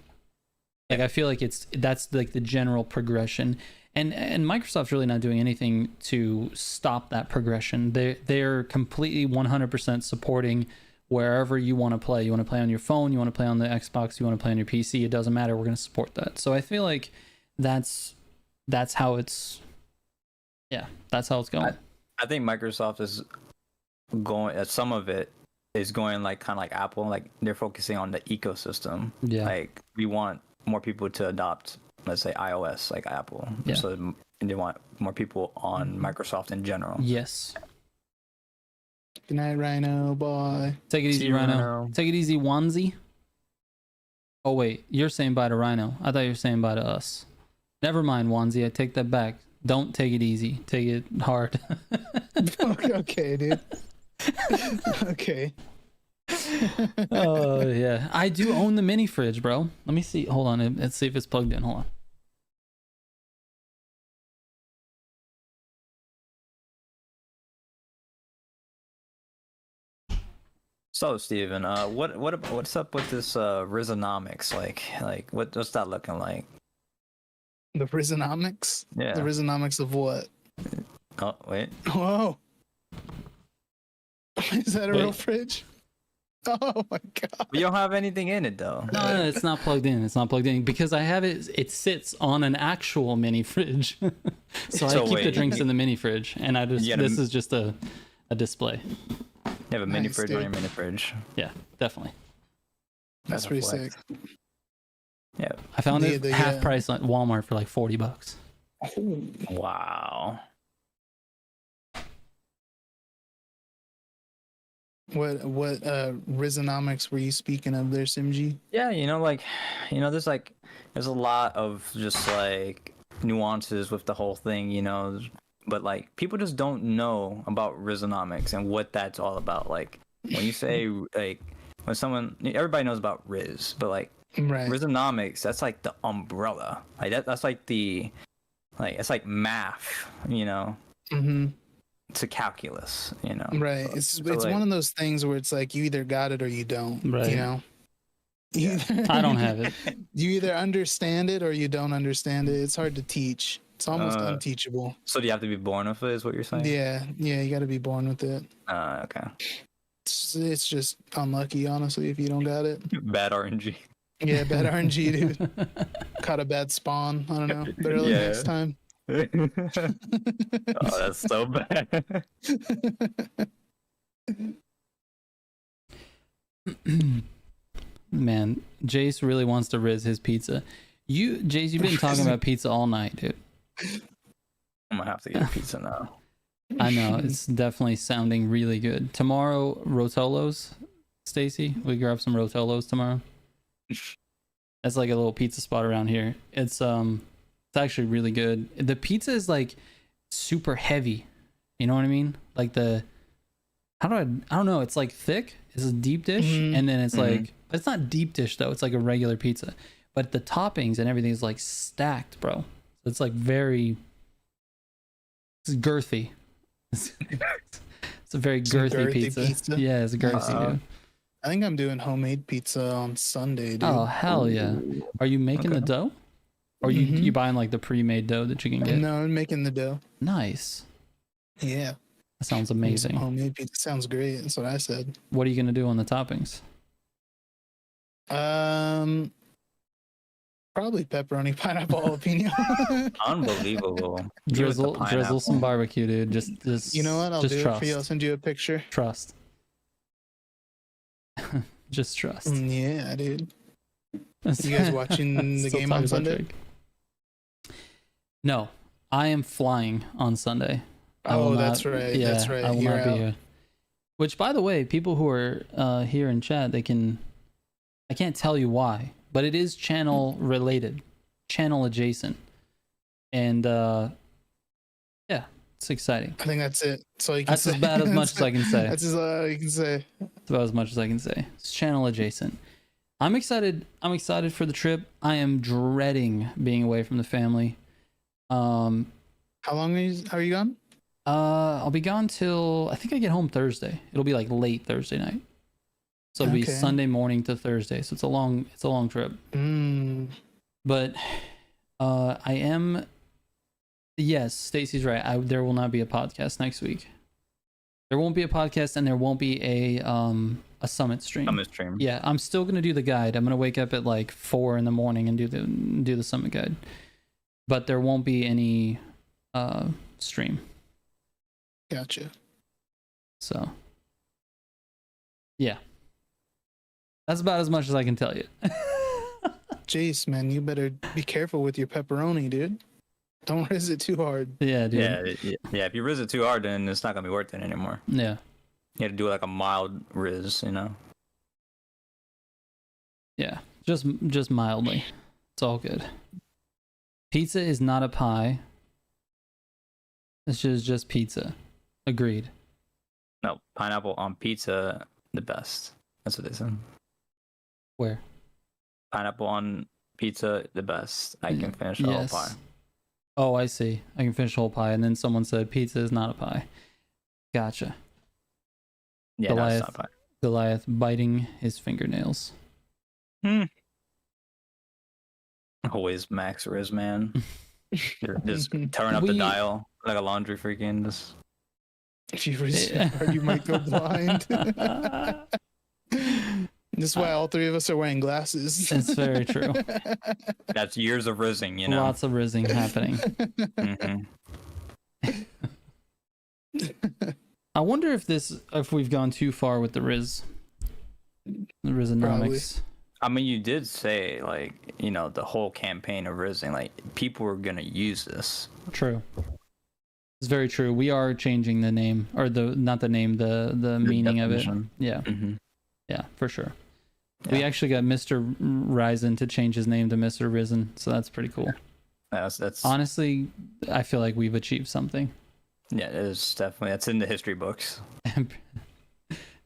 Speaker 1: Like, I feel like that's like the general progression. And Microsoft's really not doing anything to stop that progression. They're completely 100% supporting wherever you want to play. You want to play on your phone, you want to play on the Xbox, you want to play on your PC, it doesn't matter. We're going to support that. So I feel like that's how it's that's how it's going.
Speaker 2: I think Microsoft is going, some of it is going like kind of like Apple, like they're focusing on the ecosystem.
Speaker 1: Yeah.
Speaker 2: Like, we want more people to adopt, let's say, iOS like Apple.
Speaker 1: Yeah.
Speaker 2: So they want more people on Microsoft in general.
Speaker 1: Yes.
Speaker 3: Good night, Rhino. Bye.
Speaker 1: Take it
Speaker 2: See
Speaker 1: easy,
Speaker 2: you,
Speaker 1: Rhino.
Speaker 2: Rhino.
Speaker 1: Take it easy, Onesie. Oh wait, you're saying bye to Rhino. I thought you were saying bye to us. Never mind, Onesie. I take that back. Don't take it easy. Take it hard.
Speaker 3: Okay, dude. Okay.
Speaker 1: Oh yeah, I do own the mini fridge, bro. Let me see. Hold on. Let's see if it's plugged in. Hold on.
Speaker 2: So, Steven, what's up with this Rizonomics? Like what's that looking like?
Speaker 3: The Rizonomics?
Speaker 2: Yeah.
Speaker 3: The Rizonomics of what?
Speaker 2: Oh, wait.
Speaker 3: Whoa. Is that a
Speaker 1: Wait.
Speaker 3: real fridge? Oh my god.
Speaker 2: We don't have anything in it though.
Speaker 1: No, it's not plugged in. It's not plugged in because I have it. It sits on an actual mini fridge, so I
Speaker 2: So
Speaker 1: keep the
Speaker 2: wait.
Speaker 1: drinks in the mini fridge, and I just
Speaker 2: You gotta-
Speaker 1: this is just a display.
Speaker 2: You have a mini
Speaker 3: Nice,
Speaker 2: fridge on
Speaker 3: dude.
Speaker 2: your mini fridge.
Speaker 1: Yeah, definitely.
Speaker 3: That's
Speaker 2: a
Speaker 3: pretty
Speaker 2: flex.
Speaker 3: sick.
Speaker 2: Yeah.
Speaker 1: I found it
Speaker 3: The-
Speaker 1: half
Speaker 3: yeah.
Speaker 1: price at Walmart for like $40.
Speaker 2: Wow.
Speaker 3: What Rizonomics were you speaking of there, Simji?
Speaker 2: Yeah, there's a lot of just like nuances with the whole thing, but like people just don't know about Rizonomics and what that's all about. Like, when you say like when everybody knows about Riz, but like
Speaker 3: Right.
Speaker 2: Rizonomics, that's like the umbrella. Like that's like it's like math,
Speaker 3: Mm-hmm.
Speaker 2: to calculus,
Speaker 3: Right. It's
Speaker 2: So,
Speaker 3: it's
Speaker 2: like-
Speaker 3: one of those things where it's like you either got it or you don't.
Speaker 1: Right.
Speaker 3: You know.
Speaker 2: Yeah.
Speaker 1: I don't have it.
Speaker 3: You either understand it or you don't understand it. It's hard to teach. It's almost unteachable.
Speaker 2: So do you have to be born with it, is what you're saying?
Speaker 3: Yeah, you got to be born with it.
Speaker 2: Okay.
Speaker 3: It's just unlucky, honestly, if you don't got it.
Speaker 2: Bad RNG.
Speaker 3: Yeah, bad RNG, dude. Caught a bad spawn. I don't know. Better luck
Speaker 2: Yeah.
Speaker 3: next time.
Speaker 2: Oh, that's so bad.
Speaker 1: Man, Jace really wants to Riz his pizza. Jace, you've been talking about pizza all night, dude.
Speaker 2: I'm gonna have to get a pizza now.
Speaker 1: I know, it's definitely sounding really good. Tomorrow, Rotolos, Stacy. We grab some Rotolos tomorrow. That's like a little pizza spot around here. It's actually really good. The pizza is like super heavy. You know what I mean? Like I don't know, it's like thick. It's a deep dish,
Speaker 3: Mhm.
Speaker 1: and then it's
Speaker 2: Mhm.
Speaker 1: like, but it's not deep dish though. It's like a regular pizza, but the toppings and everything is like stacked, bro. It's like it's girthy. It's a very girthy pizza. Yeah, it's a girthy, dude.
Speaker 3: I think I'm doing homemade pizza on Sunday, dude.
Speaker 1: Oh hell yeah! Are you making the dough? Or you buying like the pre-made dough that you can get?
Speaker 3: No, I'm making the dough.
Speaker 1: Nice.
Speaker 3: Yeah.
Speaker 1: That sounds amazing.
Speaker 3: Homemade pizza sounds great. That's what I said.
Speaker 1: What are you gonna do on the toppings?
Speaker 3: Probably pepperoni, pineapple, jalapeno.
Speaker 2: Unbelievable.
Speaker 1: Drizzle some barbecue, dude. Just
Speaker 3: you know what? I'll do it for you. I'll send you a picture.
Speaker 1: Trust. Just trust.
Speaker 3: Yeah, dude. You guys watching the game on Sunday?
Speaker 1: No, I am flying on Sunday.
Speaker 3: That's right.
Speaker 1: Yeah,
Speaker 3: that's right.
Speaker 1: I will not be here. Which, by the way, people who are here in chat, I can't tell you why, but it is channel related, channel adjacent, and yeah, it's exciting.
Speaker 3: I think that's it. So
Speaker 1: that's as bad as much as I can say.
Speaker 3: That's all you can say.
Speaker 1: That's about as much as I can say. It's channel adjacent. I'm excited. I'm excited for the trip. I am dreading being away from the family.
Speaker 3: How long are you gone?
Speaker 1: I'll be gone till I think I get home Thursday. It'll be like late Thursday night. So it'll be Sunday morning to Thursday. So it's a long trip. But I am yes, Stacy's right. There will not be a podcast next week. There won't be a podcast and there won't be a summit stream. Yeah, I'm still gonna do the guide. I'm gonna wake up at like 4 in the morning and do the summit guide. But there won't be any stream.
Speaker 3: Gotcha.
Speaker 1: So yeah. That's about as much as I can tell you.
Speaker 3: Jace, man, you better be careful with your pepperoni, dude. Don't riz it too hard.
Speaker 1: Yeah, dude.
Speaker 2: Yeah. If you riz it too hard, then it's not gonna be worth it anymore.
Speaker 1: Yeah.
Speaker 2: You have to do like a mild riz, you know.
Speaker 1: Yeah, just mildly. It's all good. Pizza is not a pie. This is just pizza. Agreed.
Speaker 2: No, pineapple on pizza, the best. That's what they said.
Speaker 1: Where?
Speaker 2: Pineapple on pizza, the best. I can finish the whole pie.
Speaker 1: Oh, I see. I can finish the whole pie. And then someone said pizza is not a pie. Gotcha.
Speaker 2: Yeah, that's not a pie.
Speaker 1: Goliath biting his fingernails.
Speaker 2: Always Max Riz, man. Just turn up the dial like a laundry freaking. Just...
Speaker 3: If you riz hard, you might go blind. This is why all three of us are wearing glasses.
Speaker 1: It's very true.
Speaker 2: That's years of rizzing, you know.
Speaker 1: Lots of rizzing happening. I wonder if we've gone too far with the Rizonomics.
Speaker 2: I mean, you did say, like, you know, the whole campaign of rizzing, like, people were gonna use this.
Speaker 1: True. It's very true. We are changing the name, or not the name, the meaning definition of it. Yeah. Yeah, for sure. Yeah. We actually got Mr. Ryzen to change his name to Mr. Risen, so that's pretty cool.
Speaker 2: That's
Speaker 1: honestly, I feel like we've achieved something.
Speaker 2: Yeah, it is definitely. That's in the history books.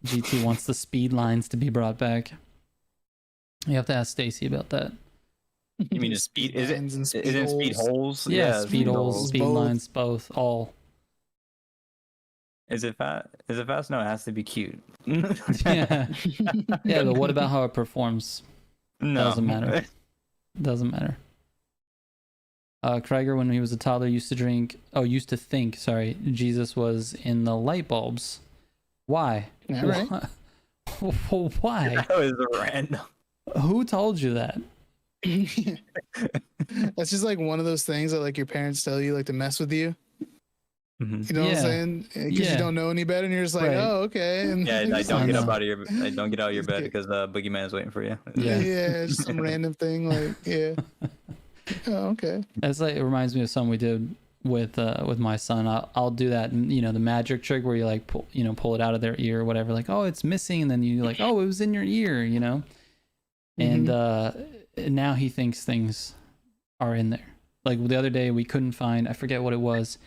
Speaker 1: GT wants the speed lines to be brought back. You have to ask Stacy about that.
Speaker 2: You mean speed? Is it speed holes?
Speaker 1: Yeah, speed holes, speed lines, both, all.
Speaker 2: Is it fast? Is it fast? No, it has to be cute.
Speaker 1: Yeah, but what about how it performs?
Speaker 2: No,
Speaker 1: doesn't matter. Doesn't matter. Krieger, when he was a toddler, used to think, Jesus was in the light bulbs. Why?
Speaker 3: Yeah, right.
Speaker 1: Why?
Speaker 2: That was random.
Speaker 1: Who told you that?
Speaker 3: That's just like one of those things that like your parents tell you like to mess with you. You know what I'm saying? Because you don't know any better, and you're just like, oh, okay. And
Speaker 2: don't get out of your bed because the boogeyman is waiting for you.
Speaker 3: Yeah, just some random thing like Oh, okay.
Speaker 1: It's like, it reminds me of something we did with my son. I'll do that, the magic trick where you like pull it out of their ear or whatever, like, oh, it's missing, and then you like, oh, it was in your ear, and now he thinks things are in there. Like the other day we couldn't find, I forget what it was,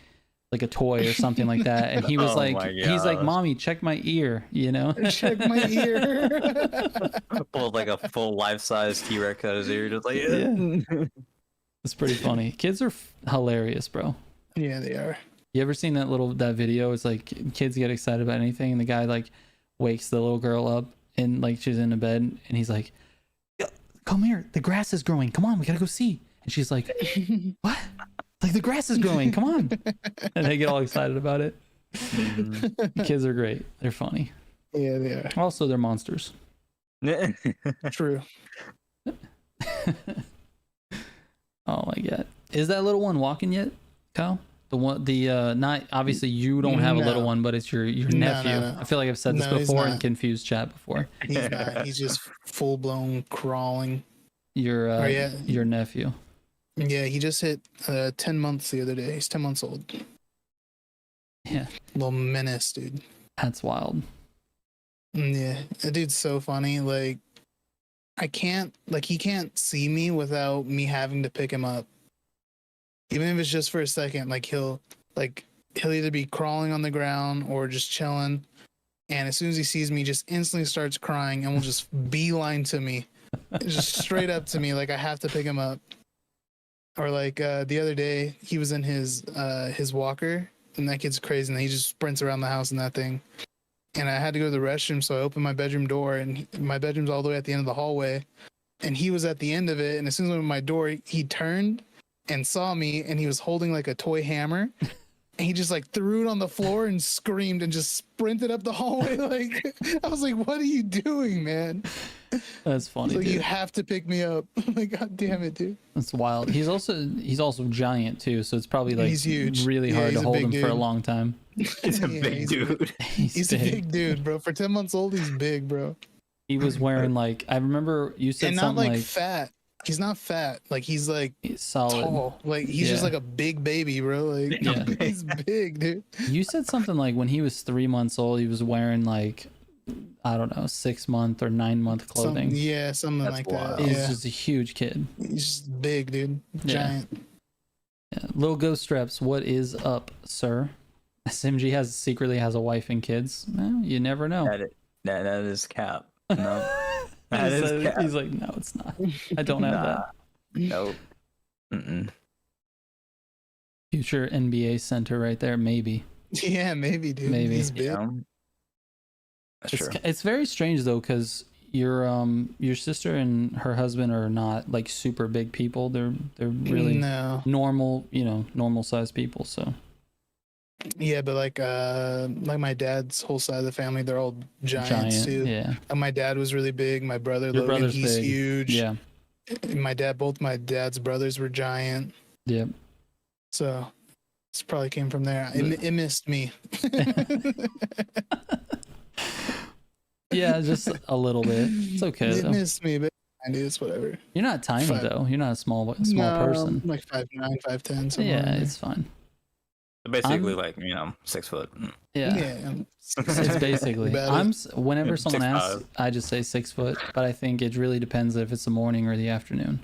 Speaker 1: like a toy or something like that, and he was
Speaker 2: Oh my
Speaker 1: he's like,
Speaker 2: gosh.
Speaker 1: "Mommy, check my ear," you know.
Speaker 3: Check my ear.
Speaker 2: Pulled like a full life-size T-Rex out of his ear, just like
Speaker 1: Yeah. It's pretty funny. Kids are hilarious, bro.
Speaker 3: Yeah, they are.
Speaker 1: You ever seen that video? It's like kids get excited about anything, and the guy like wakes the little girl up, and like she's in a bed, and he's like, "Yo, come here, the grass is growing. Come on, we gotta go see." And she's like, "What? Like the grass is growing. Come on." And they get all excited about it. The kids are great. They're funny.
Speaker 3: Yeah, they are.
Speaker 1: Also, they're monsters.
Speaker 3: True.
Speaker 1: Oh my god. Is that little one walking yet, Kyle? The one, not obviously you don't have a little
Speaker 3: No.
Speaker 1: one, but it's your
Speaker 3: No,
Speaker 1: nephew.
Speaker 3: no.
Speaker 1: I feel like I've said this
Speaker 3: No, he's
Speaker 1: before and
Speaker 3: not.
Speaker 1: confused chat before.
Speaker 3: He's not. He's just full blown crawling.
Speaker 1: Your
Speaker 3: Oh, yeah.
Speaker 1: your nephew.
Speaker 3: Yeah, he just hit 10 months the other day. He's 10 months old.
Speaker 1: Yeah,
Speaker 3: Little menace, dude.
Speaker 1: that's wild.
Speaker 3: Yeah, that dude's so funny. Like, he can't see me without me having to pick him up. Even if it's just for a second, he'll either be crawling on the ground or just chilling. And as soon as he sees me, just instantly starts crying and will just beeline to me, just straight up to me. Like I have to pick him up. Or the other day, he was in his walker, and that kid's crazy, and he just sprints around the house in that thing. And I had to go to the restroom, so I opened my bedroom door, and my bedroom's all the way at the end of the hallway, and he was at the end of it. And as soon as I opened my door, he turned and saw me, and he was holding like a toy hammer, and he just threw it on the floor and screamed and just sprinted up the hallway. I was like, "What are you doing, man?"
Speaker 1: That's funny.
Speaker 3: He's like,
Speaker 1: Dude.
Speaker 3: "You have to pick me up." I'm like, "God damn it, dude."
Speaker 1: That's wild. He's also giant too, so it's probably
Speaker 3: He's huge.
Speaker 1: really
Speaker 3: Yeah,
Speaker 1: hard
Speaker 3: he's
Speaker 1: to
Speaker 3: a
Speaker 1: hold
Speaker 3: big
Speaker 1: him for a
Speaker 3: dude.
Speaker 1: long time.
Speaker 2: He's a
Speaker 3: Yeah,
Speaker 2: big
Speaker 3: he's
Speaker 2: dude.
Speaker 3: He's a big dude, bro. For 10 months old, he's big, bro.
Speaker 1: He was wearing I remember you said
Speaker 3: And not
Speaker 1: something
Speaker 3: fat. He's not fat. He's
Speaker 1: he's solid.
Speaker 3: tall. He's just
Speaker 1: Yeah.
Speaker 3: a big baby, bro.
Speaker 1: Yeah.
Speaker 3: He's big, dude.
Speaker 1: You said something when he was 3 months old, he was wearing I don't know, 6 month or 9 month clothing.
Speaker 3: Something
Speaker 2: That's
Speaker 3: like
Speaker 2: wild.
Speaker 3: that.
Speaker 1: He's
Speaker 3: Yeah.
Speaker 1: just a huge kid.
Speaker 3: He's just big, dude.
Speaker 1: Yeah.
Speaker 3: Giant.
Speaker 1: Yeah. Little Ghost Straps, what is up, sir? SMG secretly has a wife and kids. Well, you never know.
Speaker 2: That is cap. No, that is cap.
Speaker 1: He's like, no, it's not. I don't have that.
Speaker 2: Nope.
Speaker 1: Future NBA center right there, maybe.
Speaker 3: Yeah, maybe, dude.
Speaker 1: Maybe.
Speaker 3: He's big.
Speaker 2: Yeah. That's true.
Speaker 1: It's very strange though, because your sister and her husband are not super big people. They're really
Speaker 3: No.
Speaker 1: normal, normal sized people. So
Speaker 3: Yeah, but my dad's whole side of the family, they're all giants too.
Speaker 1: yeah.
Speaker 3: And my dad was really big. My brother
Speaker 1: Your
Speaker 3: Logan,
Speaker 1: brother's
Speaker 3: he's
Speaker 1: big.
Speaker 3: huge.
Speaker 1: Yeah.
Speaker 3: And both my dad's brothers were giant.
Speaker 1: Yep.
Speaker 3: So this probably came from there. It missed me.
Speaker 1: Yeah, just a little bit. It's okay
Speaker 3: It
Speaker 1: though.
Speaker 3: missed me, but I do. It's whatever.
Speaker 1: You're not tiny
Speaker 3: Fine.
Speaker 1: though. You're not a small
Speaker 3: No,
Speaker 1: person.
Speaker 3: I'm 5'9", 5'10". somewhere
Speaker 1: Yeah,
Speaker 3: in there.
Speaker 1: it's fine.
Speaker 2: Basically, 6 foot.
Speaker 1: Yeah.
Speaker 3: Yeah.
Speaker 1: It's basically
Speaker 3: About
Speaker 1: whenever
Speaker 2: Yeah,
Speaker 1: someone asks,
Speaker 2: 6'5".
Speaker 1: I just say 6 foot, but I think it really depends if it's the morning or the afternoon.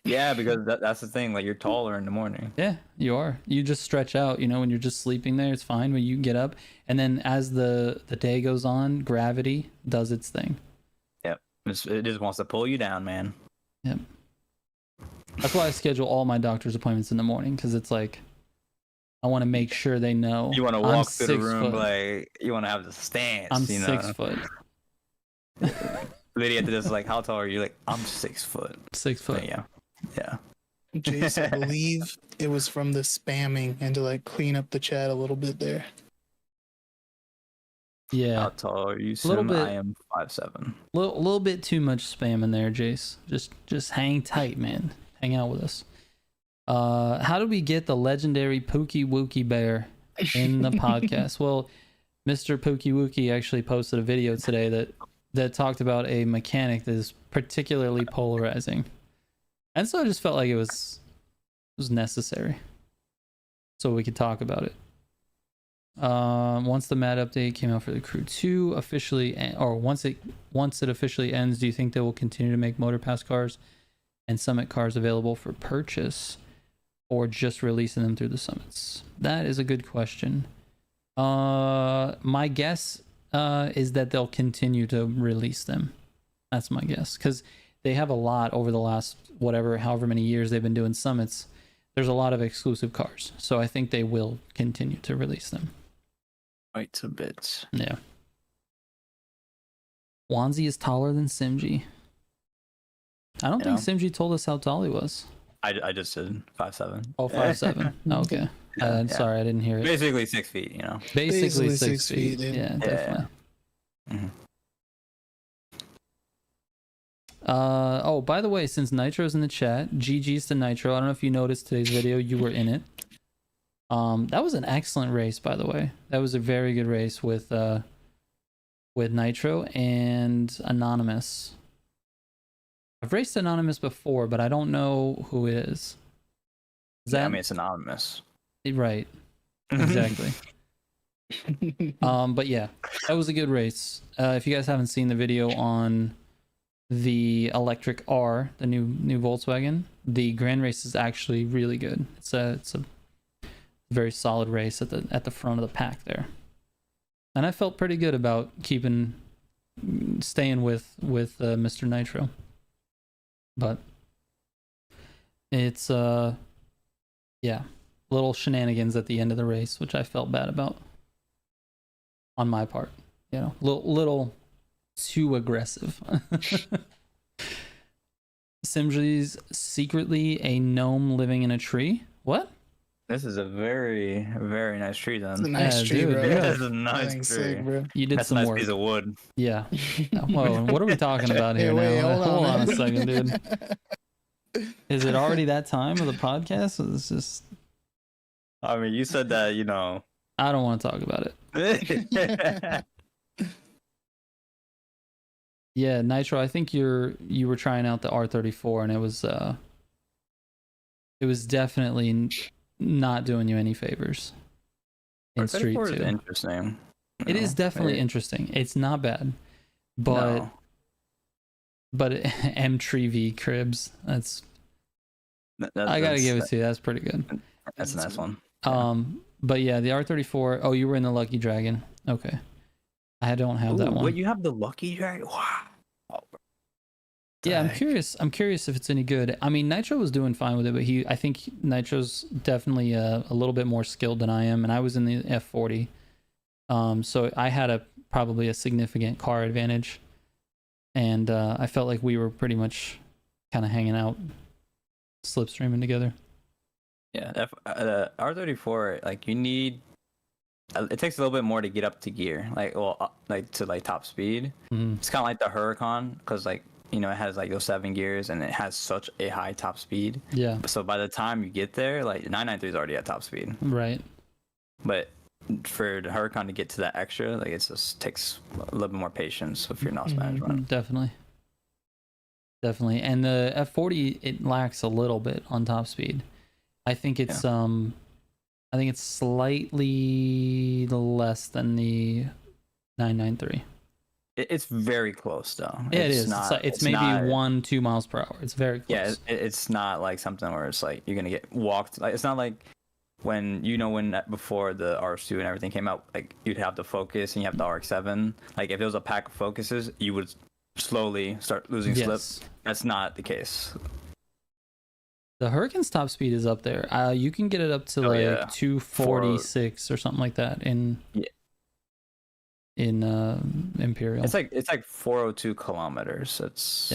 Speaker 2: Yeah, because that's the thing. You're taller in the morning.
Speaker 1: Yeah, you are. You just stretch out, when you're just sleeping there, it's fine when you get up. And then as the day goes on, gravity does its thing.
Speaker 2: Yep. It just wants to pull you down, man.
Speaker 1: Yep. That's why I schedule all my doctor's appointments in the morning, because it's I want to make sure they know.
Speaker 2: You want to
Speaker 1: I'm
Speaker 2: walk through the
Speaker 1: 6
Speaker 2: room
Speaker 1: foot.
Speaker 2: you want to have the stance.
Speaker 1: I'm
Speaker 2: you know?
Speaker 1: 6 foot.
Speaker 2: Lydia at this how tall are you? I'm 6 foot.
Speaker 1: 6 foot.
Speaker 2: But yeah. Yeah.
Speaker 3: Jace, I believe it was from the spamming and to clean up the chat a little bit there.
Speaker 1: Yeah.
Speaker 2: How tall are you,
Speaker 1: Little
Speaker 2: Sim?
Speaker 1: bit.
Speaker 2: I am 5'7".
Speaker 1: Little bit too much spam in there, Jace. Just hang tight, man. Hang out with us. How do we get the legendary Pookie Wookie Bear in the podcast? Well, Mr. Pookie Wookie actually posted a video today that talked about a mechanic that is particularly polarizing. And so I just felt like it was necessary. So we could talk about it. Once the Mad update came out for the Crew 2 officially, or once it officially ends, do you think they will continue to make Motor Pass cars and Summit cars available for purchase? or just releasing them through the summits? That is a good question. My guess is that they'll continue to release them. That's my guess, because they have a lot over the last however many years they've been doing summits. There's a lot of exclusive cars, so I think they will continue to release them.
Speaker 2: Quite a bit.
Speaker 1: Yeah. Wanzi is taller than Simji. I don't think Simji told us how tall he was.
Speaker 2: I just did 5'7".
Speaker 1: Oh, 5'7". Okay.
Speaker 2: Yeah.
Speaker 1: Sorry, I didn't hear it.
Speaker 2: Basically 6 feet, you know.
Speaker 1: Basically 6 feet.
Speaker 3: dude.
Speaker 1: Yeah, definitely.
Speaker 2: Mm-hmm.
Speaker 1: Oh, by the way, since Nitro's in the chat, GG's to Nitro. I don't know if you noticed today's video. You were in it. That was an excellent race, by the way. That was a very good race with Nitro and Anonymous. I've raced Anonymous before, but I don't know who it is.
Speaker 2: I mean, it's Anonymous.
Speaker 1: Right. Exactly. But yeah, that was a good race. If you guys haven't seen the video on the electric R, the new Volkswagen, the grand race is actually really good. It's a very solid race at the front of the pack there, and I felt pretty good about staying with Mr. Nitro. But it's yeah, little shenanigans at the end of the race, which I felt bad about on my part. You know, little too aggressive. Simji's secretly a gnome living in a tree. What?
Speaker 2: This is a very, very nice tree, then.
Speaker 3: It's a nice tree,
Speaker 1: dude,
Speaker 3: bro.
Speaker 1: yeah.
Speaker 2: That's a nice tree.
Speaker 3: Sick, bro.
Speaker 1: You did
Speaker 2: That's a
Speaker 1: some
Speaker 2: nice
Speaker 1: work.
Speaker 2: piece of wood.
Speaker 1: Yeah. Whoa, what are we talking about here
Speaker 3: Hey, wait,
Speaker 1: now?
Speaker 3: hold on,
Speaker 1: a
Speaker 3: man.
Speaker 1: second, dude. Is it already that time of the podcast? It's just,
Speaker 2: I mean, you said that, you know.
Speaker 1: I don't want to talk about it. Yeah, Nitro, I think you were trying out the R34, and it was definitely not doing you any favors in Street 2.
Speaker 2: Is interesting.
Speaker 1: It is definitely interesting. It's not bad, but M3V cribs. I gotta give it to you. That's pretty good.
Speaker 2: That's a nice one.
Speaker 1: But yeah, the R34. Oh, you were in the Lucky Dragon. Okay, I don't have that one.
Speaker 2: Wait, you have the Lucky Dragon? Wow.
Speaker 1: Yeah, I'm curious. I'm curious if it's any good. I mean, Nitro was doing fine with it, but I think Nitro's definitely a little bit more skilled than I am, and I was in the F40, so I had probably a significant car advantage, and I felt like we were pretty much kind of hanging out, slipstreaming together.
Speaker 2: Yeah, R34, like you need. It takes a little bit more to get up to gear, to top speed.
Speaker 1: Mm-hmm.
Speaker 2: It's kind of like the Huracan, because it has like those 7 gears and it has such a high top speed.
Speaker 1: Yeah.
Speaker 2: So by the time you get there, like 993 is already at top speed.
Speaker 1: Right.
Speaker 2: But for the Huracan to get to that extra, like it just takes a little bit more patience with your NOS management.
Speaker 1: Definitely. And the F40, it lacks a little bit on top speed. I think it's slightly less than the 993.
Speaker 2: It's very close though.
Speaker 1: Yeah, it is. It's maybe 1-2 miles per hour. It's very close.
Speaker 2: Yeah, it's not like something where it's like you're gonna get walked. Like it's not like when before the RS2 and everything came out, like you'd have the Focus and you have the RX-7. Like if there was a pack of Focuses, you would slowly start losing slip. That's not the case.
Speaker 1: The Huracan's top speed is up there. You can get it up to 246 or something like that in Imperial.
Speaker 2: It's like 402 kilometers. It's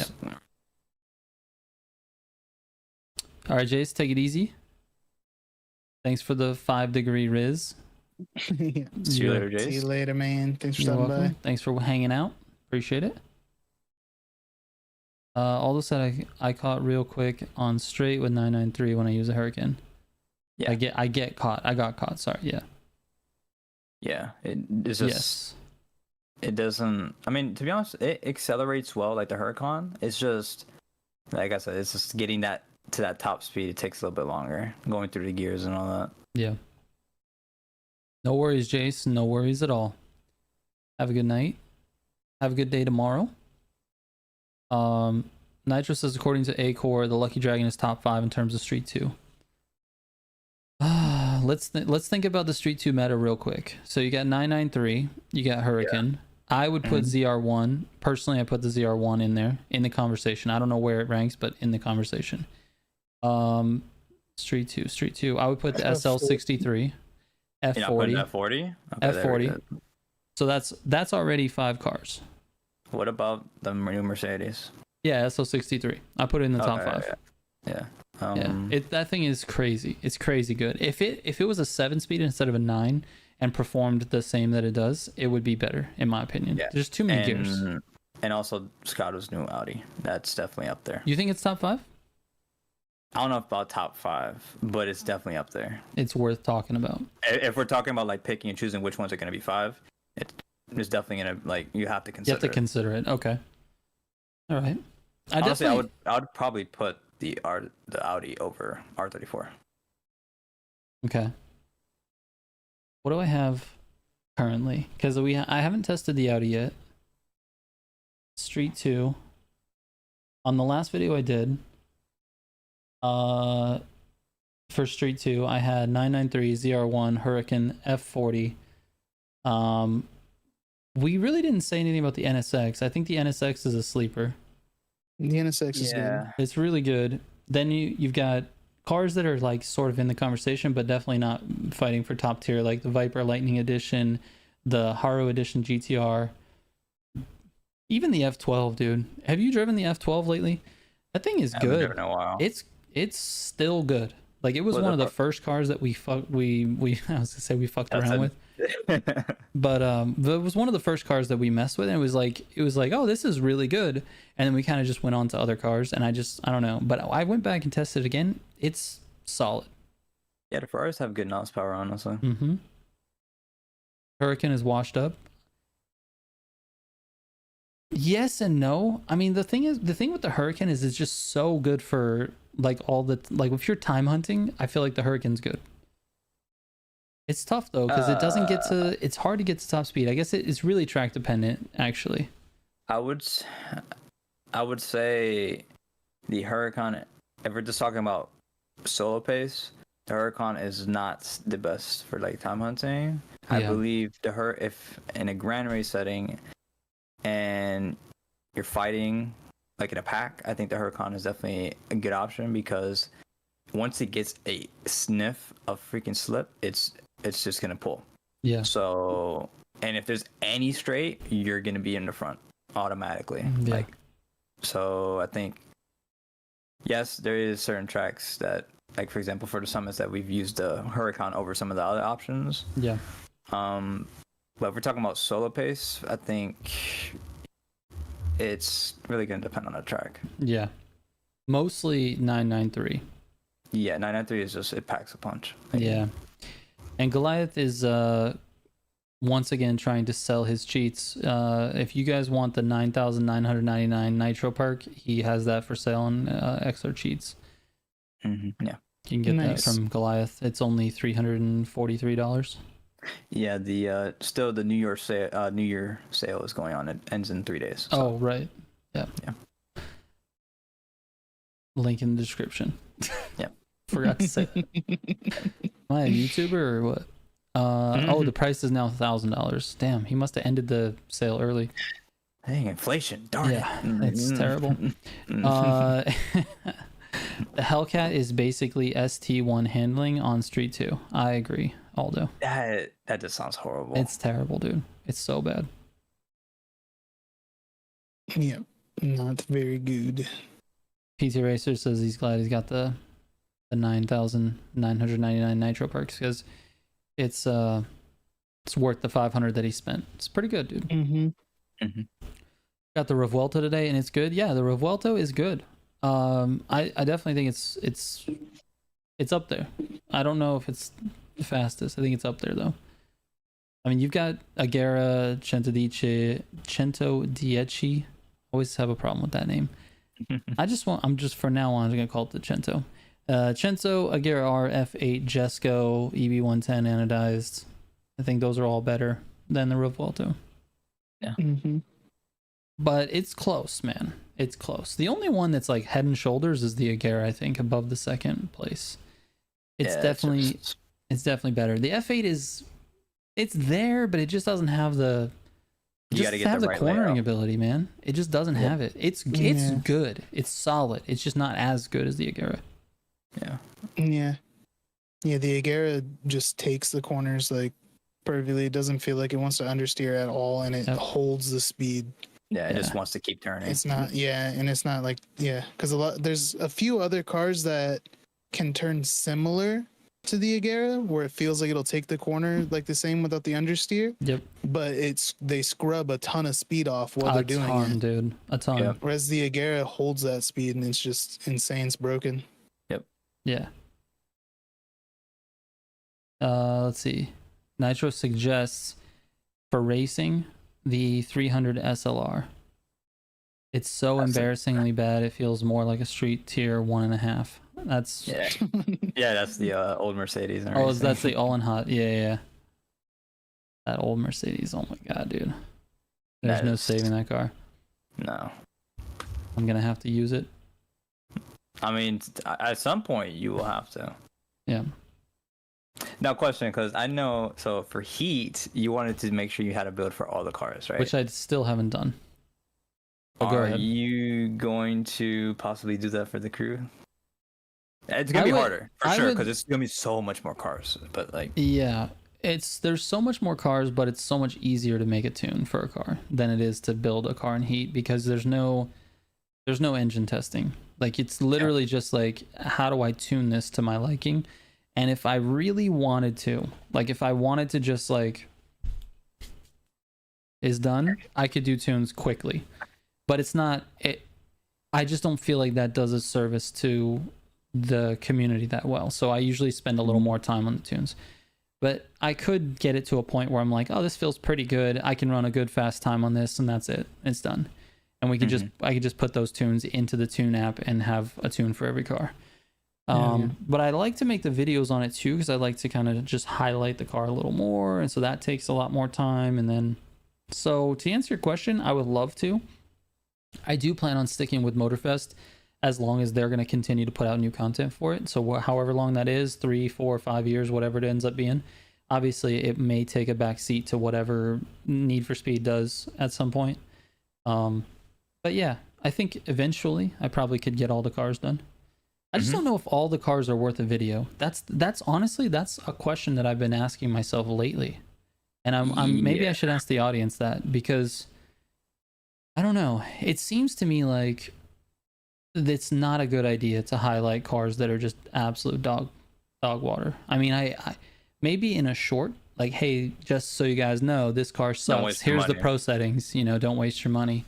Speaker 1: All right, Jace, take it easy. Thanks for the 5-degree Riz.
Speaker 3: See
Speaker 2: you later, Jace.
Speaker 3: See you later, man. Thanks for
Speaker 1: You're
Speaker 3: stopping
Speaker 1: welcome.
Speaker 3: by.
Speaker 1: Thanks for hanging out. Appreciate it. Aldo said I caught real quick on straight with 993 when I use a Huracan.
Speaker 2: Yeah.
Speaker 1: I get caught. I got caught. Sorry. Yeah.
Speaker 2: Yeah. It's just it doesn't. I mean, to be honest, it accelerates well like the Huracan. It's just like I said, it's just getting that to that top speed. It takes a little bit longer going through the gears and all that.
Speaker 1: Yeah. No worries, Jace. No worries at all. Have a good night. Have a good day tomorrow. Nitro says according to Acore, the Lucky Dragon is top 5 in terms of Street 2. let's think about the Street 2 meta real quick. So you got 993, you got Hurricane. I would put ZR1. Personally, I put the ZR1 in there in the conversation. I don't know where it ranks, but in the conversation. Street 2. I would put the SL63, F40,
Speaker 2: F40,
Speaker 1: F40. So that's already 5 cars.
Speaker 2: What about the new Mercedes?
Speaker 1: Yeah, SL63. I put it in the top 5.
Speaker 2: Yeah.
Speaker 1: That thing is crazy. It's crazy good. If it was a 7-speed instead of a 9 and performed the same that it does, it would be better in my opinion.
Speaker 2: Yeah.
Speaker 1: There's too many gears.
Speaker 2: And also Scotto's new Audi. That's definitely up there.
Speaker 1: You think it's top 5?
Speaker 2: I don't know about top 5, but it's definitely up there.
Speaker 1: It's worth talking about.
Speaker 2: If we're talking about like picking and choosing which ones are going to be 5, it's definitely going to like you have to consider.
Speaker 1: You have to consider it. Okay. All right.
Speaker 2: Honestly, I would probably put the Audi over R34.
Speaker 1: Okay. What do I have currently? Because I haven't tested the Audi yet. Street 2. On the last video I did, for Street 2, I had 993, ZR1, Hurricane, F40. We really didn't say anything about the NSX. I think the NSX is a sleeper.
Speaker 3: The NSX is good.
Speaker 1: It's really good. Then you've got cars that are like sort of in the conversation, but definitely not fighting for top tier, like the Viper Lightning Edition, the Haru Edition GTR, even the F12, dude. Have you driven the F12 lately? That thing is good.
Speaker 2: Driven in a while.
Speaker 1: It's still good. Like it was one of the first cars that we I was gonna say we fucked around with. But it was one of the first cars that we messed with, and it was like, oh, this is really good. And then we kind of just went on to other cars, and I don't know. But I went back and tested it again. It's solid.
Speaker 2: Yeah, the Ferraris have good NOS power, honestly.
Speaker 1: Hurricane is washed up. Yes and no. I mean, the thing with the Hurricane is it's just so good for like if you're time hunting, I feel like the Hurricane's good. It's tough though because it doesn't get to. It's hard to get to top speed. I guess it's really track dependent, actually.
Speaker 2: I would say the Huracan. If we're just talking about solo pace, the Huracan is not the best for like time hunting. I believe if in a grand race setting, and you're fighting like in a pack, I think the Huracan is definitely a good option because once it gets a sniff of freaking slip, it's just gonna pull. Yeah. So, and if there's any straight, you're gonna be in the front automatically. Yeah. Like, so I think yes, there is certain tracks that, like for example, for the summits that we've used the Huracan over some of the other options. Yeah. But if we're talking about solo pace, I think it's really gonna depend on the track.
Speaker 1: Yeah. Mostly 993.
Speaker 2: Yeah, 993 is just, it packs a punch.
Speaker 1: Yeah. And Goliath is once again trying to sell his cheats. If you guys want the 9,999 Nitro perk, he has that for sale on XR Cheats. Yeah. You can get that from Goliath. It's only $343.
Speaker 2: Yeah, the still the New Year sale is going on. It ends in 3 days. So.
Speaker 1: Oh, right. Yeah. Yeah. Link in the description.
Speaker 2: Yeah.
Speaker 1: Forgot to say that. Am I a YouTuber or what? Oh, the price is now $1,000. Damn, he must have ended the sale early.
Speaker 2: Dang, inflation. Darn it.
Speaker 1: It's terrible. The Hellcat is basically ST1 handling on Street 2. I agree, Aldo.
Speaker 2: That just sounds horrible.
Speaker 1: It's terrible, dude. It's so bad.
Speaker 3: Yeah, not very good.
Speaker 1: PT Racer says he's glad he's got the 9,999 Nitro perks because it's worth the 500 that he spent. It's pretty good, dude. Got the Revuelto today and it's good. Yeah, the Revuelto is good. I definitely think it's up there. I don't know if it's the fastest. I think it's up there though. I mean, you've got Agera, Cento Dieci. Always have a problem with that name. For now on, I'm gonna call it the Cento. Cento, Agera R, F8, Jesco, EB110 anodized. I think those are all better than the Revuelto. Yeah. But it's close, man. It's close. The only one that's like head and shoulders is the Agera, I think, above the second place. It's definitely It's definitely better. The F8 it's there, but it just doesn't have the
Speaker 2: You
Speaker 1: just
Speaker 2: gotta get
Speaker 1: have
Speaker 2: the
Speaker 1: the
Speaker 2: right
Speaker 1: cornering
Speaker 2: layout.
Speaker 1: ability, man. It just doesn't have it. It's
Speaker 3: Yeah.
Speaker 1: good. It's solid. It's just not as good as the Agera.
Speaker 2: Yeah.
Speaker 3: Yeah. Yeah, the Agera just takes the corners like perfectly. It doesn't feel like it wants to understeer at all, and it
Speaker 1: Yep.
Speaker 3: holds the speed.
Speaker 2: Yeah, it
Speaker 1: Yeah.
Speaker 2: just wants to keep turning.
Speaker 3: It's not, yeah, and it's not like, yeah, because there's a few other cars that can turn similar to the Agera, where it feels like it'll take the corner like the same without the understeer,
Speaker 1: Yep.
Speaker 3: but they scrub a ton of speed off while
Speaker 1: A
Speaker 3: they're doing
Speaker 1: ton,
Speaker 3: it.
Speaker 1: dude. A ton.
Speaker 2: Yep.
Speaker 3: Whereas the Agera holds that speed, and it's just insane. It's broken.
Speaker 1: Yeah. Let's see. Nitro suggests for racing the 300 SLR. It's so embarrassingly bad. It feels more like a street tier 1.5. That's
Speaker 2: Yeah. Yeah, that's the old Mercedes. and
Speaker 1: oh,
Speaker 2: everything.
Speaker 1: that's the all in hot. Yeah. That old Mercedes. Oh my god, dude. There's
Speaker 2: That
Speaker 1: no
Speaker 2: is-
Speaker 1: saving that car.
Speaker 2: No.
Speaker 1: I'm gonna have to use it.
Speaker 2: I mean, at some point you will have to.
Speaker 1: Yeah.
Speaker 2: Now, question, because I know, so for heat, you wanted to make sure you had a build for all the cars, right?
Speaker 1: Which I still haven't done. But go
Speaker 2: Are
Speaker 1: ahead.
Speaker 2: you going to possibly do that for the crew? It's gonna
Speaker 1: I
Speaker 2: be
Speaker 1: would-
Speaker 2: harder for
Speaker 1: I
Speaker 2: sure,
Speaker 1: would-
Speaker 2: because it's gonna be so much more cars. But like,
Speaker 1: Yeah. There's so much more cars, but it's so much easier to make a tune for a car than it is to build a car in heat, because there's no engine testing. Like, it's literally just like, how do I tune this to my liking? And if I really wanted to, like, if I wanted to just like is done, I could do tunes quickly. But it's not I just don't feel like that does a service to the community that well. So I usually spend a little more time on the tunes. But I could get it to a point where I'm like, oh, this feels pretty good. I can run a good fast time on this, and that's it. It's done. And we can I could just put those tunes into the tune app and have a tune for every car. But I like to make the videos on it too, because I like to kind of just highlight the car a little more, and so that takes a lot more time. And then, so to answer your question, I would love to. I do plan on sticking with MOTORFEST as long as they're going to continue to put out new content for it. So however long that is, 3, 4, 5 years, whatever it ends up being. Obviously, it may take a back seat to whatever Need for Speed does at some point. But yeah, I think eventually I probably could get all the cars done. I just don't know if all the cars are worth a video. That's honestly, that's a question that I've been asking myself lately. And I'm maybe I should ask the audience that, because I don't know. It seems to me like it's not a good idea to highlight cars that are just absolute dog water. I mean, I maybe in a short, like, hey, just so you guys know, this car sucks.
Speaker 2: waste your
Speaker 1: Here's the
Speaker 2: money.
Speaker 1: pro settings. Don't waste your money.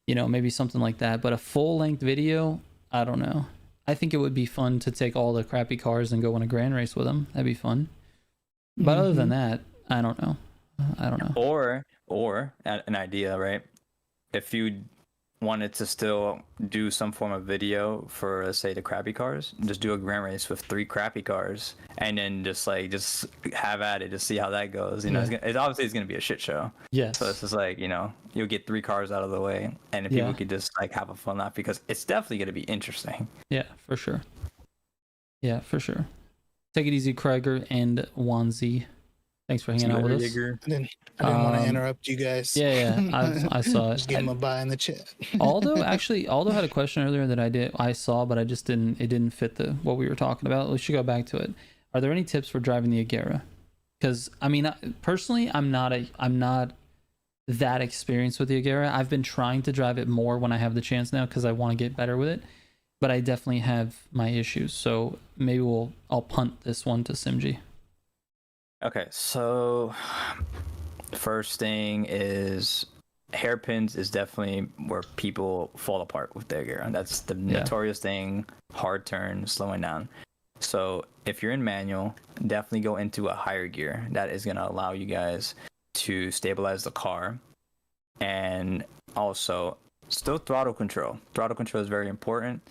Speaker 1: Maybe something like that. But a full length video, I don't know. I think it would be fun to take all the crappy cars and go in a grand race with them. That'd be fun. But other than that, I don't know.
Speaker 2: Or an idea, right? If you wanted to still do some form of video for, let's say, the crappy cars, just do a grand race with 3 crappy cars, and then just have at it, just see how that goes. It's obviously it's gonna be a shit show.
Speaker 1: Yes.
Speaker 2: So it's just like, you'll get 3 cars out of the way, and if people could just like have a fun laugh, because it's definitely gonna be interesting.
Speaker 1: Yeah, for sure. Yeah, for sure. Take it easy, Krieger and Wanzi. Thanks for hanging out with us.
Speaker 3: I didn't want to interrupt you guys.
Speaker 1: Yeah, I saw it.
Speaker 3: Just give him a bye in the chat.
Speaker 1: Aldo had a question earlier that I saw, but it didn't fit what we were talking about. We should go back to it. Are there any tips for driving the Agera? Because I mean, personally, I'm not that experienced with the Agera. I've been trying to drive it more when I have the chance now, because I want to get better with it. But I definitely have my issues. So maybe I'll punt this one to Simji.
Speaker 2: Okay, so first thing is hairpins is definitely where people fall apart with their gear. That's the notorious thing. Hard turn, slowing down. So if you're in manual, definitely go into a higher gear. That is going to allow you guys to stabilize the car, and also still throttle control. Throttle control is very important.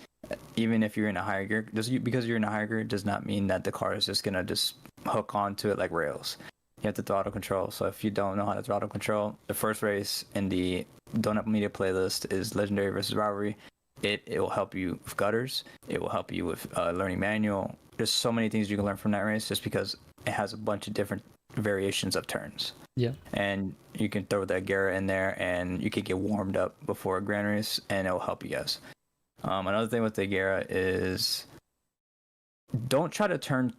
Speaker 2: Even if you're in a higher gear, because you're in a higher gear does not mean that the car is just going to just hook onto it like rails. You have to throttle control. So if you don't know how to throttle control, the first race in the Donut Media playlist is Legendary versus Rivalry. It will help you with gutters. It will help you with learning manual. There's so many things you can learn from that race, just because it has a bunch of different variations of turns.
Speaker 1: Yeah.
Speaker 2: And you can throw the Agera in there, and you can get warmed up before a grand race, and it will help you guys. Another thing with the Agera is don't try to turn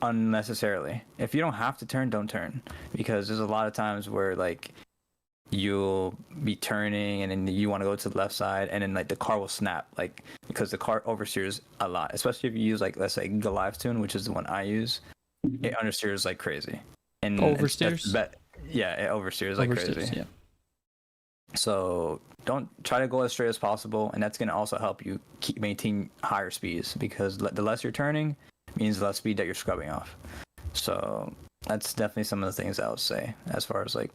Speaker 2: unnecessarily. If you don't have to turn, don't turn, because there's a lot of times where like you'll be turning and then you want to go to the left side, and then like the car will snap, like because the car oversteers a lot, especially if you use like, let's say, Goliath tune, which is the one I use. It understeers like crazy. And
Speaker 1: Oversteers?
Speaker 2: Yeah, it oversteers like crazy.
Speaker 1: Yeah.
Speaker 2: So don't try to go as straight as possible, and that's going to also help you maintain higher speeds, because the less you're turning means the less speed that you're scrubbing off. So that's definitely some of the things I would say as far as like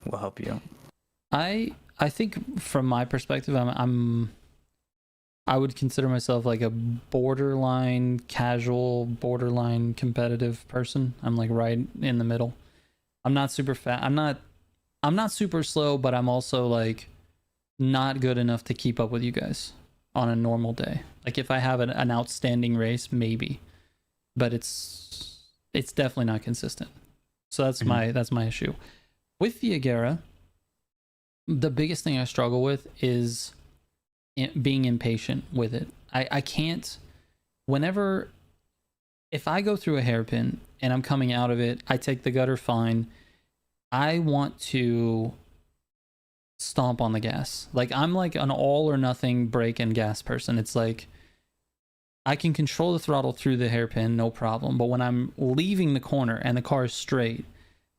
Speaker 2: will help you.
Speaker 1: I think from my perspective, I would consider myself like a borderline casual, borderline competitive person. I'm like right in the middle. I'm not super fast. I'm not super slow, but I'm also like not good enough to keep up with you guys on a normal day. Like if I have an outstanding race, maybe, but it's definitely not consistent. So that's my issue with the Agera. The biggest thing I struggle with is being impatient with it. I can't, if I go through a hairpin and I'm coming out of it, I take the gutter fine. I want to stomp on the gas. Like I'm like an all or nothing brake and gas person. It's like I can control the throttle through the hairpin, no problem. But when I'm leaving the corner and the car is straight,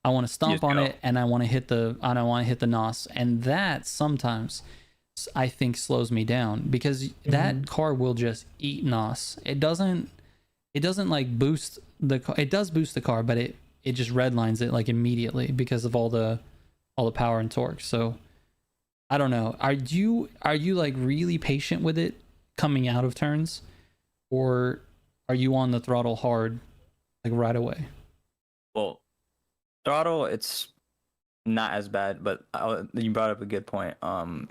Speaker 1: I want to stomp on it, and I want to hit the NOS, and that sometimes I think slows me down, because that car will just eat NOS. It doesn't like boost the car. It does boost the car, but it just redlines it like immediately because of all the power and torque. So I don't know. Are you like really patient with it coming out of turns, or are you on the throttle hard like right away?
Speaker 2: Well, throttle, it's not as bad, but you brought up a good point.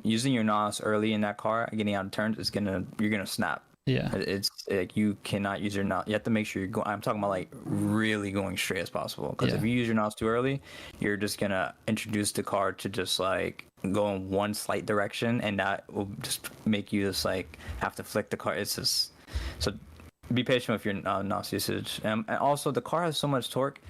Speaker 2: Using your NOS early in that car, getting out of turns, you're gonna snap.
Speaker 1: Yeah,
Speaker 2: it's like you cannot use your NOS. You have to make sure you're going. I'm talking about like really going straight as possible, because if you use your NOS too early, you're just gonna introduce the car to just like go in one slight direction, and that will just make you just like have to flick the car. It's just, so be patient with your NOS usage. And also, the car has so much torque.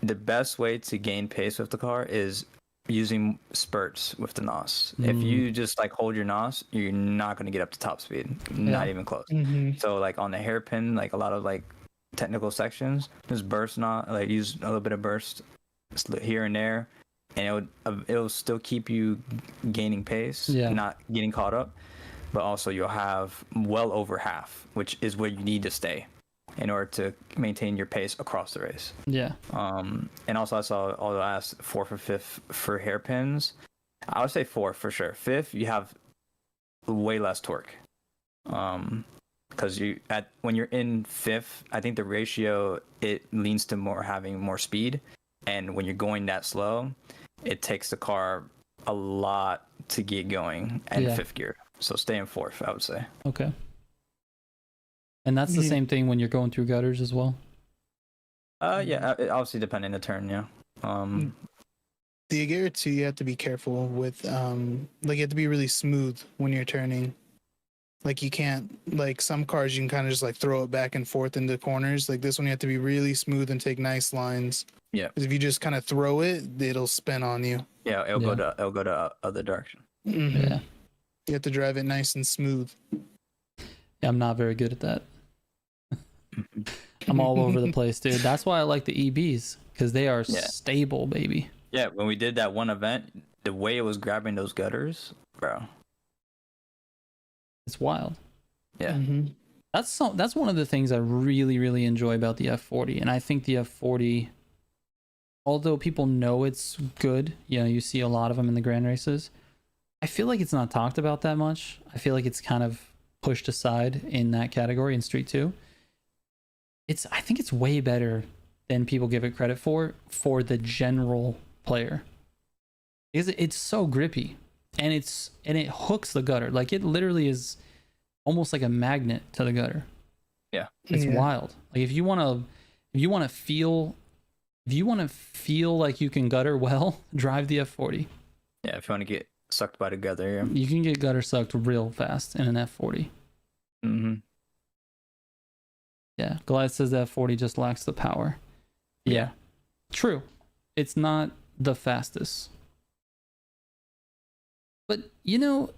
Speaker 2: The best way to gain pace with the car is using spurts with the NOS. If you just like hold your NOS, you're not going to get up to top speed, not even close. So like on the hairpin, like a lot of like technical sections, just burst NOS, like use a little bit of burst here and there, and it'll still keep you gaining pace, not getting caught up, but also you'll have well over half, which is where you need to stay in order to maintain your pace across the race.
Speaker 1: Yeah.
Speaker 2: And also I saw asked 4th or 5th for hairpins. I would say 4th for sure. 5th, you have way less torque. Because when you're in 5th, I think the ratio, it leans to having more speed, and when you're going that slow, it takes the car a lot to get going in 5th gear. So stay in 4th, I would say.
Speaker 1: Okay. And that's the same thing when you're going through gutters as well?
Speaker 2: Yeah, obviously depending on the turn, yeah.
Speaker 3: The Agera too, you have to be careful with, like you have to be really smooth when you're turning. Like you can't, like some cars you can kind of just like throw it back and forth into corners. Like this one you have to be really smooth and take nice lines.
Speaker 2: Yeah.
Speaker 3: Because if you just kind of throw it, it'll spin on you.
Speaker 2: Yeah, it'll go to other direction.
Speaker 1: Yeah.
Speaker 3: You have to drive it nice and smooth.
Speaker 1: Yeah, I'm not very good at that. I'm all over the place, dude. That's why I like the EBs, because they are stable, baby.
Speaker 2: Yeah, when we did that one event, the way it was grabbing those gutters, bro.
Speaker 1: It's wild.
Speaker 2: Yeah.
Speaker 1: That's one of the things I really, really enjoy about the F40. And I think the F40, although people know it's good, you see a lot of them in the grand races, I feel like it's not talked about that much. I feel like it's kind of pushed aside in that category in Street 2. I think it's way better than people give it credit for the general player. It's so grippy, and it hooks the gutter. Like it literally is almost like a magnet to the gutter.
Speaker 2: Yeah.
Speaker 1: It's wild. Like if you want to If you want to feel like you can gutter well, drive the F40.
Speaker 2: Yeah, if you want to get sucked by the gutter,
Speaker 1: You can get gutter sucked real fast in an F40.
Speaker 2: Mm-hmm.
Speaker 1: Yeah, Goliath says the F40 just lacks the power. Yeah, true. It's not the fastest. But, you know,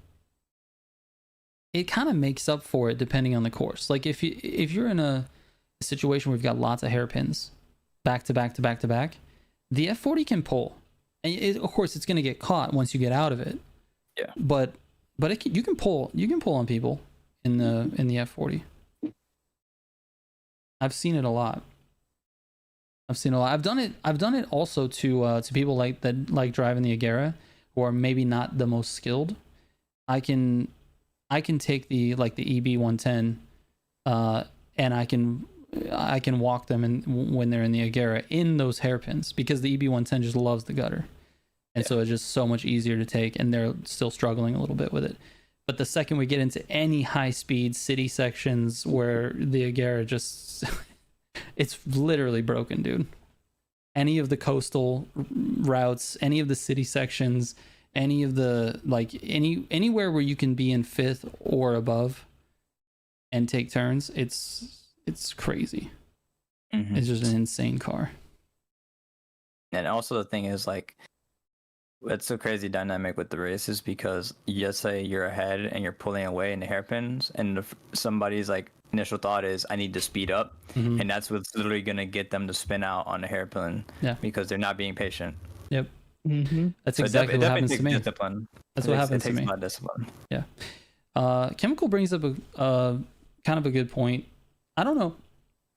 Speaker 1: it kind of makes up for it depending on the course. Like if you're in a situation where you've got lots of hairpins back to back to back to back, the F40 can pull. And of course it's going to get caught once you get out of it.
Speaker 2: Yeah.
Speaker 1: But you can pull on people in the F40. I've seen it a lot. I've done it also to people like driving the Agera who are maybe not the most skilled. I can take the EB 110 and I can walk them when they're in the Agera in those hairpins, because the EB 110 just loves the gutter. And so it's just so much easier to take, and they're still struggling a little bit with it. But the second we get into any high speed city sections where the Agera just it's literally broken, dude. Any of the coastal routes, any of the city sections, any of the anywhere where you can be in fifth or above and take turns, it's crazy.
Speaker 2: Mm-hmm.
Speaker 1: It's just an insane car.
Speaker 2: And also the thing is, like, it's a crazy dynamic with the races, because just say you're ahead and you're pulling away in the hairpins, and somebody's like initial thought is I need to speed up, and that's what's literally gonna get them to spin out on the hairpin.
Speaker 1: Yeah,
Speaker 2: because they're not being patient.
Speaker 1: Yep.
Speaker 3: Mm-hmm.
Speaker 1: That's exactly what happens to me.
Speaker 2: Discipline.
Speaker 1: That's what happens to me.
Speaker 2: It takes a lot of discipline.
Speaker 1: Yeah. Chemical brings up a kind of a good point. I don't know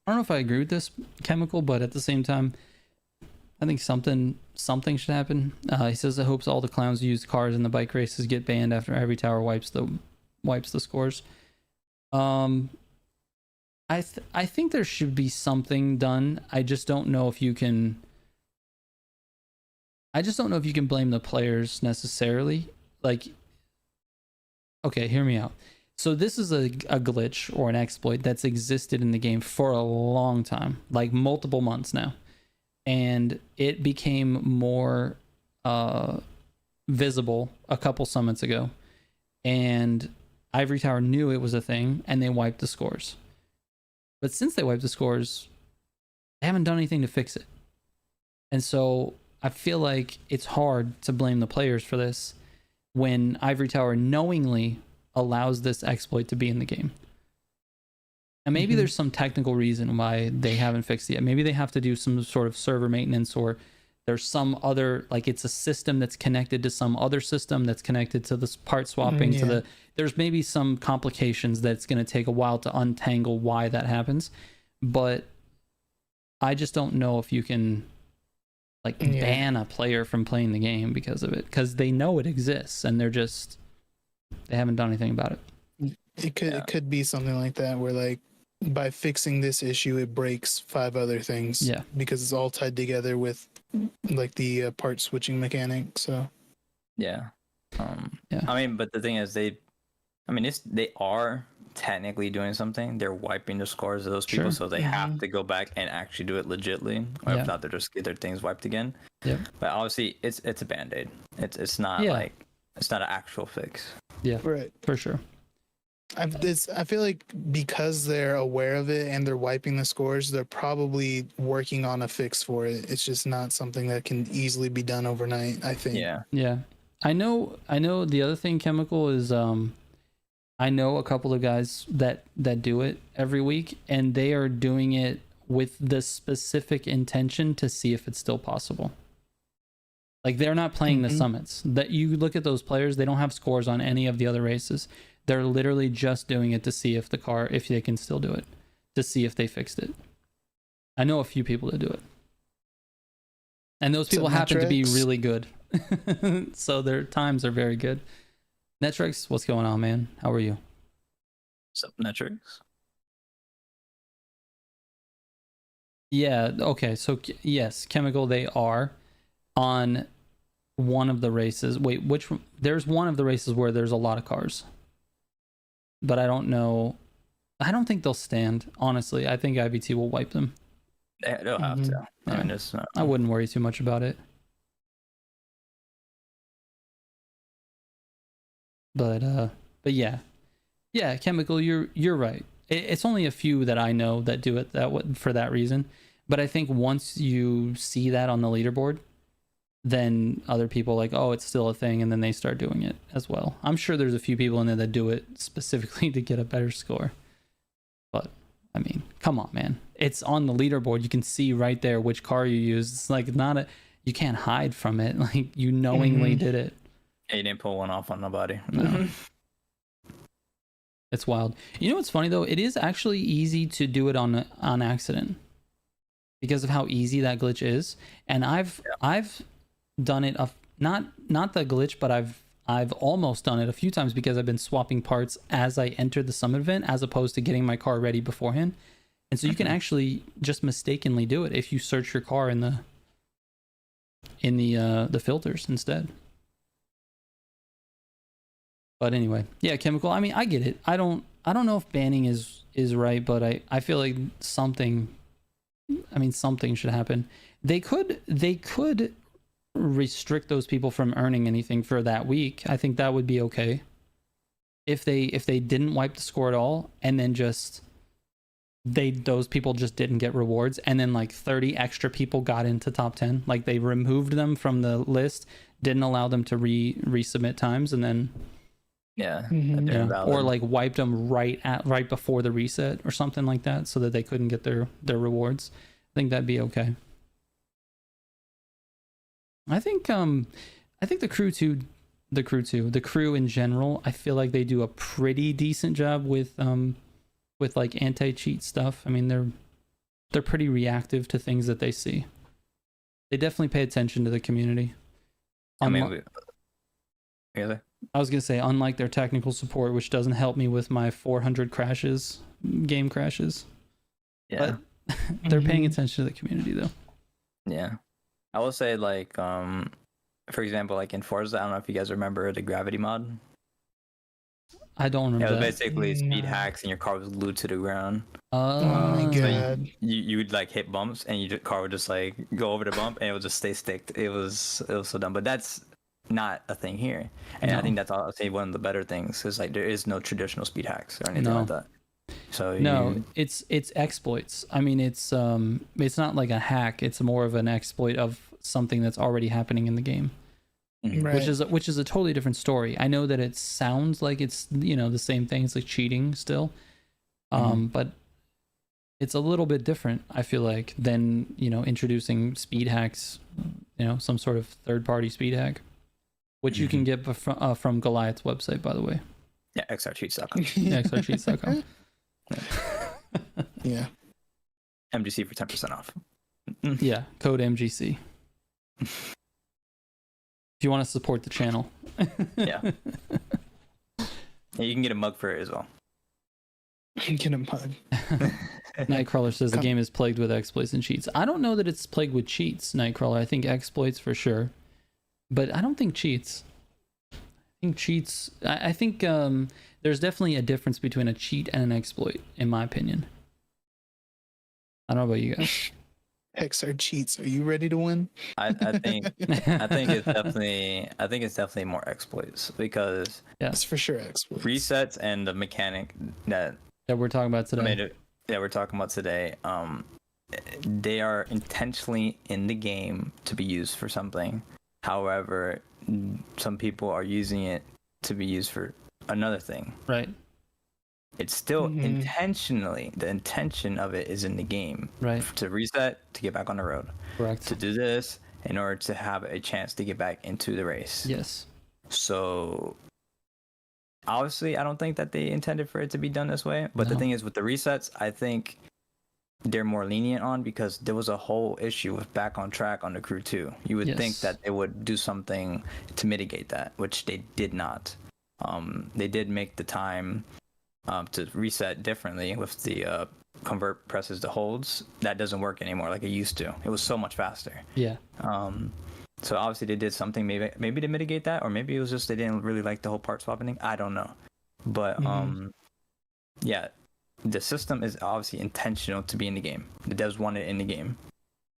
Speaker 1: if I agree with this, Chemical, but at the same time, I think something should happen. He says he hopes all the clowns who use cars in the bike races get banned after every tower wipes the scores. I think there should be something done. I just don't know if you can blame the players necessarily. Like, okay, hear me out. So this is a glitch or an exploit that's existed in the game for a long time, like multiple months now. And it became more visible a couple summits ago. And Ivory Tower knew it was a thing, and they wiped the scores. But since they wiped the scores, they haven't done anything to fix it. And so I feel like it's hard to blame the players for this when Ivory Tower knowingly allows this exploit to be in the game. And maybe there's some technical reason why they haven't fixed it yet. Maybe they have to do some sort of server maintenance, or there's some other, like it's a system that's connected to some other system that's connected to this part swapping to there's maybe some complications that's going to take a while to untangle why that happens. But I just don't know if you can ban a player from playing the game because of it, because they know it exists and they haven't done anything about it.
Speaker 3: It could be something like that, where like by fixing this issue it breaks 5 other things.
Speaker 1: Yeah, because
Speaker 3: it's all tied together with like the part switching mechanic. So
Speaker 2: yeah. I mean, but the thing is, they are technically doing something. They're wiping the scores of those people, so they have to go back and actually do it legitly, or if not, they're just get their things wiped again. Yeah. But obviously, it's a band-aid. It's not like it's not an actual fix.
Speaker 1: Yeah,
Speaker 3: right,
Speaker 1: for sure.
Speaker 3: I feel like because they're aware of it and they're wiping the scores, they're probably working on a fix for it. It's just not something that can easily be done overnight, I think.
Speaker 1: Yeah. I know the other thing, Chemical, is I know a couple of guys that do it every week, and they are doing it with the specific intention to see if it's still possible. Like, they're not playing the summits. That you look at those players, they don't have scores on any of the other races. They're literally just doing it to see if if they can still do it, to see if they fixed it. I know a few people that do it. And those people happen to be really good. So their times are very good. Netrix, what's going on, man? How are you?
Speaker 2: What's up, Netrix?
Speaker 1: Yeah, okay. So, yes, Chemical, they are on one of the races. Wait, which one? There's one of the races where there's a lot of cars. But I don't know. I don't think they'll stand, honestly. I think IVT will wipe them.
Speaker 2: They'll have
Speaker 3: Mhm.
Speaker 2: to. I mean, it's
Speaker 1: I wouldn't worry too much about it. But yeah, chemical. You're right. It's only a few that I know that do it for that reason. But I think once you see that on the leaderboard, then other people like, oh, it's still a thing, and then they start doing it as well. I'm sure there's a few people in there that do it specifically to get a better score. But I mean, come on, man. It's on the leaderboard. You can see right there which car you used. It's like you can't hide from it. Like you knowingly did it.
Speaker 2: Yeah, you didn't pull one off on nobody.
Speaker 1: No. It's wild. You know what's funny though? It is actually easy to do it on accident because of how easy that glitch is. And I've done it not the glitch, but I've almost done it a few times because I've been swapping parts as I entered the summit event as opposed to getting my car ready beforehand. And so you can actually just mistakenly do it if you search your car in the filters instead. But anyway, yeah, chemical. I mean, I get it. I don't know if banning is right, but I feel like something should happen. They could restrict those people from earning anything for that week. I think that would be okay. If they didn't wipe the score at all and then just those people just didn't get rewards and then like 30 extra people got into top 10, like they removed them from the list, didn't allow them to resubmit times, and then or like wiped them right before the reset or something like that so that they couldn't get their rewards. I think that'd be okay. I think the crew in general, I feel like they do a pretty decent job with like anti-cheat stuff. I mean, they're pretty reactive to things that they see. They definitely pay attention to the community.
Speaker 2: Really?
Speaker 1: I was gonna say, unlike their technical support, which doesn't help me with my 400 game crashes.
Speaker 2: Yeah.
Speaker 1: But they're paying attention to the community though.
Speaker 2: Yeah. I will say, like, for example, like in Forza, I don't know if you guys remember the gravity mod.
Speaker 1: I don't remember.
Speaker 2: It was
Speaker 1: that.
Speaker 2: basically speed hacks, and your car was glued to the ground.
Speaker 3: Oh my god!
Speaker 2: So you would like hit bumps, and your car would just like go over the bump, and it would just stay sticked. It was so dumb, but that's not a thing here, and I think that's all I'll say. One of the better things is like there is no traditional speed hacks or anything like that. So
Speaker 1: it's exploits. I mean, it's not like a hack. It's more of an exploit of something that's already happening in the game.
Speaker 3: Right.
Speaker 1: Which is a totally different story. I know that it sounds like it's the same thing. It's like cheating still, but it's a little bit different. I feel like than introducing speed hacks, some sort of third-party speed hack, which you can get from Goliath's website, by the way.
Speaker 2: Yeah, xrcheats.com.
Speaker 1: xrcheats.com.
Speaker 3: Yeah.
Speaker 2: MGC for 10% off.
Speaker 1: Yeah, code MGC. If you want to support the channel.
Speaker 2: Yeah. You can get a mug for it as well.
Speaker 3: Get a mug.
Speaker 1: Nightcrawler says the game is plagued with exploits and cheats. I don't know that it's plagued with cheats, Nightcrawler. I think exploits for sure. But I don't think cheats. I think cheats... I think there's definitely a difference between a cheat and an exploit, in my opinion. I don't know about you guys.
Speaker 3: XR cheats. Are you ready to win?
Speaker 2: I think it's definitely more exploits because
Speaker 3: it's for sure exploits.
Speaker 2: Resets and the mechanic that
Speaker 1: we're talking about today.
Speaker 2: We're talking about today. They are intentionally in the game to be used for something. However, some people are using it to be used for another thing.
Speaker 1: Right.
Speaker 2: It's still intentionally, the intention of it is in the game.
Speaker 1: Right.
Speaker 2: To reset, to get back on the road.
Speaker 1: Correct.
Speaker 2: To do this in order to have a chance to get back into the race.
Speaker 1: Yes.
Speaker 2: So, obviously, I don't think that they intended for it to be done this way. But the thing is, with the resets, I think they're more lenient on because there was a whole issue with back on track on the crew too. You would think that they would do something to mitigate that, which they did not. They did make the time to reset differently with the convert presses to holds. That doesn't work anymore like it used to. It was so much faster.
Speaker 1: Yeah.
Speaker 2: So obviously they did something maybe to mitigate that, or maybe it was just they didn't really like the whole part swapping thing. I don't know. But yeah, the system is obviously intentional to be in the game. The devs want it in the game.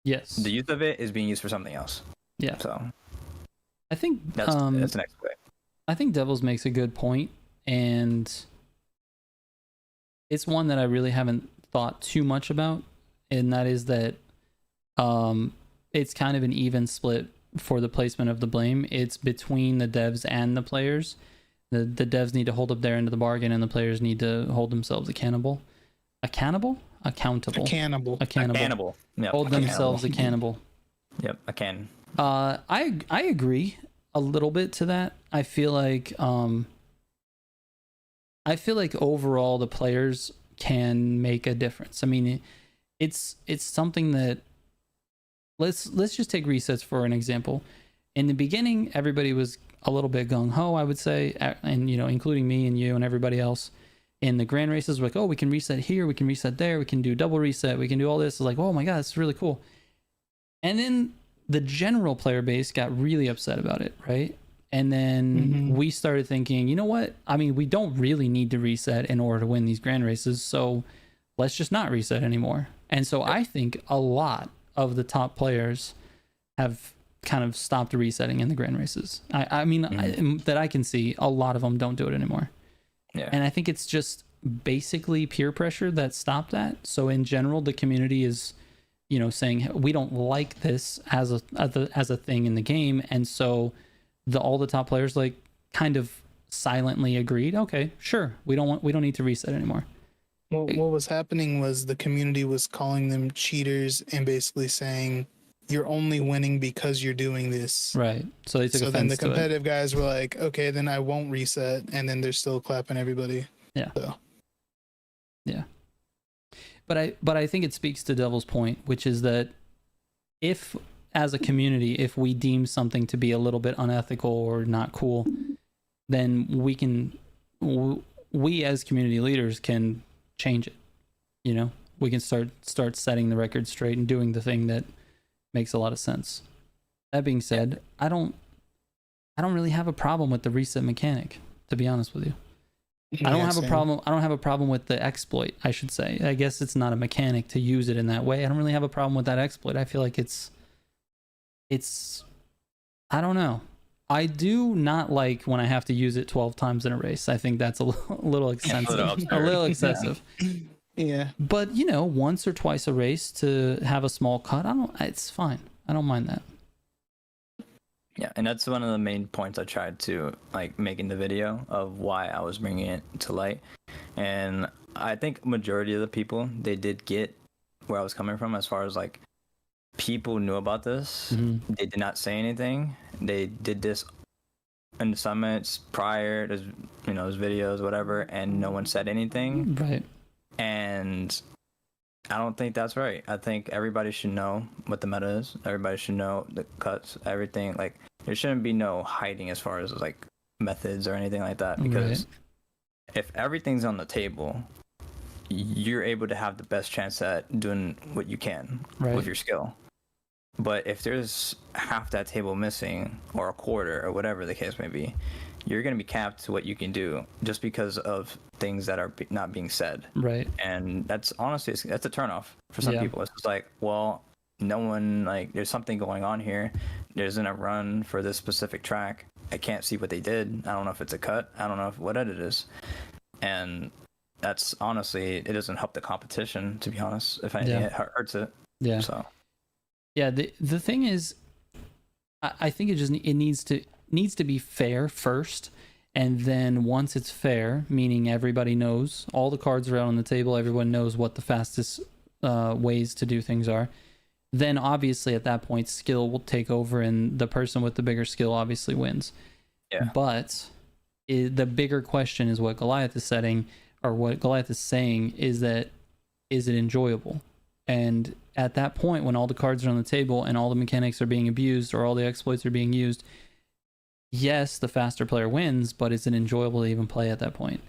Speaker 1: Yes.
Speaker 2: The use of it is being used for something else.
Speaker 1: Yeah.
Speaker 2: So
Speaker 1: I think
Speaker 2: that's the next way.
Speaker 1: I think Devils makes a good point, and it's one that I really haven't thought too much about, and that is that it's kind of an even split for the placement of the blame. It's between the devs and the players. The devs need to hold up their end of the bargain, and the players need to hold themselves accountable. Accountable.
Speaker 2: A cannibal. Yep,
Speaker 1: Hold themselves accountable.
Speaker 2: Yep, a can.
Speaker 1: I agree a little bit to that. I feel like overall the players can make a difference. I mean, it's something that let's just take resets for an example. In the beginning, everybody was a little bit gung-ho, I would say, and including me and you and everybody else. In the grand races, we're like, oh, we can reset here, we can reset there, we can do double reset, we can do all this. It's like, oh my god, it's really cool. And then the general player base got really upset about it, right? And then we started thinking, you know what? I mean, we don't really need to reset in order to win these grand races, so let's just not reset anymore. And so I think a lot of the top players have kind of stopped resetting in the grand races. I mean, that I can see, a lot of them don't do it anymore.
Speaker 2: Yeah.
Speaker 1: And I think it's just basically peer pressure that stopped that. So in general, the community is, saying we don't like this as a thing in the game, and so all the top players like kind of silently agreed. Okay, sure, we don't need to reset anymore.
Speaker 3: Well, what was happening was the community was calling them cheaters and basically saying you're only winning because you're doing this.
Speaker 1: Right. So they took offense to it. So then
Speaker 3: the competitive guys were like, okay, then I won't reset, and then they're still clapping everybody.
Speaker 1: Yeah.
Speaker 3: So.
Speaker 1: Yeah. But I think it speaks to Devil's point, which is that if, as a community, if we deem something to be a little bit unethical or not cool, then we as community leaders can change it. We can start setting the record straight and doing the thing that makes a lot of sense. That being said, I don't really have a problem with the reset mechanic, to be honest with you. I don't have a problem with the exploit, I should say. I guess it's not a mechanic to use it in that way. I don't really have a problem with that exploit. I feel like it's I don't know. I do not like when I have to use it 12 times in a race. I think that's a little expensive. A little excessive.
Speaker 3: Yeah.
Speaker 1: But, once or twice a race to have a small cut, it's fine. I don't mind that.
Speaker 2: Yeah, and that's one of the main points I tried to make in the video of why I was bringing it to light. And I think majority of the people, they did get where I was coming from as far as people knew about this. Mm-hmm. They did not say anything. They did this in the summits prior, there's videos, whatever, and no one said anything.
Speaker 1: Right.
Speaker 2: And I don't think that's right. I think everybody should know what the meta is. Everybody should know the cuts, everything. There shouldn't be no hiding as far as methods or anything like that. Because if everything's on the table, you're able to have the best chance at doing what you can with your skill. But if there's half that table missing, or a quarter, or whatever the case may be, you're going to be capped to what you can do just because of things that are not being said.
Speaker 1: Right.
Speaker 2: And that's honestly, that's a turnoff for some people. It's just well, no one, there's something going on here. There isn't a run for this specific track. I can't see what they did. I don't know if it's a cut. I don't know what it is. And that's honestly, it doesn't help the competition, to be honest. If anything, it hurts it.
Speaker 1: Yeah.
Speaker 2: So.
Speaker 1: Yeah. The thing is, I think it needs to be fair first, and then once it's fair, meaning everybody knows, all the cards are out on the table, everyone knows what the fastest ways to do things are, then obviously at that point skill will take over, and the person with the bigger skill obviously wins.
Speaker 2: Yeah.
Speaker 1: But the bigger question is what Goliath is saying, is that, is it enjoyable? And at that point, when all the cards are on the table and all the mechanics are being abused, or all the exploits are being used, yes, the faster player wins, but is it enjoyable to even play at that point?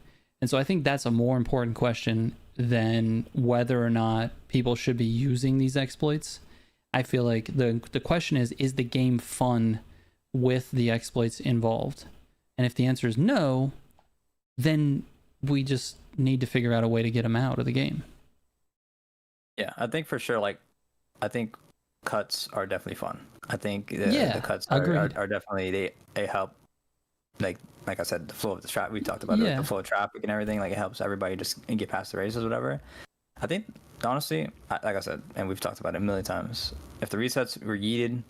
Speaker 1: And so I think that's a more important question than whether or not people should be using these exploits. I feel like the question is the game fun with the exploits involved? And if the answer is no, then we just need to figure out a way to get them out of the game.
Speaker 2: Yeah, I think for sure. Like, I think cuts are definitely fun. I think
Speaker 1: Yeah,
Speaker 2: the cuts
Speaker 1: agreed.
Speaker 2: are definitely they help. Like I said, the flow of the traffic. We talked about
Speaker 1: Yeah.
Speaker 2: the flow of traffic and everything. Like, it helps everybody just get past the races, whatever. I think honestly, like I said, and we've talked about it a million times. If the resets were yeeted,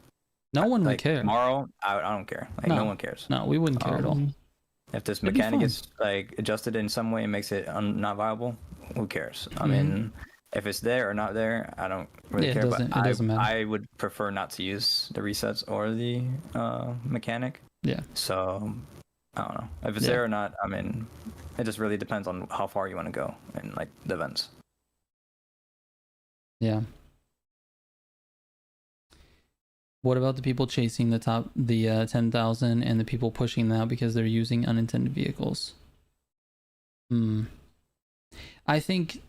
Speaker 1: No one would
Speaker 2: like
Speaker 1: care.
Speaker 2: tomorrow, I don't care. Like, no one cares.
Speaker 1: No, we wouldn't care at all.
Speaker 2: If this
Speaker 1: It'd be
Speaker 2: mechanic
Speaker 1: fun.
Speaker 2: is like adjusted in some way and makes it not viable, who cares? I
Speaker 1: Mhm.
Speaker 2: mean, if it's there or not there, I don't really
Speaker 1: Yeah,
Speaker 2: care.
Speaker 1: it doesn't matter.
Speaker 2: I would prefer not to use the resets or the mechanic.
Speaker 1: Yeah.
Speaker 2: So I don't know if it's
Speaker 1: Yeah.
Speaker 2: there or not. I mean, it just really depends on how far you want to go and like the events.
Speaker 1: Yeah. What about the people chasing the 10,000 and the people pushing them out because they're using unintended vehicles? I think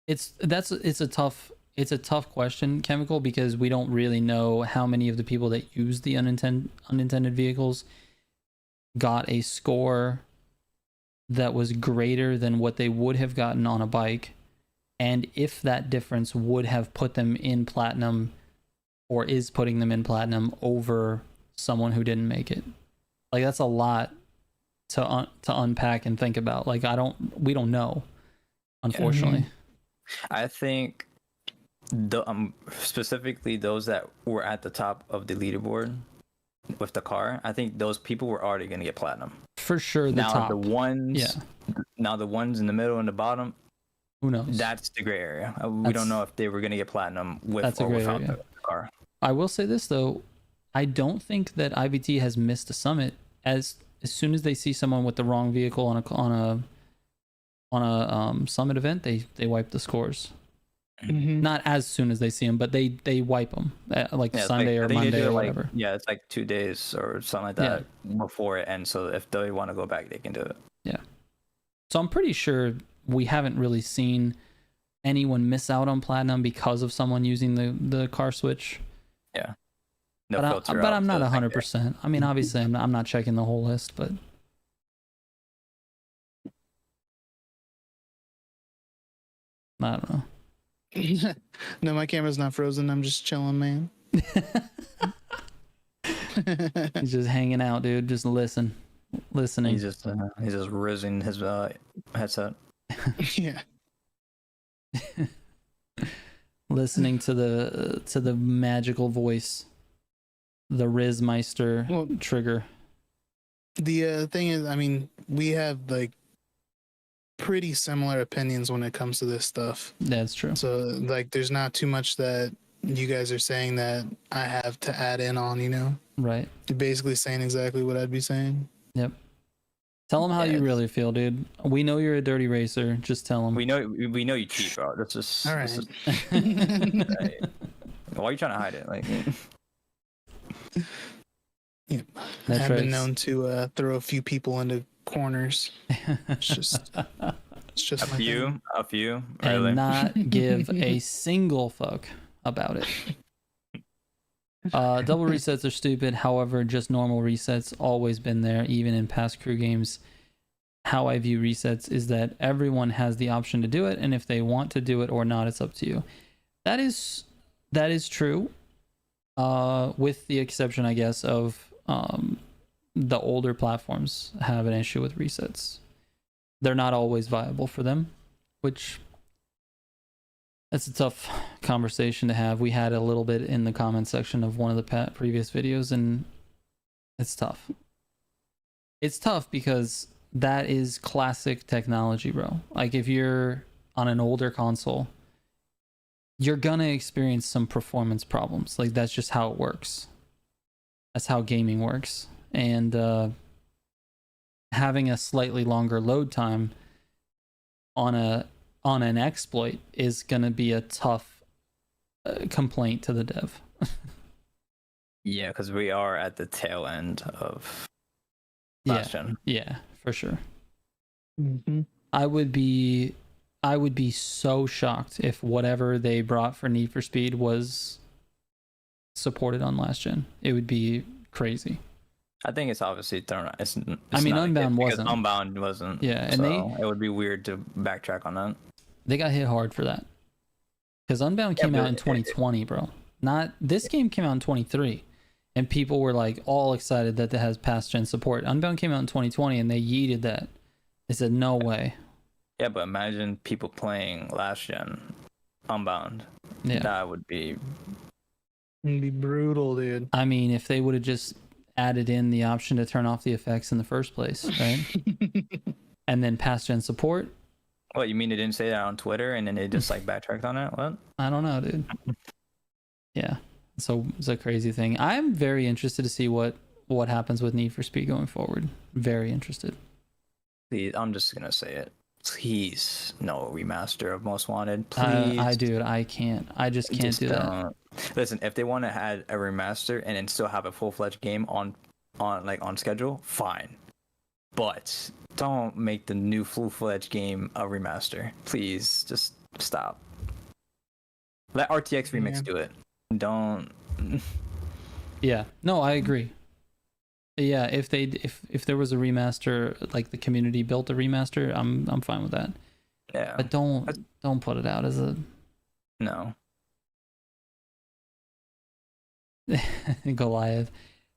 Speaker 1: it's a tough question, Chemical, because we don't really know how many of the people that use the unintended vehicles got a score that was greater than what they would have gotten on a bike, and if that difference would have put them in platinum or is putting them in platinum over someone who didn't make it. Like, that's a lot to unpack and think about. Like, we don't know, unfortunately.
Speaker 2: I think specifically those that were at the top of the leaderboard with the car, I think those people were already going to get platinum.
Speaker 1: For sure, the
Speaker 2: now
Speaker 1: top.
Speaker 2: the ones,
Speaker 1: Yeah.
Speaker 2: Now the ones in the middle and the bottom,
Speaker 1: who knows?
Speaker 2: That's the gray area. We don't know if they were going to get platinum with or without the car.
Speaker 1: I will say this though, I don't think that IVT has missed a summit. As soon as they see someone with the wrong vehicle on a summit event, they wipe the scores. Not as soon as they see them, but they wipe them like Sunday or Monday or whatever.
Speaker 2: Yeah, it's like 2 days or something like that before it ends. So if they want to go back, they can do it.
Speaker 1: Yeah. So I'm pretty sure we haven't really seen anyone miss out on platinum because of someone using the car switch.
Speaker 2: Yeah.
Speaker 1: But I'm not 100%. I mean, obviously, I'm not checking the whole list, but I don't know.
Speaker 3: No, my camera's not frozen. I'm just chilling, man.
Speaker 1: He's just hanging out, dude. Just listening.
Speaker 2: He's just rizzing his headset.
Speaker 3: Yeah.
Speaker 1: Listening to the magical voice, the Rizmeister trigger.
Speaker 3: The thing is, I mean, we have like pretty similar opinions when it comes to this stuff.
Speaker 1: That's true.
Speaker 3: So like, there's not too much that you guys are saying that I have to add in on. You know,
Speaker 1: right?
Speaker 3: You're basically saying exactly what I'd be saying.
Speaker 1: Yep. Tell them how you really feel, dude. We know you're a dirty racer. Just tell them.
Speaker 2: We know you cheat, bro. That's just
Speaker 3: all right.
Speaker 2: Right. Why are you trying to hide it? Like,
Speaker 3: yeah, I've been known to throw a few people into corners. It's just
Speaker 2: a few, really.
Speaker 1: And not give a single fuck about it. Double resets are stupid. However, just normal resets always been there, even in past crew games. How I view resets is that everyone has the option to do it, and if they want to do it or not, it's up to you. That is true. With the exception, I guess, of the older platforms have an issue with resets. They're not always viable for them, which that's a tough conversation to have. We had a little bit in the comment section of one of the previous videos, and it's tough. It's tough because that is classic technology, bro. Like, if you're on an older console, you're gonna experience some performance problems. Like, that's just how it works. That's how gaming works. And having a slightly longer load time on an exploit is gonna be a tough complaint to the dev.
Speaker 2: Yeah, because we are at the tail end of last gen.
Speaker 1: Yeah, for sure.
Speaker 3: Mm-hmm.
Speaker 1: I would be so shocked if whatever they brought for Need for Speed was supported on last gen. It would be crazy.
Speaker 2: I think it's obviously thrown out. It's
Speaker 1: I mean,
Speaker 2: not a
Speaker 1: Unbound
Speaker 2: hit because
Speaker 1: wasn't.
Speaker 2: Unbound wasn't.
Speaker 1: Yeah, and
Speaker 2: so it would be weird to backtrack on that.
Speaker 1: they got hit hard for that. Because Unbound came out in 2020, bro. Not this game came out in 23, and people were like all excited that it has past gen support. Unbound came out in 2020, and they yeeted that. They said no way.
Speaker 2: Yeah, but imagine people playing last gen Unbound.
Speaker 1: Yeah,
Speaker 2: That would be.
Speaker 3: It'd be brutal, dude.
Speaker 1: I mean, if they would have just added in the option to turn off the effects in the first place, right? And then past gen support.
Speaker 2: What, you mean they didn't say that on Twitter and then they just like backtracked on it? What?
Speaker 1: I don't know, dude. Yeah, so it's a crazy thing. I'm very interested to see what happens with Need for Speed going forward. Very interested.
Speaker 2: Please, I'm just gonna say it. Please, no remaster of Most Wanted. Please,
Speaker 1: I can't. I just can't do that.
Speaker 2: Listen, if they want to add a remaster and then still have a full-fledged game on schedule, fine. But don't make the new full-fledged game a remaster. Please, just stop. Let RTX Remix do it. Don't.
Speaker 1: Yeah. No, I agree. Yeah, if there was a remaster, like the community built a remaster, I'm fine with that.
Speaker 2: Yeah.
Speaker 1: But don't put it out as a
Speaker 2: No.
Speaker 1: Goliath.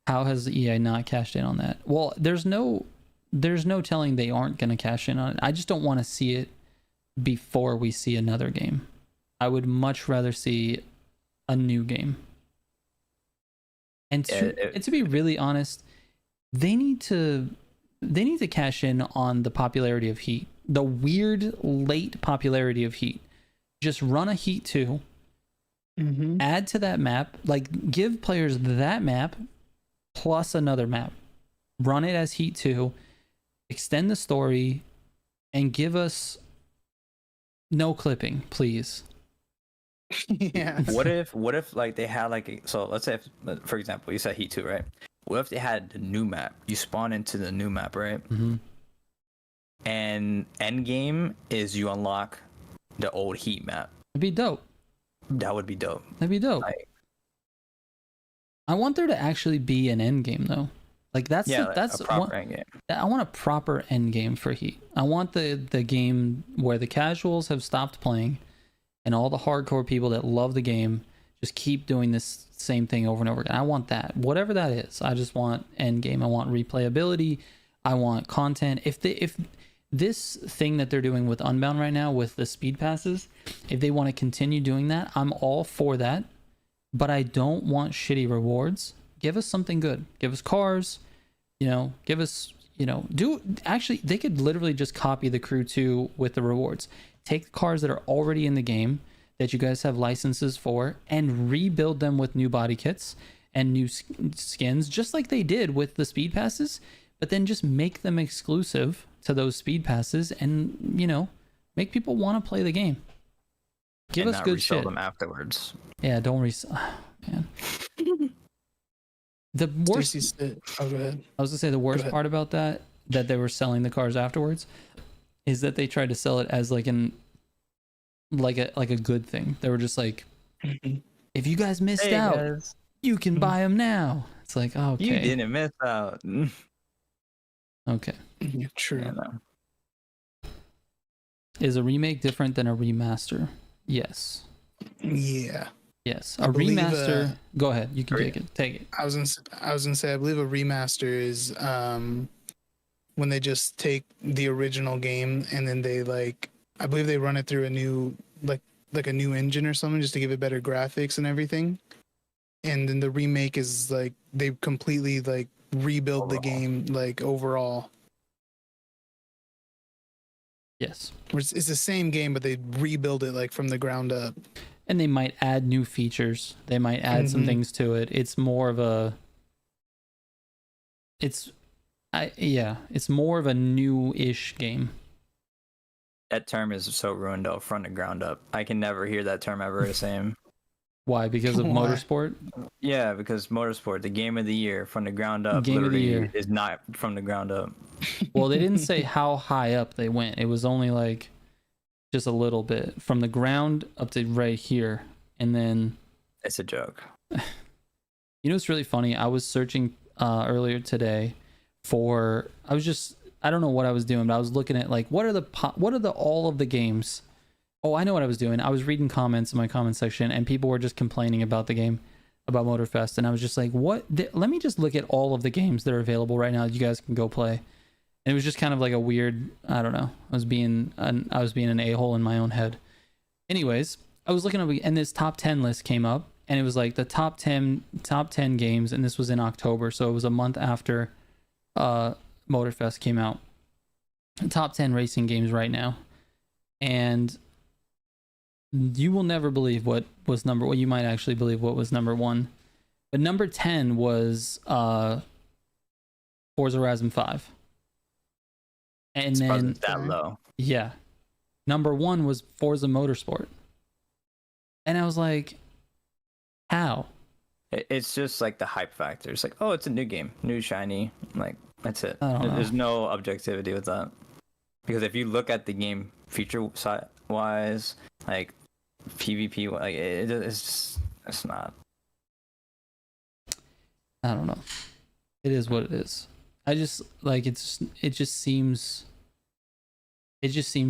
Speaker 1: How has EA not cashed in on that? Well, there's no telling they aren't going to cash in on it. I just don't want to see it before we see another game. I would much rather see a new game. And to be really honest, they need to cash in on the popularity of Heat. The weird late popularity of Heat. Just run a Heat 2.
Speaker 3: Mm-hmm.
Speaker 1: Add to that map, like give players that map plus another map. Run it as Heat 2. Extend the story and give us no clipping, please.
Speaker 3: Yeah.
Speaker 2: What if like they had like so let's say for example you said Heat 2, right? What if they had the new map? You spawn into the new map, right?
Speaker 1: Mm-hmm.
Speaker 2: And end game is you unlock the old Heat map.
Speaker 1: It'd be dope.
Speaker 2: That would be dope.
Speaker 1: That'd be dope. I want there to actually be an end game though. Like that's
Speaker 2: a proper end game.
Speaker 1: I want a proper end game for Heat. I want the game where the casuals have stopped playing and all the hardcore people that love the game just keep doing this same thing over and over again. I want that. Whatever that is. I just want end game. I want replayability. I want content. If this thing that they're doing with Unbound right now with the speed passes, if they want to continue doing that, I'm all for that. But I don't want shitty rewards. Give us something good. Give us cars, give us, actually they could literally just copy the Crew 2 with the rewards. Take the cars that are already in the game that you guys have licenses for and rebuild them with new body kits and new skins, just like they did with the speed passes, but then just make them exclusive to those speed passes and, make people want to play the game. Give us good shit.
Speaker 2: Them afterwards.
Speaker 1: Yeah, don't resell. Man. The worst.
Speaker 3: Go ahead.
Speaker 1: I was gonna say the worst part about that they were selling the cars afterwards is that they tried to sell it as like a good thing. They were just like, if you guys missed out, you can buy them now. It's like, okay,
Speaker 2: you didn't miss out.
Speaker 1: Okay,
Speaker 3: yeah, true.
Speaker 2: Yeah, no.
Speaker 1: Is a remake different than a remaster? Yes.
Speaker 3: Yeah.
Speaker 1: Yes. A remaster. Go ahead. You can take it.
Speaker 3: I was gonna say I believe a remaster is when they just take the original game and then they I believe they run it through a new like a new engine or something just to give it better graphics and everything. And then the remake is they completely rebuild the game overall.
Speaker 1: Yes.
Speaker 3: It's the same game, but they rebuild it from the ground up.
Speaker 1: And they might add new features. They might add some things to it. It's more of a. It's more of a new-ish game.
Speaker 2: That term is so ruined though, from the ground up. I can never hear that term ever the same.
Speaker 1: Why? Because of Motorsport?
Speaker 2: Yeah, because Motorsport, the game of the year from the ground up,
Speaker 1: Game of the year
Speaker 2: is not from the ground up.
Speaker 1: Well, they didn't say how high up they went. It was only just a little bit from the ground up to right here, and then
Speaker 2: it's a joke.
Speaker 1: It's really funny. I was searching earlier today I don't know what I was doing, but I was looking at like what are the all of the games. Oh, I know what I was doing. I was reading comments in my comment section, and people were just complaining about the game, about MOTORFEST, and I was just like, let me just look at all of the games that are available right now that you guys can go play. And it was just kind of like a weird, I don't know. I was being an a-hole in my own head. Anyways, I was looking up, and this top 10 list came up, and it was like the top 10 games, and this was in October, so it was a month after MOTORFEST came out. Top 10 racing games right now. And you will never believe what was number one. You might actually believe what was number one. But number 10 was Forza Horizon 5. And
Speaker 2: It's
Speaker 1: then
Speaker 2: that low.
Speaker 1: Yeah. Number 1 was Forza Motorsport. And I was like, how?
Speaker 2: It's just like the hype factor. It's like, oh, it's a new game, new shiny. Like, that's it.
Speaker 1: I don't know.
Speaker 2: There's no objectivity with that. Because if you look at the game feature wise, like PvP, like it's not.
Speaker 1: I don't know. It is what it is. I just like it just seems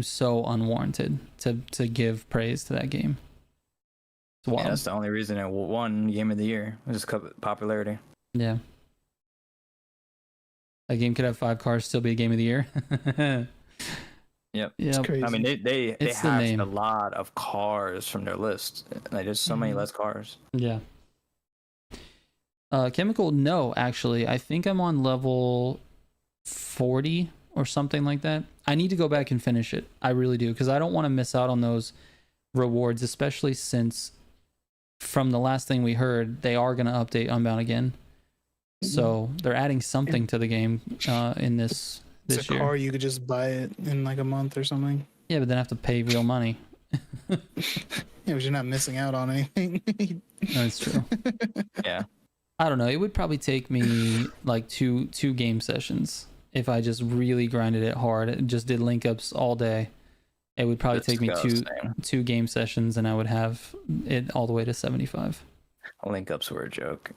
Speaker 1: so unwarranted to give praise to that game. It's wild.
Speaker 2: Yeah, that's the only reason it won Game of the Year. It was just popularity.
Speaker 1: Yeah. A game could have 5 cars, still be a Game of the Year.
Speaker 2: Yep.
Speaker 3: It's crazy.
Speaker 2: I mean, they
Speaker 1: It's the
Speaker 2: have
Speaker 1: name.
Speaker 2: a lot of cars from their list. Like, there's so many less cars.
Speaker 1: Yeah. Chemical, no, actually. I think I'm on level 40 or something like that. I need to go back and finish it. I really do, because I don't want to miss out on those rewards, especially since from the last thing we heard, they are going to update Unbound again. So they're adding something to the game in this
Speaker 3: It's a
Speaker 1: year.
Speaker 3: car, you could just buy it in like a month or something.
Speaker 1: Yeah, but then I have to pay real money.
Speaker 3: Yeah, but you're not missing out on anything.
Speaker 1: That's true.
Speaker 2: Yeah.
Speaker 1: I don't know. It would probably take me like two game sessions if I just really grinded it hard and just did link ups all day. It would probably take me two game sessions, and I would have it all the way to 75.
Speaker 2: Link ups were a joke.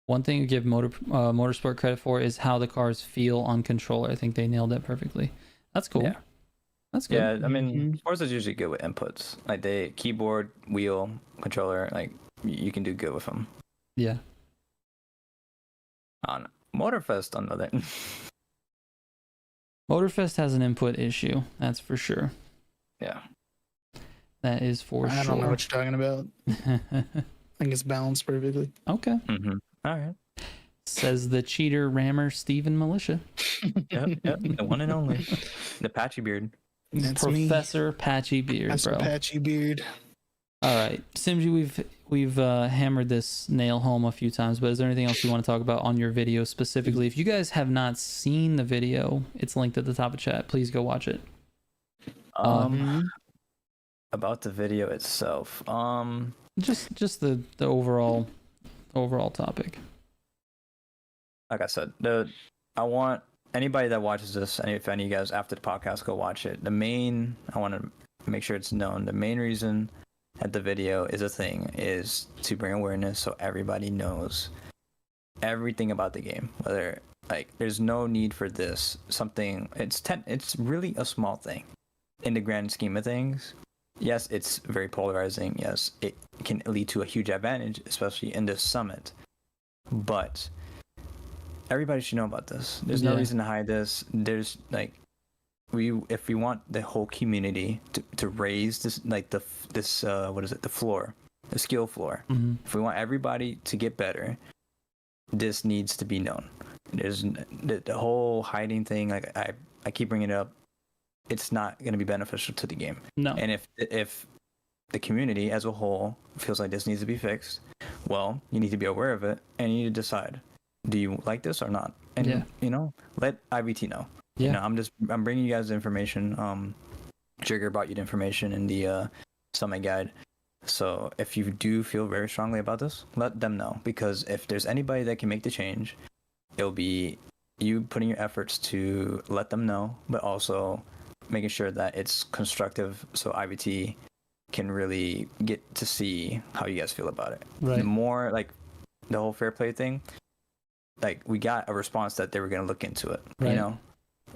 Speaker 1: One thing you give Motorsport credit for is how the cars feel on controller. I think they nailed that perfectly. That's cool.
Speaker 2: Yeah.
Speaker 1: That's good.
Speaker 2: Yeah, I mean, Forza's usually good with inputs. Like, they keyboard, wheel, controller, like, you can do good with them.
Speaker 1: Yeah.
Speaker 2: On MOTORFEST, on the other end.
Speaker 1: MOTORFEST has an input issue. That's for sure.
Speaker 2: Yeah.
Speaker 1: That is for sure.
Speaker 3: I don't know what you're talking about. I think it's balanced perfectly.
Speaker 1: Okay.
Speaker 2: Mm-hmm. All right.
Speaker 1: Says the cheater rammer Steven Militia.
Speaker 2: Yep, the one and only. The patchy beard.
Speaker 3: That's
Speaker 1: Professor Patchy Beard,
Speaker 3: That's
Speaker 1: bro.
Speaker 3: Patchy Beard.
Speaker 1: All right, Simji, we've hammered this nail home a few times, but is there anything else you want to talk about on your video specifically? If you guys have not seen the video, it's linked at the top of chat. Please go watch it.
Speaker 2: About the video itself.
Speaker 1: Just the overall topic.
Speaker 2: Like I said, I want anybody that watches this, and if any of you guys after the podcast go watch it, I want to make sure it's known. The main reason that the video is a thing is to bring awareness so everybody knows everything about the game. Whether there's no need for this it's really a small thing in the grand scheme of things. Yes, it's very polarizing. Yes, it can lead to a huge advantage, especially in this summit. But everybody should know about this. There's no reason to hide this. There's if we want the whole community to raise this, the floor, the skill floor.
Speaker 1: Mm-hmm.
Speaker 2: If we want everybody to get better, this needs to be known. There's the whole hiding thing. Like I keep bringing it up. It's not going to be beneficial to the game.
Speaker 1: No.
Speaker 2: And if the community as a whole feels like this needs to be fixed, well, you need to be aware of it and you need to decide, do you like this or not? And let IVT know.
Speaker 1: Yeah.
Speaker 2: I'm bringing you guys the information. Jigger brought you the information in the summit guide. So if you do feel very strongly about this, let them know, because if there's anybody that can make the change, it'll be you putting your efforts to let them know, but also making sure that it's constructive so IVT can really get to see how you guys feel about it.
Speaker 1: Right.
Speaker 2: The more the whole fair play thing, like we got a response that they were gonna look into it.
Speaker 1: Right.
Speaker 2: You know,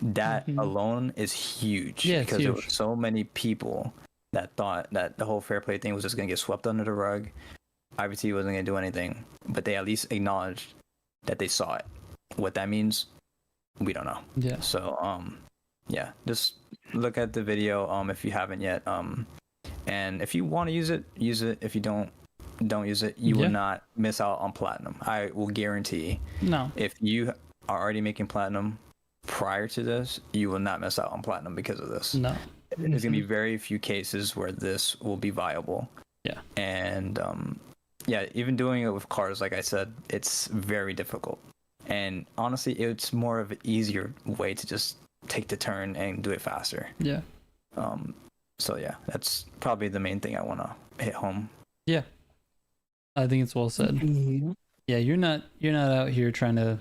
Speaker 2: that
Speaker 3: Mhm.
Speaker 2: alone is huge.
Speaker 1: Yeah, it's
Speaker 2: because there
Speaker 1: huge.
Speaker 2: were so many people that thought that the whole fair play thing was just gonna get swept under the rug. IBT wasn't gonna do anything, but they at least acknowledged that they saw it. What that means, we don't know.
Speaker 1: Yeah.
Speaker 2: So yeah, just look at the video if you haven't yet. And if you want to use it, use it. If you don't use it. You
Speaker 1: Yeah.
Speaker 2: will not miss out on platinum. I will guarantee.
Speaker 1: No.
Speaker 2: If you are already making platinum prior to this, you will not miss out on platinum because of this.
Speaker 1: No.
Speaker 2: There's gonna be very few cases where this will be viable.
Speaker 1: Yeah.
Speaker 2: And yeah, even doing it with cars, like I said, it's very difficult. And honestly, it's more of an easier way to just take the turn and do it faster.
Speaker 1: Yeah.
Speaker 2: So yeah, that's probably the main thing I want to hit home.
Speaker 1: Yeah. I think it's well said.
Speaker 3: Yeah.
Speaker 1: Yeah, you're not out here trying to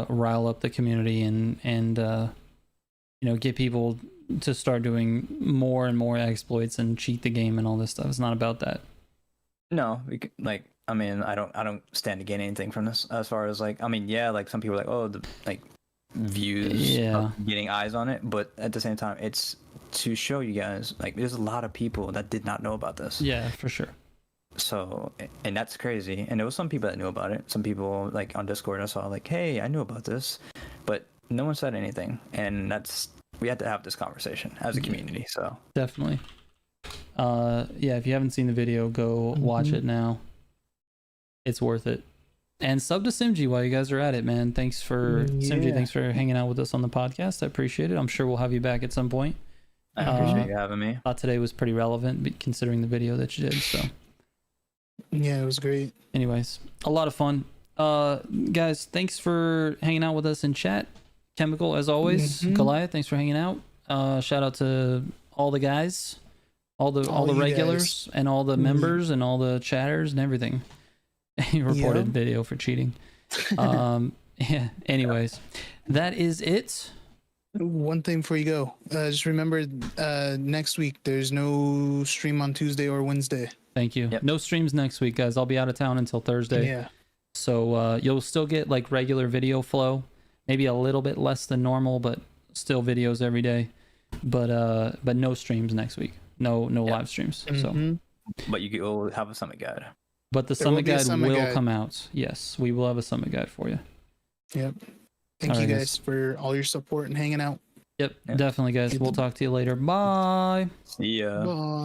Speaker 1: rile up the community and get people to start doing more and more exploits and cheat the game and all this stuff. It's not about that.
Speaker 2: No, I mean, I don't stand to gain anything from this. As far as like, I mean, yeah, like some people are like, oh, the like views, of getting eyes on it, but at the same time, it's to show you guys like there's a lot of people that did not know about this.
Speaker 1: Yeah, for sure.
Speaker 2: So, and that's crazy. And there was some people that knew about it. Some people like on Discord I saw like, hey, I knew about this, but no one said anything. And we had to have this conversation as a community. So
Speaker 1: Definitely. Yeah, if you haven't seen the video, go watch it now. It's worth it. And sub to Simji while you guys are at it, man. Thanks for Simji, thanks for hanging out with us on the podcast. I appreciate it. I'm sure we'll have you back at some point.
Speaker 2: I appreciate you having me.
Speaker 1: I thought today was pretty relevant considering the video that you did. So
Speaker 3: Yeah, it was great.
Speaker 1: anyways, a lot of fun. Guys, thanks for hanging out with us in chat. Chemical, as always. Goliath, thanks for hanging out. Shout out to all the guys, all the regulars, and all the members and all the chatters and everything. He reported video for cheating. Yeah. Anyways, that is it.
Speaker 3: One thing before you go, just remember next week there's no stream on Tuesday or Wednesday.
Speaker 1: Thank you. No streams next week, guys. I'll be out of town until Thursday.
Speaker 3: Yeah.
Speaker 1: So you'll still get like regular video flow, maybe a little bit less than normal, but still videos every day. But no streams next week. No live streams. So
Speaker 2: But you will have a summit guide.
Speaker 1: but the summit guide will come out. Yes, we will have a summit guide for you.
Speaker 3: Yep. Thank you guys for all your support and hanging out.
Speaker 1: Yep, definitely, guys. We'll talk to you later. Bye.
Speaker 2: See ya.
Speaker 3: Bye.